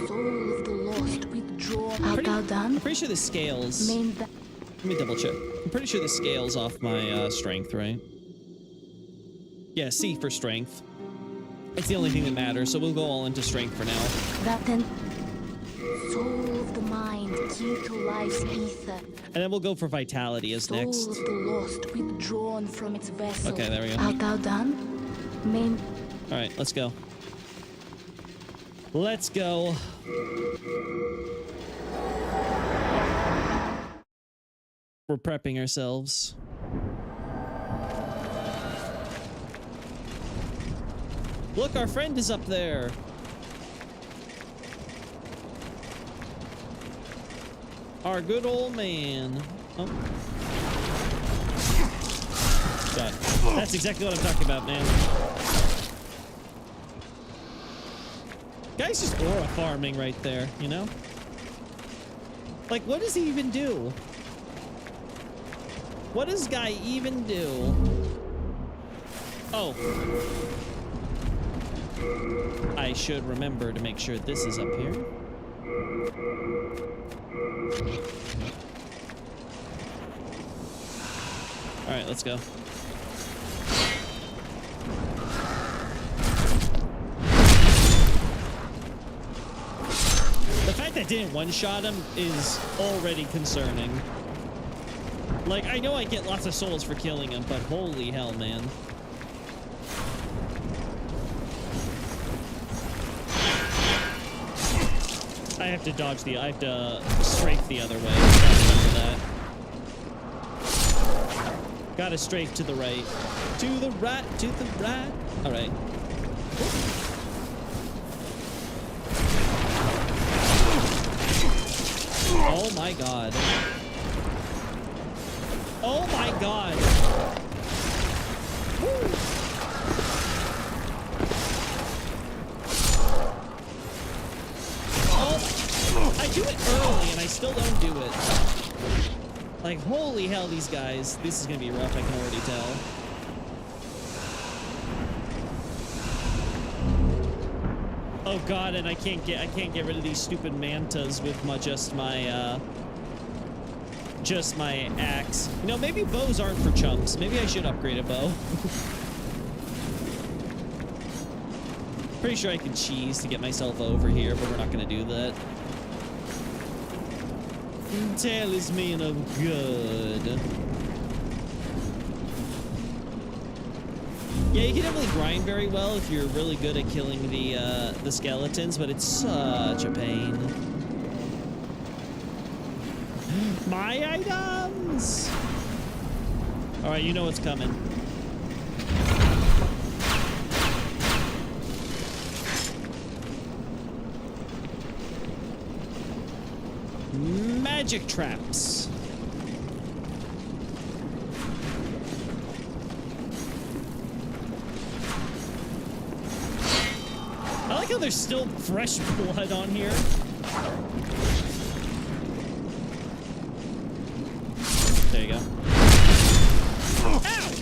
Soul of the lost, withdrawn. Art thou done? I'm pretty sure the scales... Main Let me double check. I'm pretty sure the scales off my strength, right? Yeah, C for strength. It's the only thing that matters, so we'll go all into strength for now. That then soul of the mind, key to life's ether. And then we'll go for vitality as Soul next. of the lost, withdrawn from its vessel. Okay, there we go. Art thou done? Main All right, let's go. Let's go. We're prepping ourselves. Look, our friend is up there. Our good old man. Oh. God. That's exactly what I'm talking about, man. Guy's just aura farming right there, you know? Like, what does he even do? What does guy even do? Oh. I should remember to make sure this is up here. All right, let's go. The fact that I didn't one-shot him is already concerning. Like, I know I get lots of souls for killing him, but holy hell, man. I have to dodge the... I have to strafe the other way. Gotta remember that. Gotta strafe to the right. To the right, to the right. All right. Oh my god. Oh my god. Woo. Oh, I do it early and I still don't do it. Like, holy hell, these guys. This is gonna be rough, I can already tell. Oh god, and I can't get rid of these stupid mantas with just my axe. You know, maybe bows aren't for chumps. Maybe I should upgrade a bow. Pretty sure I can cheese to get myself over here, but we're not gonna do that. Talisman of good. Yeah, you can definitely grind very well if you're really good at killing the skeletons, but it's such a pain. My items! All right, you know what's coming. Magic traps. I like how there's still fresh blood on here. There you go. Ow!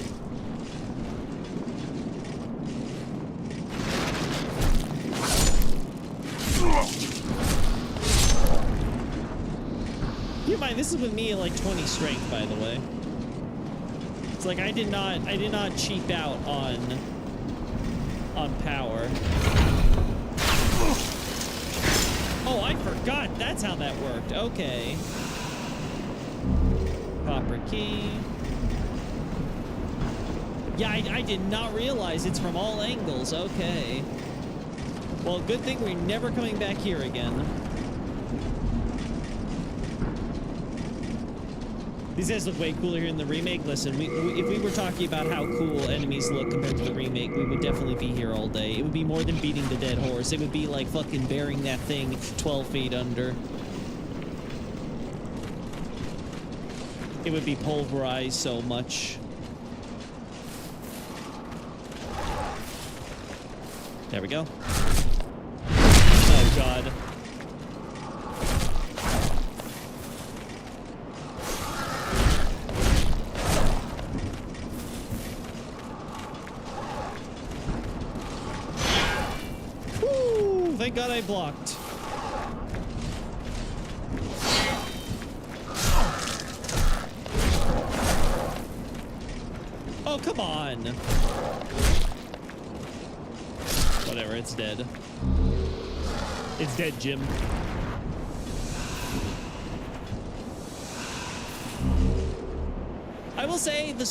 You mind, this is with me at like 20 strength, by the way. It's like I did not cheap out on power. Oh, I forgot. That's how that worked. Okay. Copper key. Yeah, I did not realize it's from all angles. Okay. Well, good thing we're never coming back here again. These guys look way cooler here in the remake. Listen, if we were talking about how cool enemies look compared to the remake, we would definitely be here all day. It would be more than beating the dead horse. It would be like fucking burying that thing 12 feet under. It would be pulverized so much. There we go. Oh, God. Woo! Thank God I blocked. Oh, come on. Whatever, it's dead. It's dead, Jim. I will say the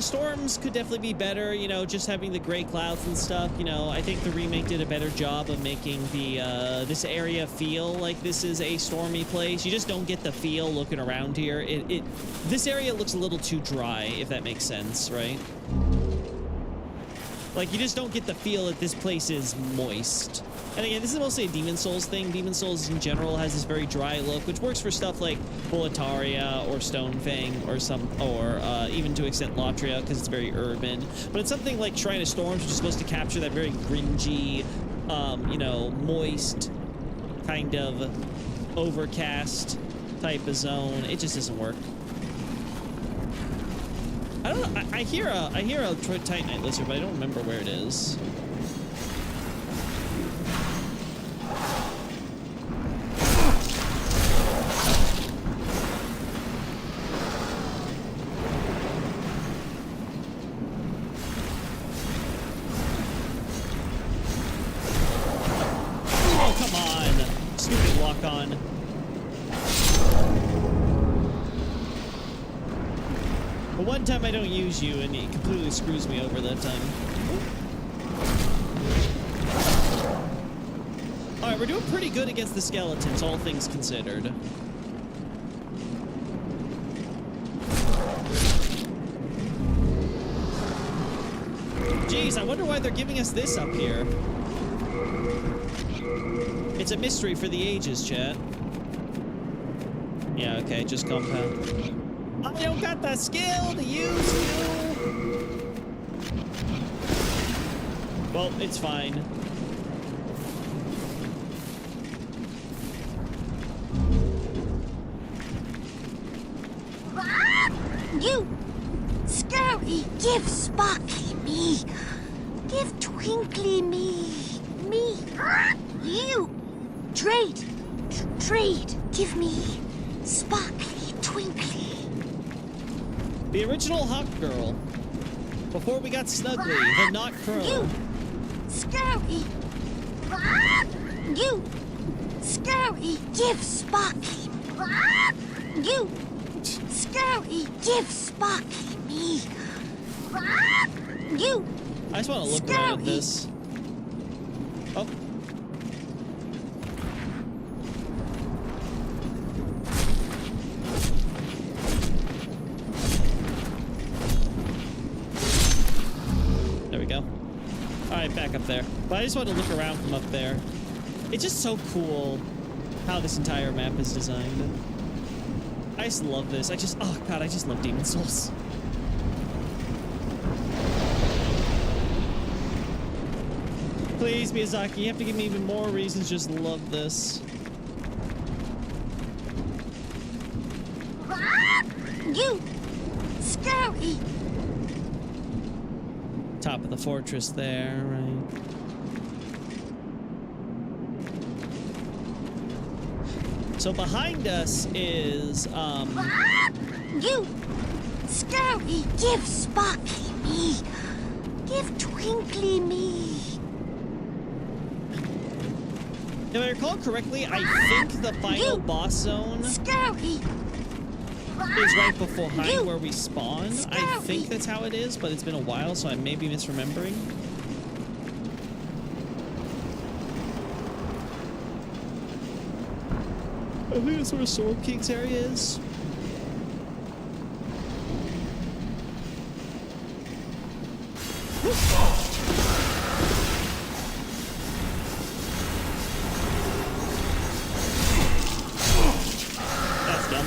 storms could definitely be better, you know, just having the gray clouds and stuff. You know, I think the remake did a better job of making the this area feel like this is a stormy place. You just don't get the feel looking around here. This area looks a little too dry, if that makes sense, right? Like, you just don't get the feel that this place is moist. And again, this is mostly a Demon Souls thing. Demon Souls in general has this very dry look, which works for stuff like Boletaria or Stonefang or even to an extent Latria, because it's very urban. But it's something like Shrine of Storms, which is supposed to capture that very gringy, you know, moist, kind of overcast type of zone. It just doesn't work. I don't know. I hear a Titanite lizard, but I don't remember where it is. Oh, come on. Stupid lock-on. But one time I don't use you, and it completely screws me over that time. Alright, we're doing pretty good against the skeletons, all things considered. Jeez, I wonder why they're giving us this up here. It's a mystery for the ages, chat. Yeah, okay, just compound. I don't got the skill to use you. Well, it's fine. You, Scary, give Sparkly me. Give Twinkly me. You, trade. Give me Sparkly, Twinkly. The original Hawk Girl. Before we got Snuggly, the Not Crow. You, Scary. You, Scary, give Sparkly. You, Scary, give Sparkly me. You, I just want to look around at this. Oh. There we go. Alright, back up there. But I just want to look around from up there. It's just so cool how this entire map is designed. I just love this. Oh god, I just love Demon Souls. Please, Miyazaki, you have to give me even more reasons to just love this. You, Scary. Top of the fortress there, right? So behind us is, You, Scurry, give Sparky me. Give Twinkly me. If I recall correctly, I think the final boss zone Scurry. is right behind where we spawn. I think that's how it is, but it's been a while, so I may be misremembering. I think that's where Sword King's area is. That's dumb.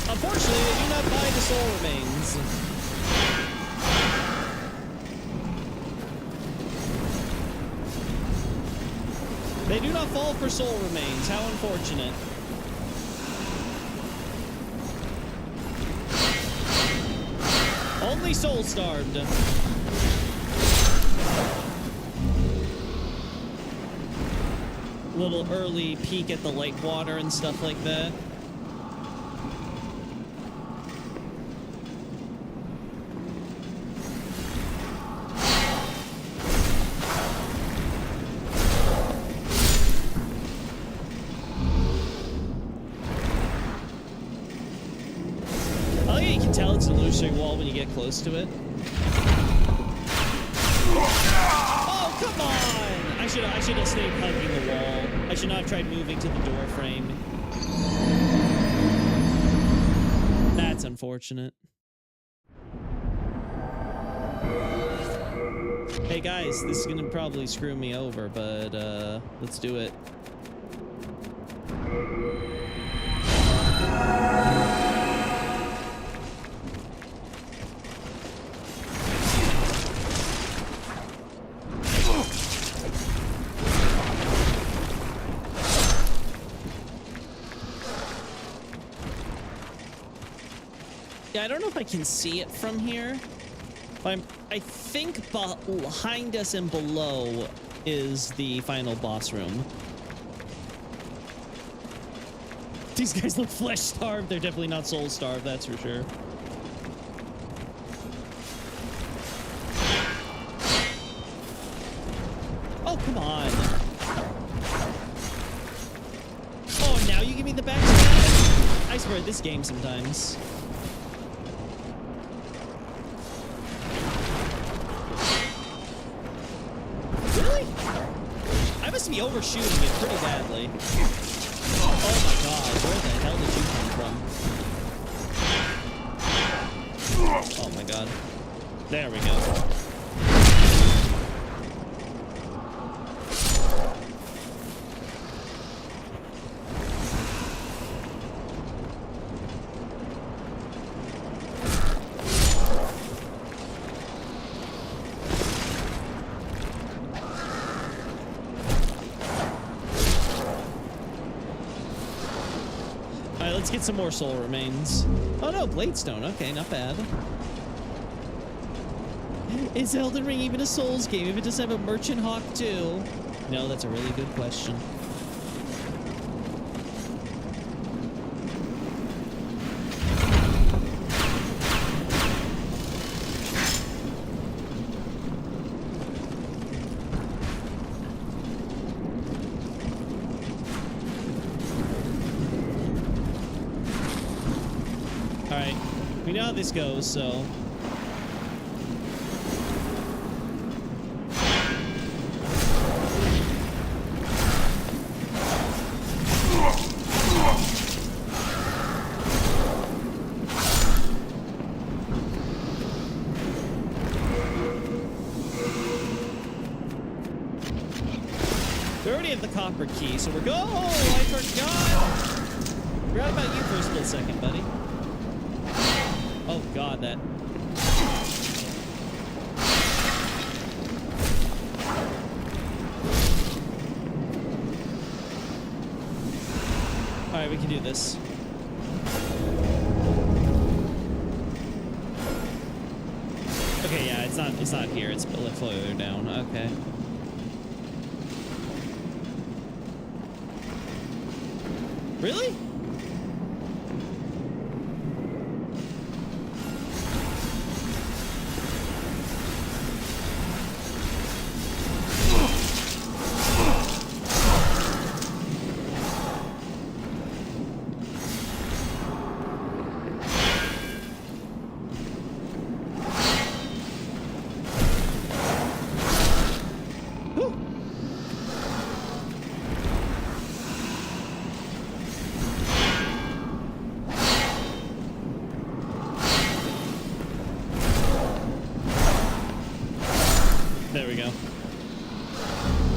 Unfortunately, they do not buy the soul remains. They do not fall for soul remains. How unfortunate. Only soul starved. Little early peek at the lake water and stuff like that. I think you can tell it's an illusory wall when you get close to it. Oh, come on! I should have stayed hugging the wall. I should not have tried moving to the door frame. That's unfortunate. Hey guys, this is gonna probably screw me over, but let's do it. Yeah, I don't know if I can see it from here. I think behind us and below is the final boss room. These guys look flesh starved. They're definitely not soul starved, that's for sure. Oh, come on. Oh, now you give me the backstab? I swear, this game sometimes. Be overshooting it pretty badly. Oh my god, where the hell did you come from? Oh my god. There we go. Let's get some more soul remains. Oh no, Bladestone. Okay, not bad. Is Elden Ring even a Souls game if it doesn't have a Merchant Hawk too? No, that's a really good question. We know how this goes, so... We already have the copper key, so we're going. Oh, I forgot! Forgot about you for a split second, buddy. Oh god, that... Alright, we can do this. Okay, yeah, it's not here, it's a little further down. Okay. Really? There we go.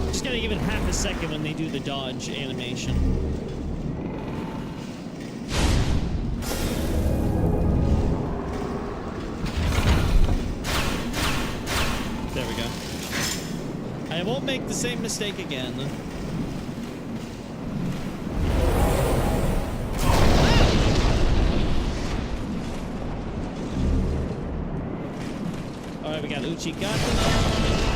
Just gotta give it half a second when they do the dodge animation. There we go. I won't make the same mistake again. Alright, we got Uchigatana.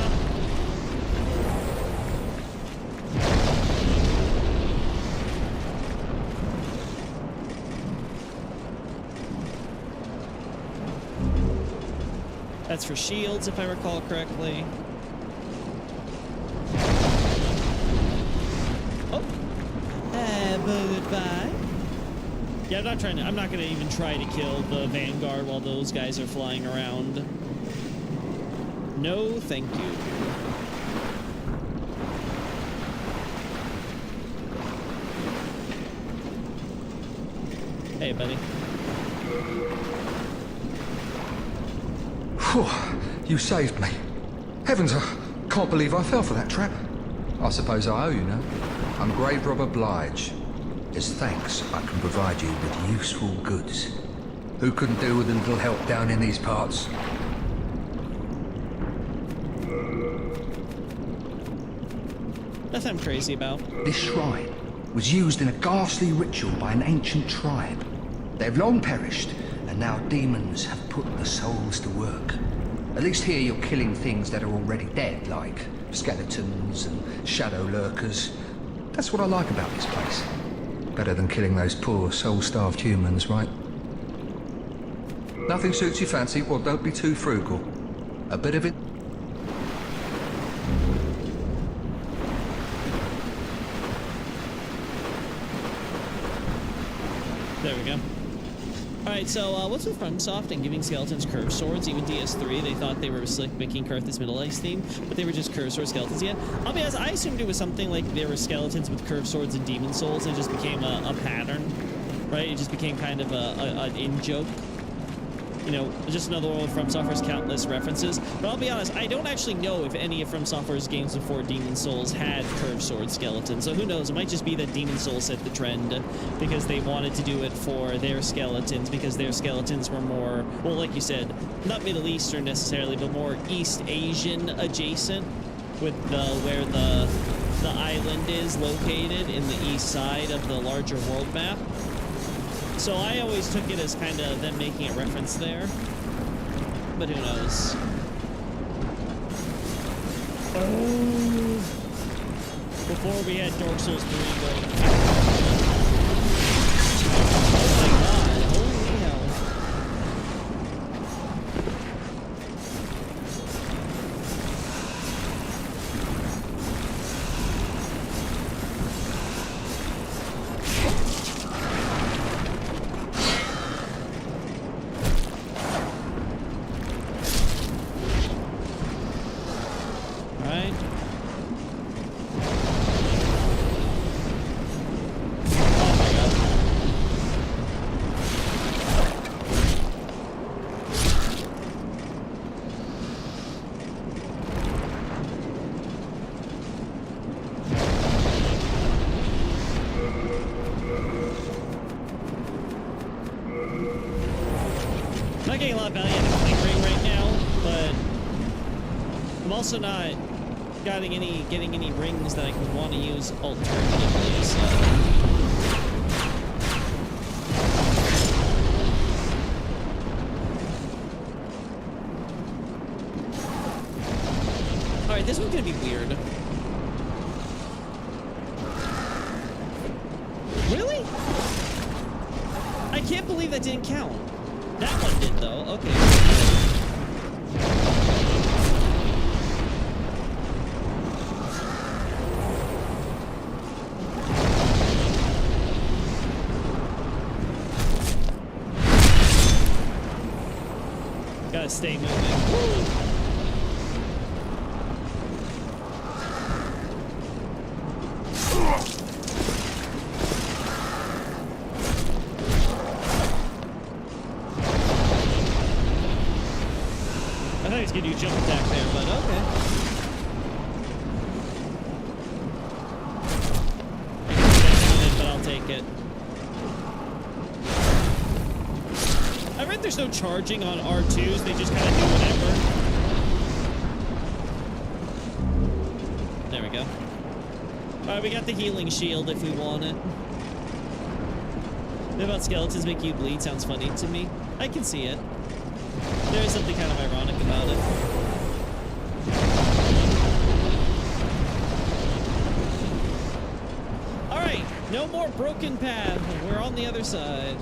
That's for shields, if I recall correctly. Oh. Goodbye. Yeah, I'm not gonna even try to kill the Vanguard while those guys are flying around. No, thank you. Hey, buddy. Whew, you saved me. Heavens, I can't believe I fell for that trap. I suppose I owe you now. I'm Grave Robber Blige. As thanks, I can provide you with useful goods. Who couldn't do with a little help down in these parts? Nothing I'm crazy about. This shrine was used in a ghastly ritual by an ancient tribe. They've long perished, and now demons have put the souls to work. At least here you're killing things that are already dead, like skeletons and shadow lurkers. That's what I like about this place. Better than killing those poor, soul-starved humans, right? Nothing suits your fancy? Well, don't be too frugal. A bit of it... There we go. Alright, so what's with FromSoft and giving skeletons curved swords? Even DS3, they thought they were slick making Karthus Middle Ice theme, but they were just curved sword skeletons. Yeah, I'll be honest, I assumed it was something like there were skeletons with curved swords and demon souls, and it just became a pattern, right? It just became kind of an in-joke. You know, just another one of From Software's countless references. But I'll be honest, I don't actually know if any of From Software's games before Demon Souls had curved sword skeletons. So who knows? It might just be that Demon Souls set the trend because they wanted to do it for their skeletons, because their skeletons were more, well, like you said, not Middle Eastern necessarily, but more East Asian adjacent, with where the island is located in the east side of the larger world map. So I always took it as kind of them making a reference there, but who knows? Oh, before we had Dark Souls 3 going. Oh my god, holy hell. I'm not getting a lot of value out of the Cling Ring right now, but I'm also not getting any rings that I could want to use alternatively, so. Alright, this one's gonna be weird. Really? didn't count. That one did, though. Okay. Gotta stay moving. Woo! I thought he was gonna do jump attack there, but okay. I guess that counted, but I'll take it. I read there's no charging on R2s, they just kind of do whatever. There we go. Alright, we got the healing shield if we want it. The about skeletons make you bleed sounds funny to me. I can see it. There is something kind of ironic about it. Alright, no more broken path. We're on the other side.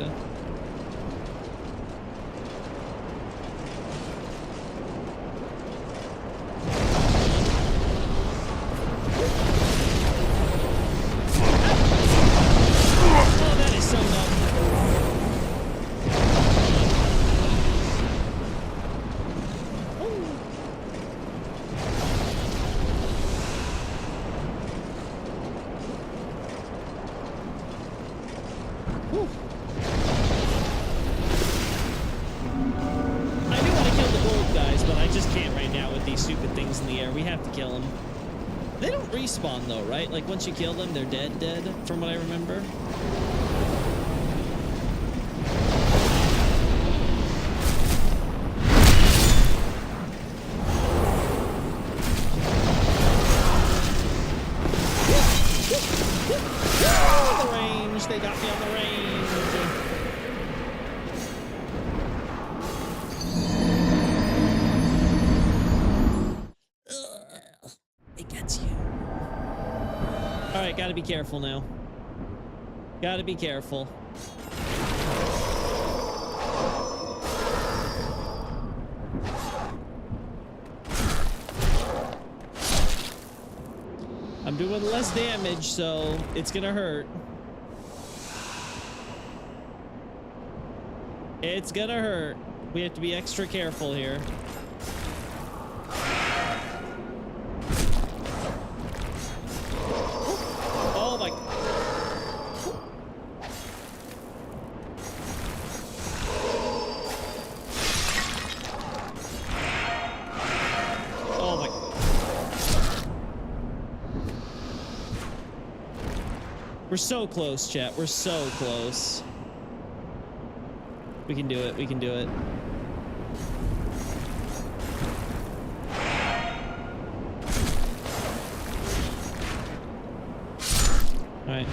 Oh, that is so dumb. Respawn though, right? Like once you kill them, they're dead, from what I remember. The range, they got me on the range. It gets you. Alright, gotta be careful now. Gotta be careful. I'm doing less damage, so it's gonna hurt. It's gonna hurt. We have to be extra careful here. Oh my. Oh my. We're so close, chat. We're so close. We can do it. We can do it. All right.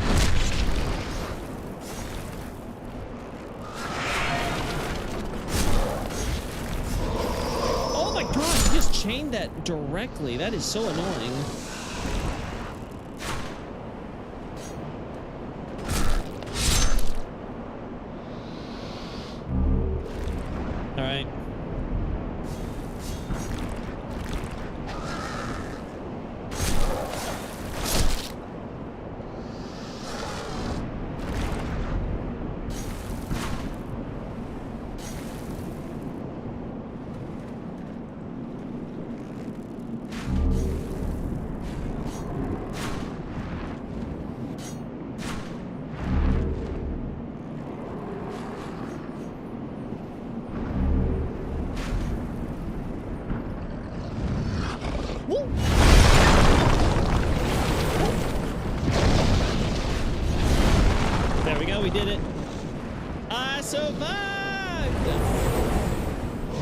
Oh my god, you just chained that directly. That is so annoying. All right. There we go, we did it. I survived!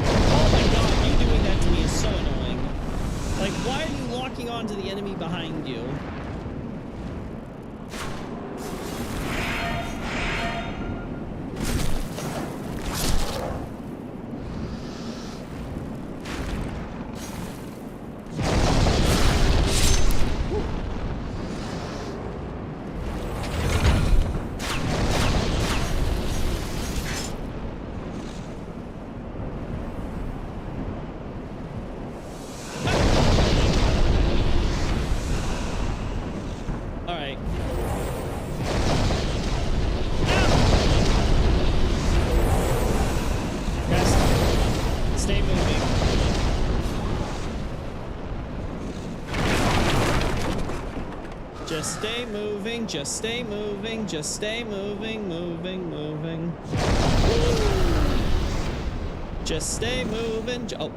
Oh my god, you doing that to me is so annoying. Like, why are you locking onto the enemy behind you? stay moving, just stay moving, just stay moving, moving. Just stay moving. Oh.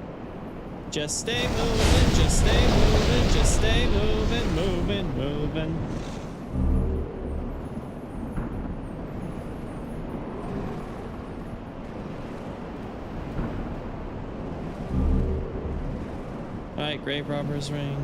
Just stay moving, just stay moving, just stay moving. Alright, Grave Robber's Ring.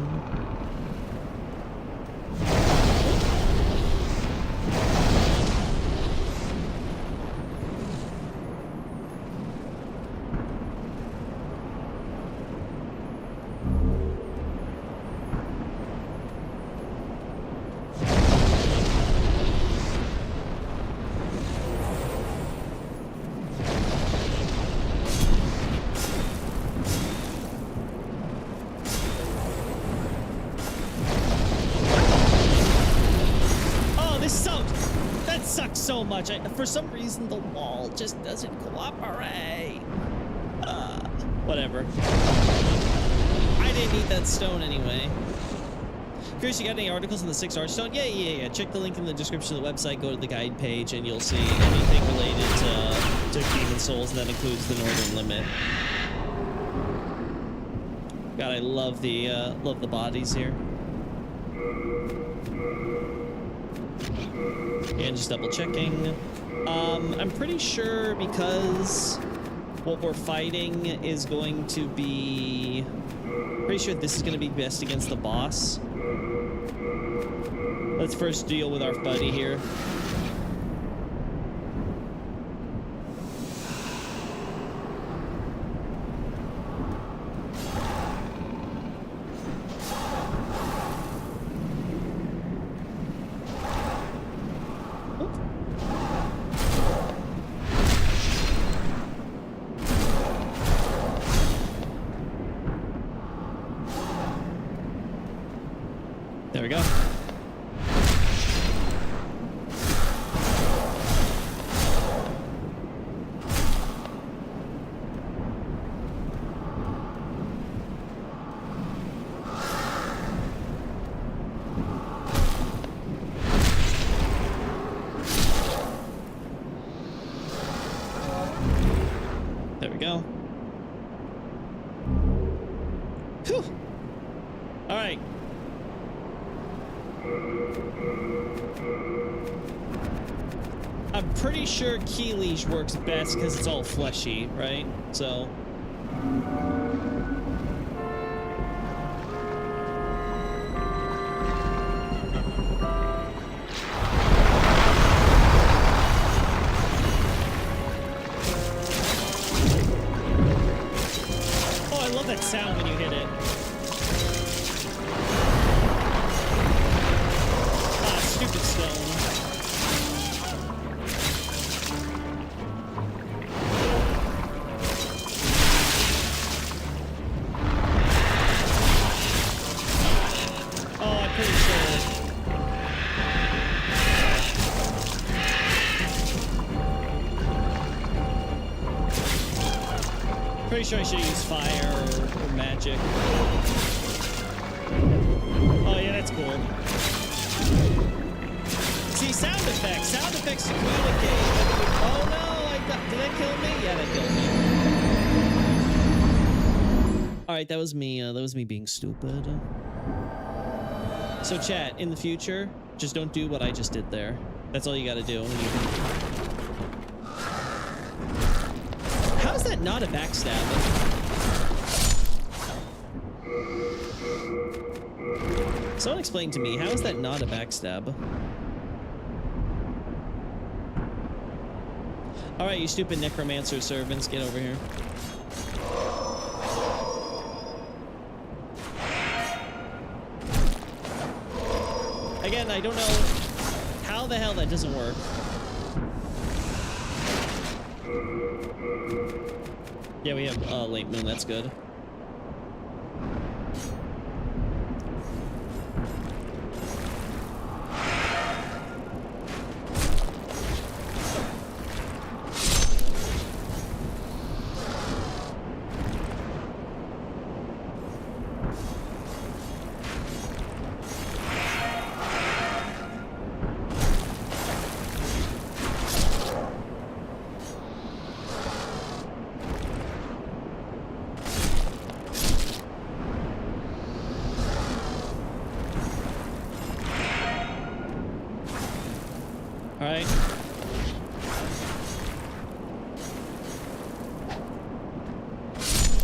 So much. For some reason, the wall just doesn't cooperate. Whatever. I didn't need that stone anyway. Curious, you got any articles on the 6 Archstone? Yeah. Check the link in the description of the website. Go to the guide page, and you'll see anything related to Demon Souls, and that includes the Northern Limit. God, I love the bodies here. And just double checking. I'm pretty sure because what we're fighting is going to be... Pretty sure this is going to be best against the boss. Let's first deal with our buddy here. There we go. There we go. Whew. All right. I'm pretty sure Key Leash works best because it's all fleshy, right? So... Oh, I love that sound when you hit it. Ah, stupid stone. Pretty sure I should use fire or magic. Oh yeah, that's cool. See, sound effects to communicate. Oh no, did that kill me? Yeah, that killed me. All right, that was me being stupid. So chat, in the future, just don't do what I just did there. That's all you gotta do. How is that not a backstab? Someone explain to me, how is that not a backstab? Alright, you stupid necromancer servants, get over here. Again, I don't know how the hell that doesn't work. Yeah, we have late moon, that's good.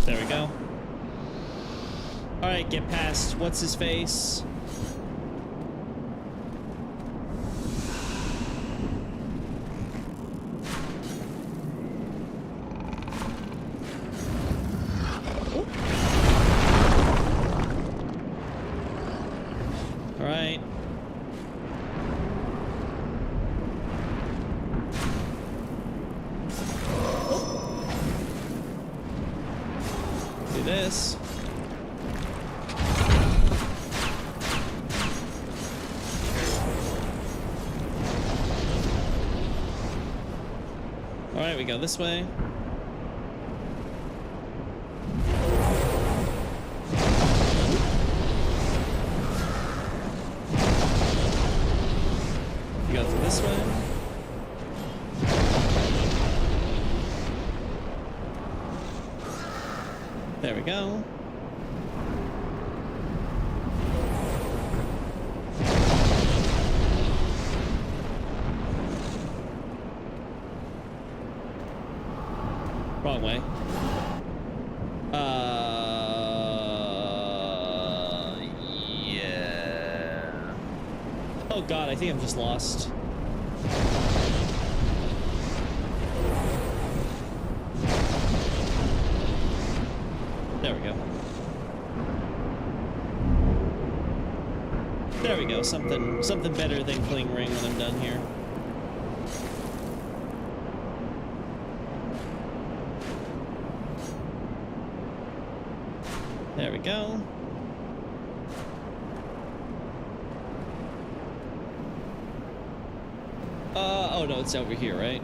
There we go. All right, get past what's his face. All right. Do this. All right, we go this way. We go through this way. There we go. Wrong way. Yeah. Oh god, I think I'm just lost. There we go. There we go. Something better than Cling Ring when I'm done here. There we go. Oh no, it's over here, right?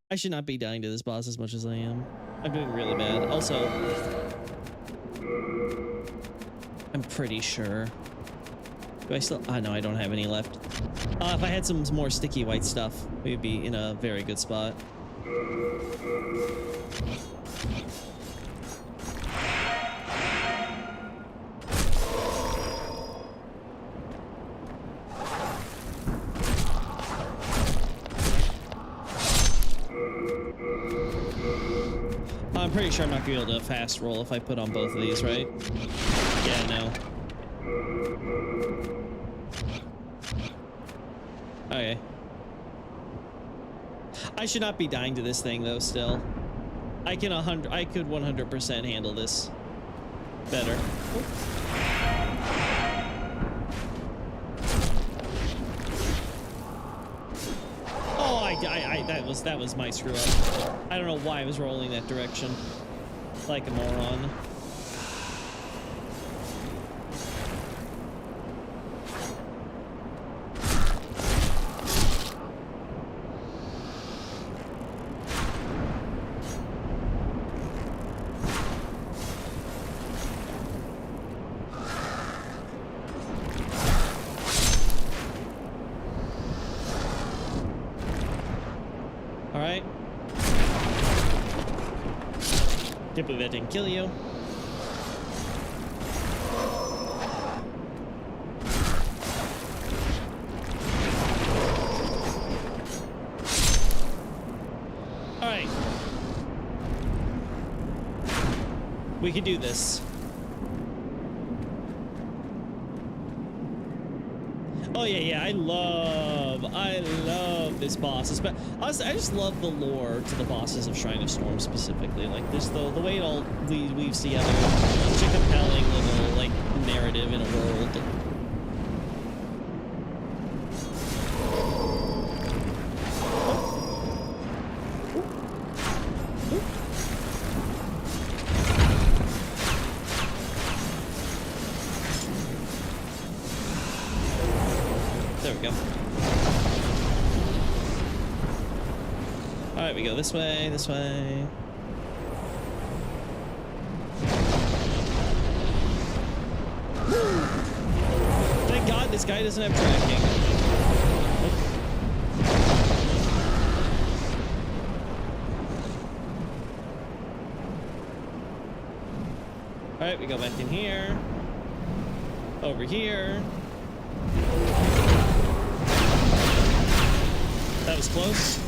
I should not be dying to this boss as much as I am. I'm doing really bad. Also, I'm pretty sure. Do I still? No, I don't have any left. If I had some more sticky white stuff, we'd be in a very good spot. I'm pretty sure I'm not gonna be able to fast roll if I put on both of these, right? Yeah, no. Okay. I should not be dying to this thing though, still. I could 100% handle this better. That was my screw up. I don't know why I was rolling that direction like a moron. Can't believe that didn't kill you. All right. We can do this. Oh yeah, I love love this boss. Honestly, I just love the lore to the bosses of Shrine of Storm specifically. Like this, the way it all weaves together. Such a compelling little like narrative in a world. There we go. All right, we go this way, this way. Woo! Thank God this guy doesn't have tracking. All right, we go back in here. Over here. That was close.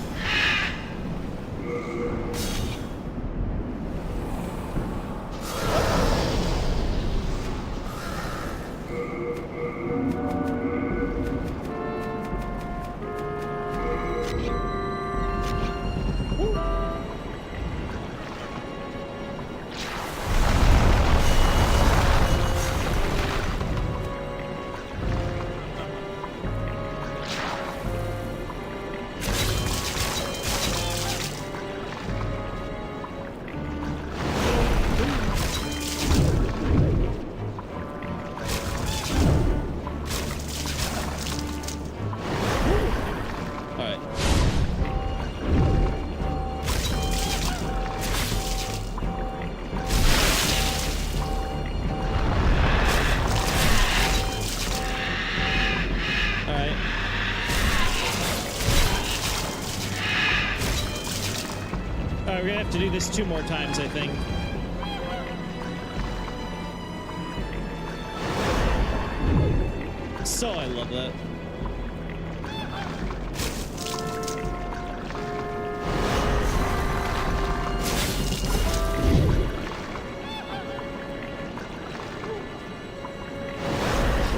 We're gonna have to do this 2 more times, I think. So I love that.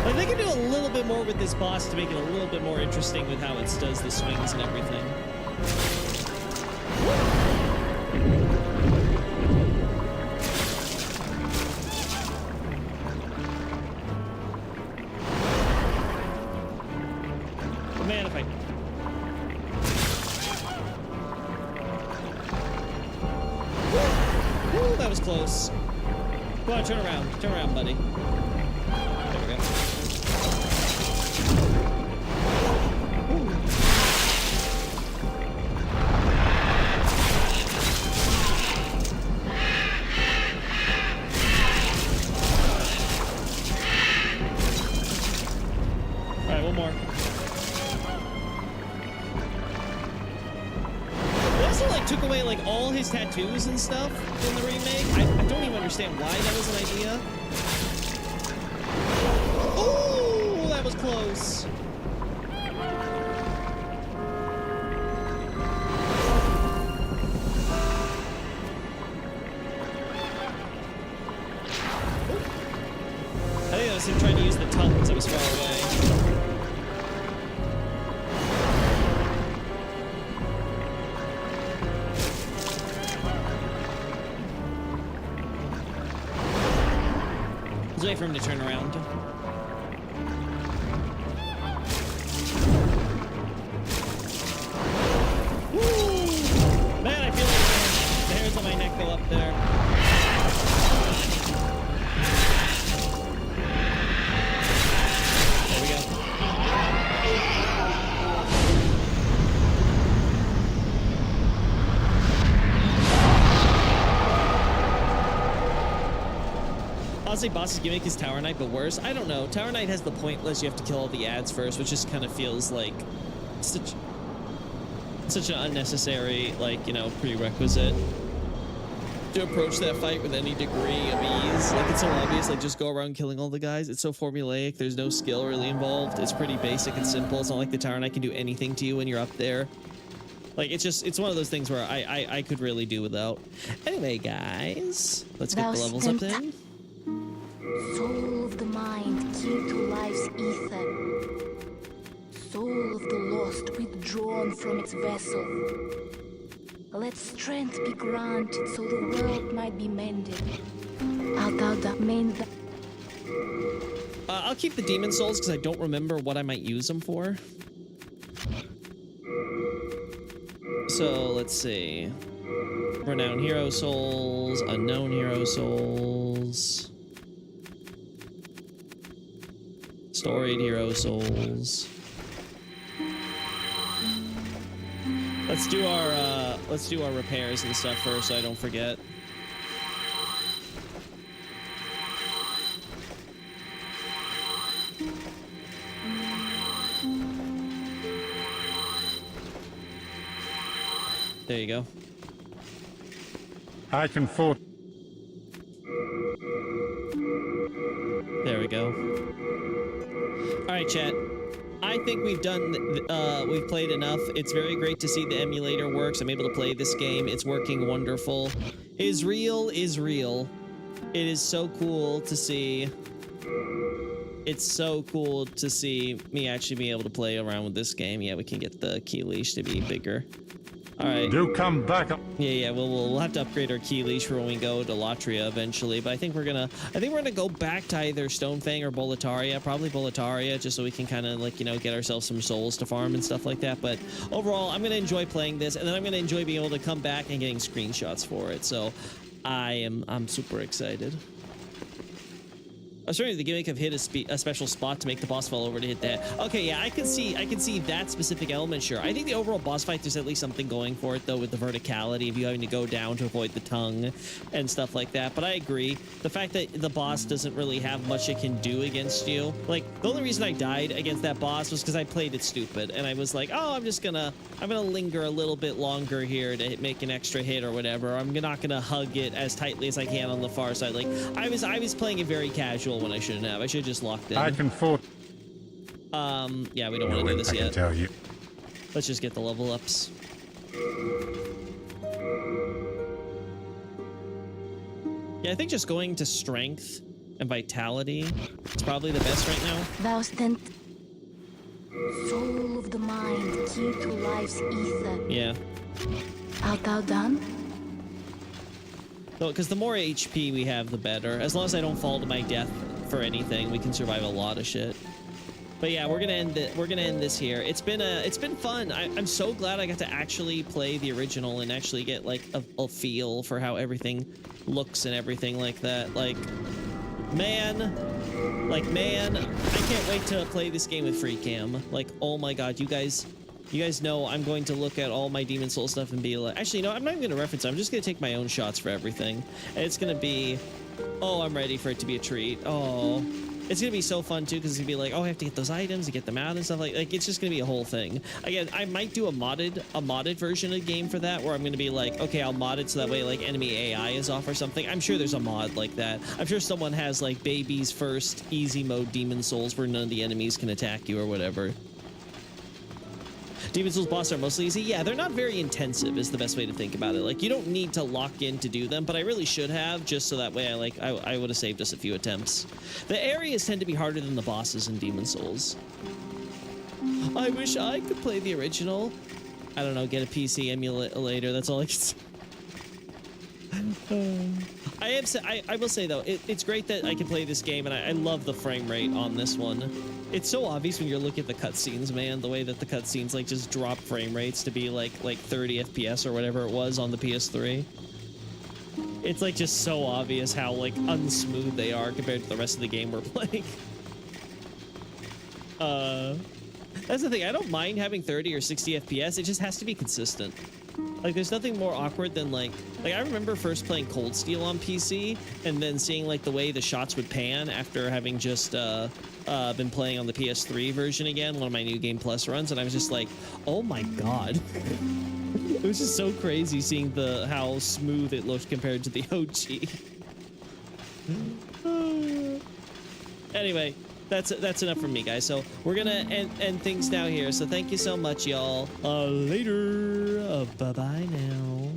Like, they can do a little bit more with this boss to make it a little bit more interesting with how it does the swings and everything. Man, if I... Woo, that was close. Come on, turn around, buddy. There we go. All right, one more. Like took away like all his tattoos and stuff in the remake. I don't even understand why that was an idea. Oh, that was close. I think that was him trying to use the tongue because I was far away. Wait for him to turn around. Woo! Man, I feel like the hairs on my neck go up there. There we go. Honestly, boss's gimmick is Tower Knight, but worse. I don't know. Tower Knight has the pointless, you have to kill all the ads first, which just kind of feels like such an unnecessary, like, you know, prerequisite to approach that fight with any degree of ease. Like, it's so obvious, like, just go around killing all the guys. It's so formulaic. There's no skill really involved. It's pretty basic and simple. It's not like the Tower Knight can do anything to you when you're up there. Like, it's one of those things where I could really do without. Anyway, guys, let's get the levels up there. Soul of the mind, key to life's ether. soul of the lost withdrawn from its vessel. Let strength be granted so the world might be mended. Art thou mend the... I'll keep the demon souls because I don't remember what I might use them for. So let's see. Renowned hero souls, unknown hero souls, storied hero souls. Let's do our repairs and stuff first so I don't forget. There you go. I can fort. There we go. All right, chat. I think we've done, we've played enough. It's very great to see the emulator works. I'm able to play this game. It's working wonderful. Israel is real. It is so cool to see. It's so cool to see me actually be able to play around with this game. Yeah, we can get the key leash to be bigger. All right. Do come back. Yeah. We'll have to upgrade our key leash for when we go to Latria eventually. But I think we're gonna go back to either Stonefang or Boletaria. Probably Boletaria, just so we can kind of like, you know, get ourselves some souls to farm and stuff like that. But overall, I'm gonna enjoy playing this, and then I'm gonna enjoy being able to come back and getting screenshots for it. So I'm super excited. I was trying to gimmick of hit a special spot to make the boss fall over to hit that. Okay, yeah, I can see that specific element, sure. I think the overall boss fight, there's at least something going for it, though, with the verticality of you having to go down to avoid the tongue and stuff like that. But I agree. The fact that the boss doesn't really have much it can do against you. Like, the only reason I died against that boss was because I played it stupid. And I was like, oh, I'm gonna linger a little bit longer here to make an extra hit or whatever. I'm not gonna hug it as tightly as I can on the far side. Like, I was playing it very casual when I shouldn't have. I should have just locked in. I can fort. Yeah, we don't want to do this yet. I can tell you. Let's just get the level ups. Yeah, I think just going to strength and vitality is probably the best right now. Thou stent, soul of the mind, key to life's ether. Yeah. Art thou done? No, because the more HP we have, the better. As long as I don't fall to my death for anything, we can survive a lot of shit. But yeah, we're gonna end it. We're gonna end this here. It's been fun. I'm so glad I got to actually play the original and actually get like a feel for how everything looks and everything like that. Like, man, I can't wait to play this game with free cam. Like, oh my god, you guys know I'm going to look at all my Demon Soul stuff and be like, actually, no, I'm not even going to reference it. I'm just going to take my own shots for everything. And it's going to be, oh, I'm ready for it to be a treat. Oh, it's going to be so fun, too, because it's going to be like, oh, I have to get those items to get them out and stuff. Like it's just going to be a whole thing. Again, I might do a modded version of the game for that, where I'm going to be like, okay, I'll mod it so that way, like, enemy AI is off or something. I'm sure there's a mod like that. I'm sure someone has, like, baby's first easy mode Demon Souls where none of the enemies can attack you or whatever. Demon Souls bosses are mostly easy. Yeah, they're not very intensive is the best way to think about it. Like, you don't need to lock in to do them, but I really should have, just so that way I would have saved us a few attempts. The areas tend to be harder than the bosses in Demon Souls. I wish I could play the original. I don't know, get a PC emulator, that's all I can say. I will say though, it's great that I can play this game, and I love the frame rate on this one. It's so obvious when you're looking at the cutscenes, man, the way that the cutscenes like just drop frame rates to be like 30 FPS or whatever it was on the PS3. It's like just so obvious how like unsmooth they are compared to the rest of the game we're playing. That's the thing, I don't mind having 30 or 60 FPS, it just has to be consistent. Like, there's nothing more awkward than, like, I remember first playing Cold Steel on PC, and then seeing, like, the way the shots would pan after having just, been playing on the PS3 version again, one of my New Game Plus runs, and I was just like, oh my god. It was just so crazy seeing how smooth it looked compared to the OG. Anyway, that's enough from me, guys. So we're gonna end things now here. So thank you so much, y'all. Later. Bye-bye now.